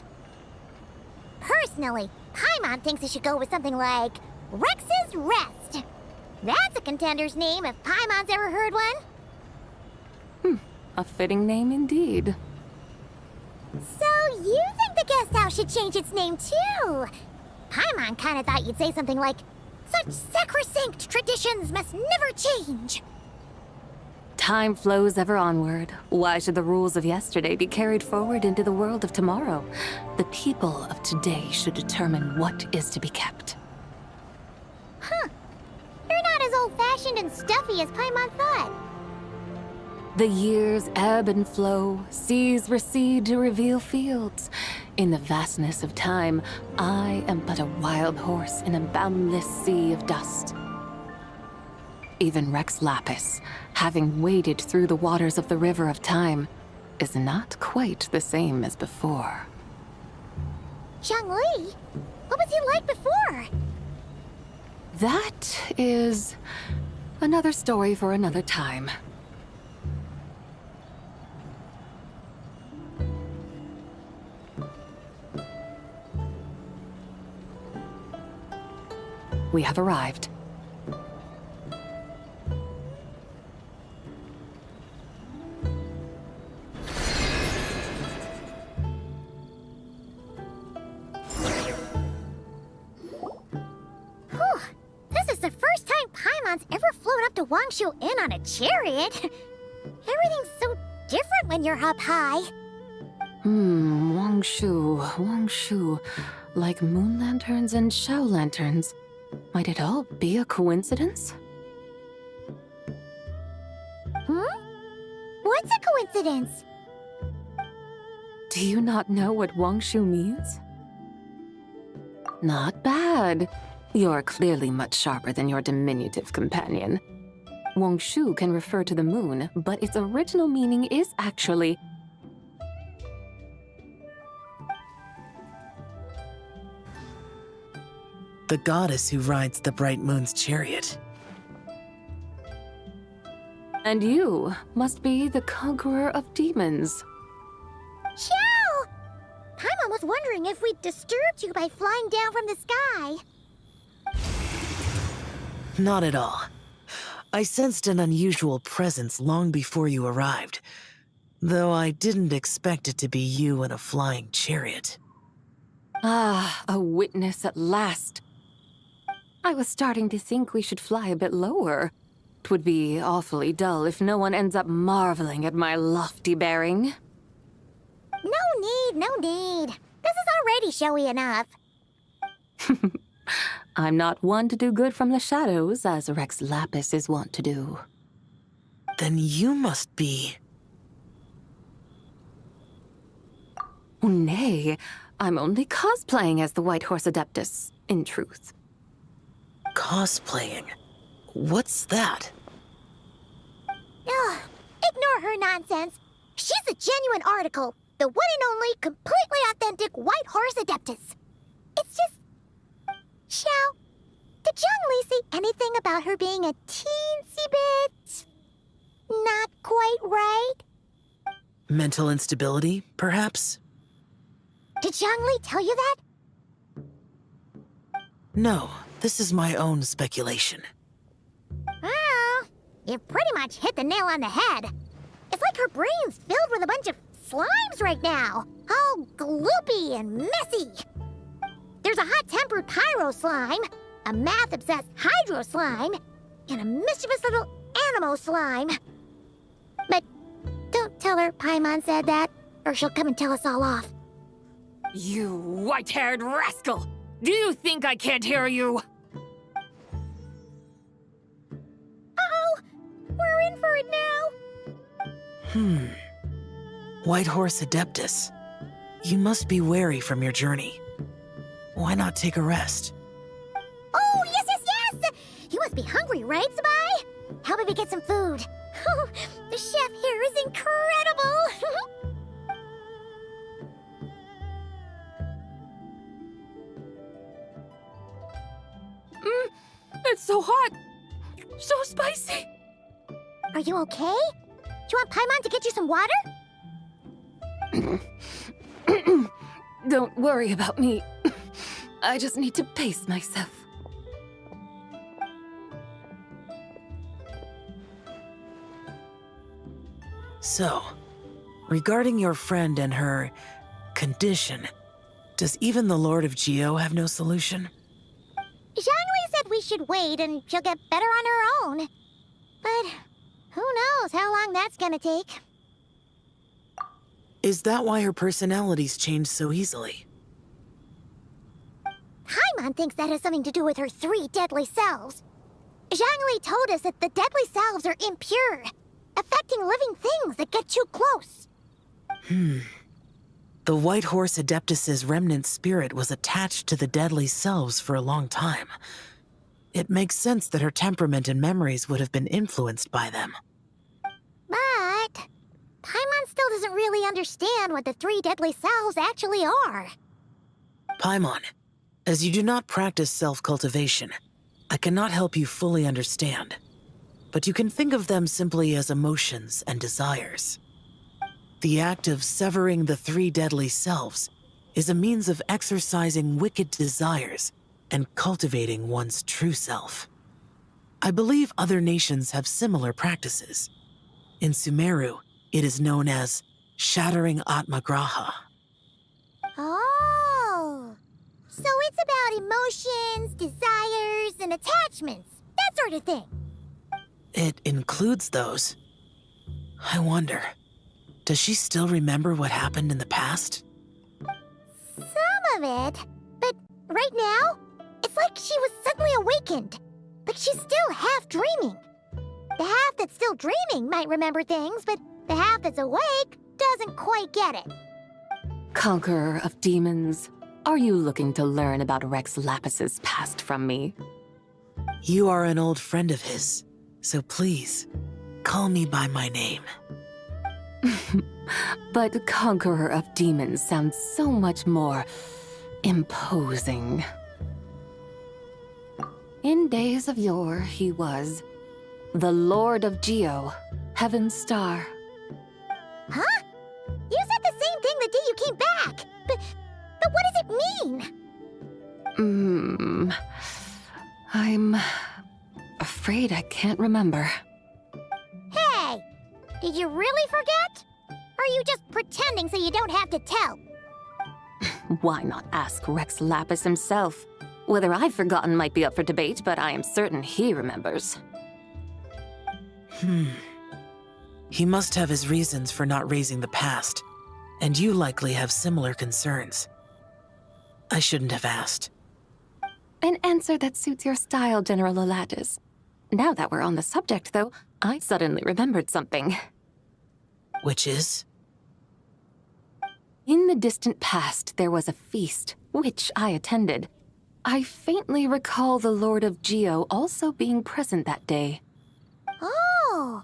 Personally, Paimon thinks it should go with something like Rex's Rest. That's a contender's name if Paimon's ever heard one. A fitting name indeed. So you think the guest house should change its name, too? Paimon kinda thought you'd say something like, such sacrosanct traditions must never change. Time flows ever onward. Why should the rules of yesterday be carried forward into the world of tomorrow? The people of today should determine what is to be kept. Huh. You're not as old-fashioned and stuffy as Paimon thought. The years ebb and flow, seas recede to reveal fields. In the vastness of time, I am but a wild horse in a boundless sea of dust. Even Rex Lapis, having waded through the waters of the river of time, is not quite the same as before. Zhongli? What was he like before? That is another story for another time. We have arrived. Whew. This is the first time Paimon's ever flown up to Wangshu Inn on a chariot. Everything's so different when you're up high. Wangshu. Like moon lanterns and shao lanterns. Might it all be a coincidence? What's a coincidence? Do you not know what Wangshu means? Not bad. You're clearly much sharper than your diminutive companion. Wangshu can refer to the moon, but its original meaning is actually the goddess who rides the bright moon's chariot. And you must be the conqueror of demons. Xiao! Paimon was wondering if we'd disturbed you by flying down from the sky. Not at all. I sensed an unusual presence long before you arrived, though I didn't expect it to be you in a flying chariot. Ah, a witness at last. I was starting to think we should fly a bit lower. 'Twould be awfully dull if no one ends up marveling at my lofty bearing. No need. This is already showy enough. I'm not one to do good from the shadows, as Rex Lapis is wont to do. Then you must be... Nay, I'm only cosplaying as the White Horse Adeptus, in truth. Cosplaying? What's that? Ugh, ignore her nonsense. She's a genuine article. The one and only, completely authentic White Horse Adeptus. It's just... Xiao, did Zhongli say anything about her being a teensy bit... not quite right? Mental instability, perhaps? Did Zhongli tell you that? No, this is my own speculation. Well, you pretty much hit the nail on the head. It's like her brain's filled with a bunch of slimes right now. All gloopy and messy. There's a hot-tempered pyro slime, a math-obsessed hydro slime, and a mischievous little animo slime. But don't tell her Paimon said that, or she'll come and tell us all off. You white-haired rascal! Do you think I can't hear you? Uh-oh! We're in for it now! White Horse Adeptus. You must be weary from your journey. Why not take a rest? Oh, yes! You must be hungry, right, Zibai? How about we get some food? Oh, the chef here is incredible! It's so hot! So spicy! you okay? Do you want Paimon to get you some water? Don't worry about me. I just need to pace myself. So, regarding your friend and her condition, does even the Lord of Geo have no solution? Zhangli said we should wait and she'll get better on her own. But who knows how long that's gonna take. Is that why her personalities change so easily? Paimon thinks that has something to do with her 3 deadly selves. Zhangli told us that the deadly selves are impure, affecting living things that get too close. The White Horse Adeptus's remnant spirit was attached to the deadly selves for a long time. It makes sense that her temperament and memories would have been influenced by them. But Paimon still doesn't really understand what the 3 deadly selves actually are. Paimon, as you do not practice self-cultivation, I cannot help you fully understand. But you can think of them simply as emotions and desires. The act of severing the 3 deadly selves is a means of exercising wicked desires and cultivating one's true self. I believe other nations have similar practices. In Sumeru, it is known as shattering Atmagraha. Oh, so it's about emotions, desires, and attachments, that sort of thing. It includes those. I wonder, does she still remember what happened in the past? Some of it, but right now, it's like she was suddenly awakened. Like she's still half dreaming. The half that's still dreaming might remember things, but the half that's awake doesn't quite get it. Conqueror of demons, are you looking to learn about Rex Lapis's past from me? You are an old friend of his, so please, call me by my name. But Conqueror of Demons sounds so much more imposing. In days of yore, he was the Lord of Geo, Heaven's Star. Huh? You said the same thing the day you came back, but what does it mean? I'm afraid I can't remember. Hey! Did you really forget? Or are you just pretending so you don't have to tell? Why not ask Rex Lapis himself? Whether I've forgotten might be up for debate, but I am certain he remembers. He must have his reasons for not raising the past, and you likely have similar concerns. I shouldn't have asked. An answer that suits your style, General Olatis. Now that we're on the subject, though, I suddenly remembered something. Which is? In the distant past, there was a feast, which I attended. I faintly recall the Lord of Geo also being present that day. Oh!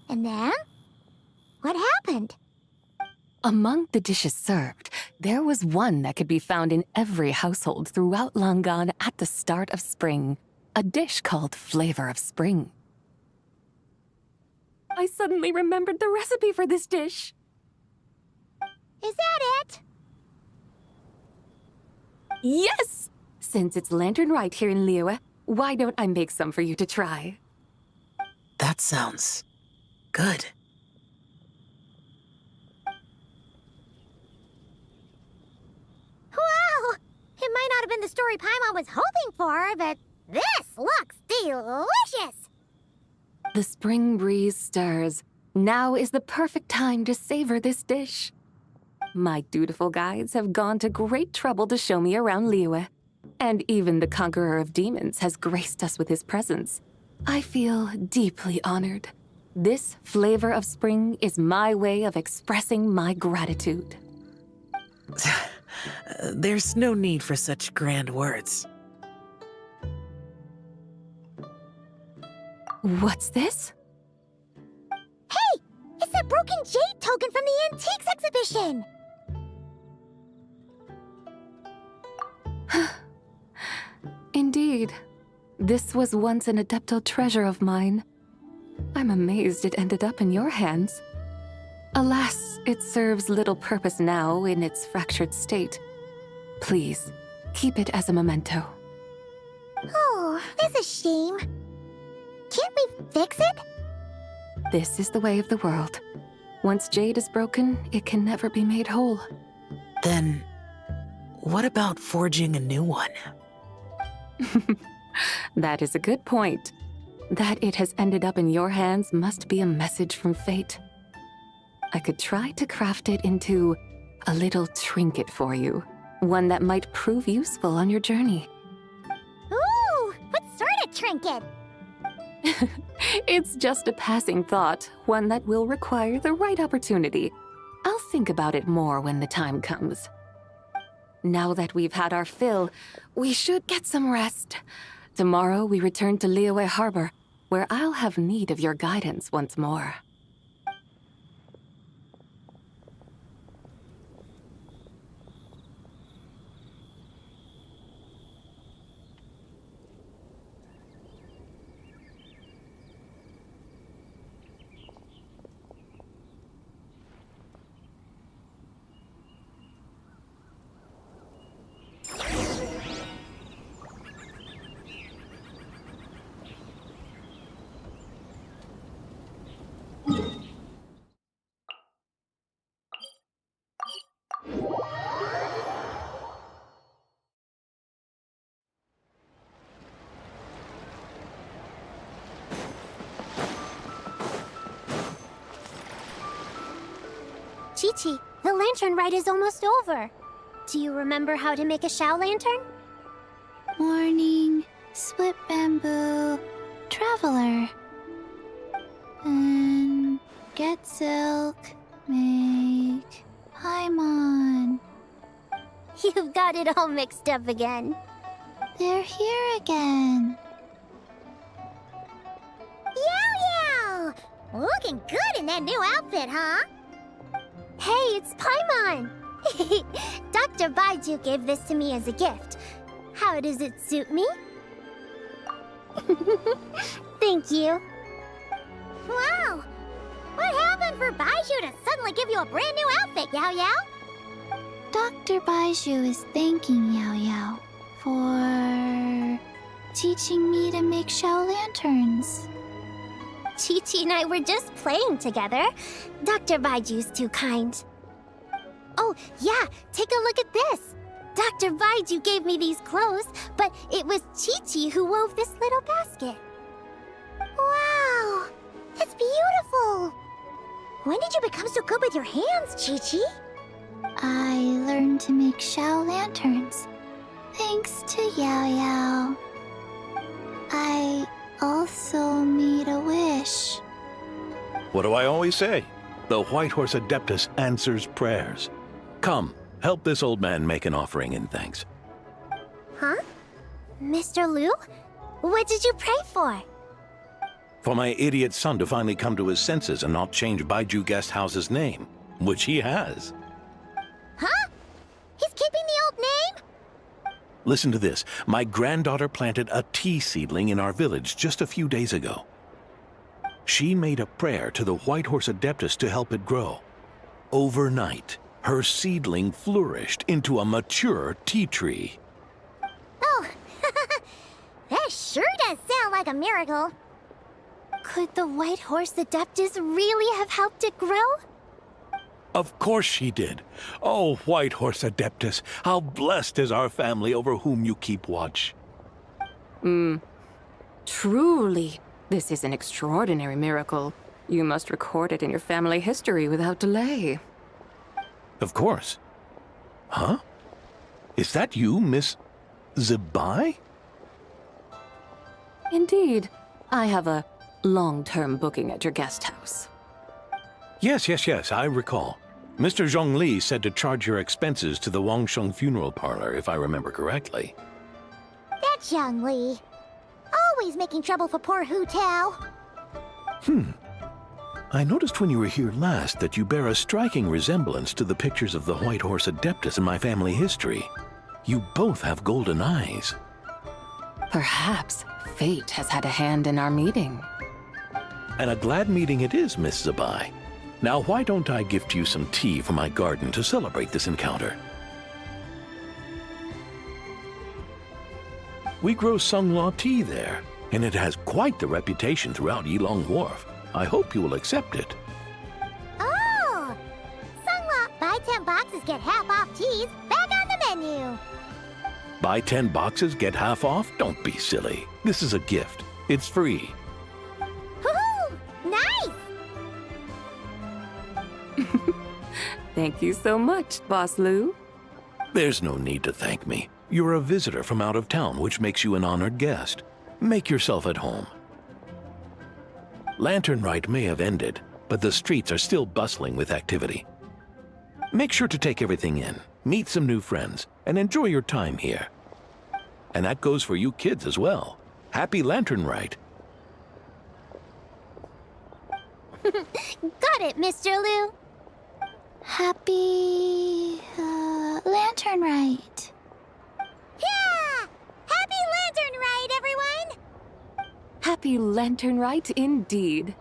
And then? What happened? Among the dishes served, there was one that could be found in every household throughout Langan at the start of spring. A dish called Flavor of Spring. I suddenly remembered the recipe for this dish. Is that it? Yes! Since it's Lantern Rite here in Liyue, why don't I make some for you to try? That sounds good. Wow! It might not have been the story Paimon was hoping for, but this looks delicious! The spring breeze stirs. Now is the perfect time to savor this dish. My dutiful guides have gone to great trouble to show me around Liyue. And even the Conqueror of Demons has graced us with his presence. I feel deeply honored. This Flavor of Spring is my way of expressing my gratitude. There's no need for such grand words. What's this? Hey! It's that broken jade token from the Antiques exhibition! Indeed. This was once an Adeptal treasure of mine. I'm amazed it ended up in your hands. Alas, it serves little purpose now in its fractured state. Please, keep it as a memento. Oh, that's a shame. Can't we fix it? This is the way of the world. Once jade is broken, it can never be made whole. Then, what about forging a new one? That is a good point. That it has ended up in your hands must be a message from fate. I could try to craft it into a little trinket for you. One that might prove useful on your journey. Ooh, what sort of trinket? It's just a passing thought, one that will require the right opportunity. I'll think about it more when the time comes. Now that we've had our fill, we should get some rest. Tomorrow we return to Liyue Harbor, where I'll have need of your guidance once more. Chi-Chi, the lantern ride is almost over. Do you remember how to make a Shao lantern? Morning, split bamboo, traveler. And get silk, make Paimon. You've got it all mixed up again. They're here again. Yow! Looking good in that new outfit, huh? Hey, it's Paimon! Dr. Baiju gave this to me as a gift. How does it suit me? Thank you. Wow! What happened for Baiju to suddenly give you a brand new outfit, Yao Yao? Dr. Baiju is thanking Yao Yao for teaching me to make Shao lanterns. Chi-Chi and I were just playing together. Dr. Baiju's too kind. Oh, yeah, take a look at this. Dr. Baiju gave me these clothes, but it was Chi-Chi who wove this little basket. Wow, it's beautiful. When did you become so good with your hands, Chi-Chi? I learned to make Shao lanterns, thanks to Yao Yao. I also made a wish. What do I always say? The White Horse Adeptus answers prayers. Come, help this old man make an offering in thanks. Huh? Mr. Liu? What did you pray for? For my idiot son to finally come to his senses and not change Baiju Guest House's name, which he has. Huh? He's keeping the old name? Listen to this. My granddaughter planted a tea seedling in our village just a few days ago. She made a prayer to the White Horse Adeptus to help it grow. Overnight, her seedling flourished into a mature tea tree. Oh, that sure does sound like a miracle. Could the White Horse Adeptus really have helped it grow? Of course she did. Oh, White Horse Adeptus, how blessed is our family over whom you keep watch. Truly, this is an extraordinary miracle. You must record it in your family history without delay. Of course. Huh? Is that you, Miss Zibai? Indeed. I have a long-term booking at your guest house. Yes, I recall. Mr. Zhongli said to charge your expenses to the Wangsheng funeral parlor, if I remember correctly. That's Young Li. Always making trouble for poor Hu Tao. I noticed when you were here last that you bear a striking resemblance to the pictures of the White Horse Adeptus in my family history. You both have golden eyes. Perhaps fate has had a hand in our meeting. And a glad meeting it is, Miss Zibai. Now, why don't I gift you some tea from my garden to celebrate this encounter? We grow Sunglaw tea there, and it has quite the reputation throughout Yilong Wharf. I hope you will accept it. Oh! Sunglaw, buy 10 boxes, get half off teas. Back on the menu. Buy 10 boxes, get half off? Don't be silly. This is a gift. It's free. Woohoo! Nice! Thank you so much, Boss Lou. There's no need to thank me. You're a visitor from out of town, which makes you an honored guest. Make yourself at home. Lantern Rite may have ended, but the streets are still bustling with activity. Make sure to take everything in, meet some new friends, and enjoy your time here. And that goes for you kids as well. Happy Lantern Rite. Got it, Mr. Lou. Happy... Lantern Rite. Yeah! Happy Lantern Rite, everyone! Happy Lantern Rite indeed.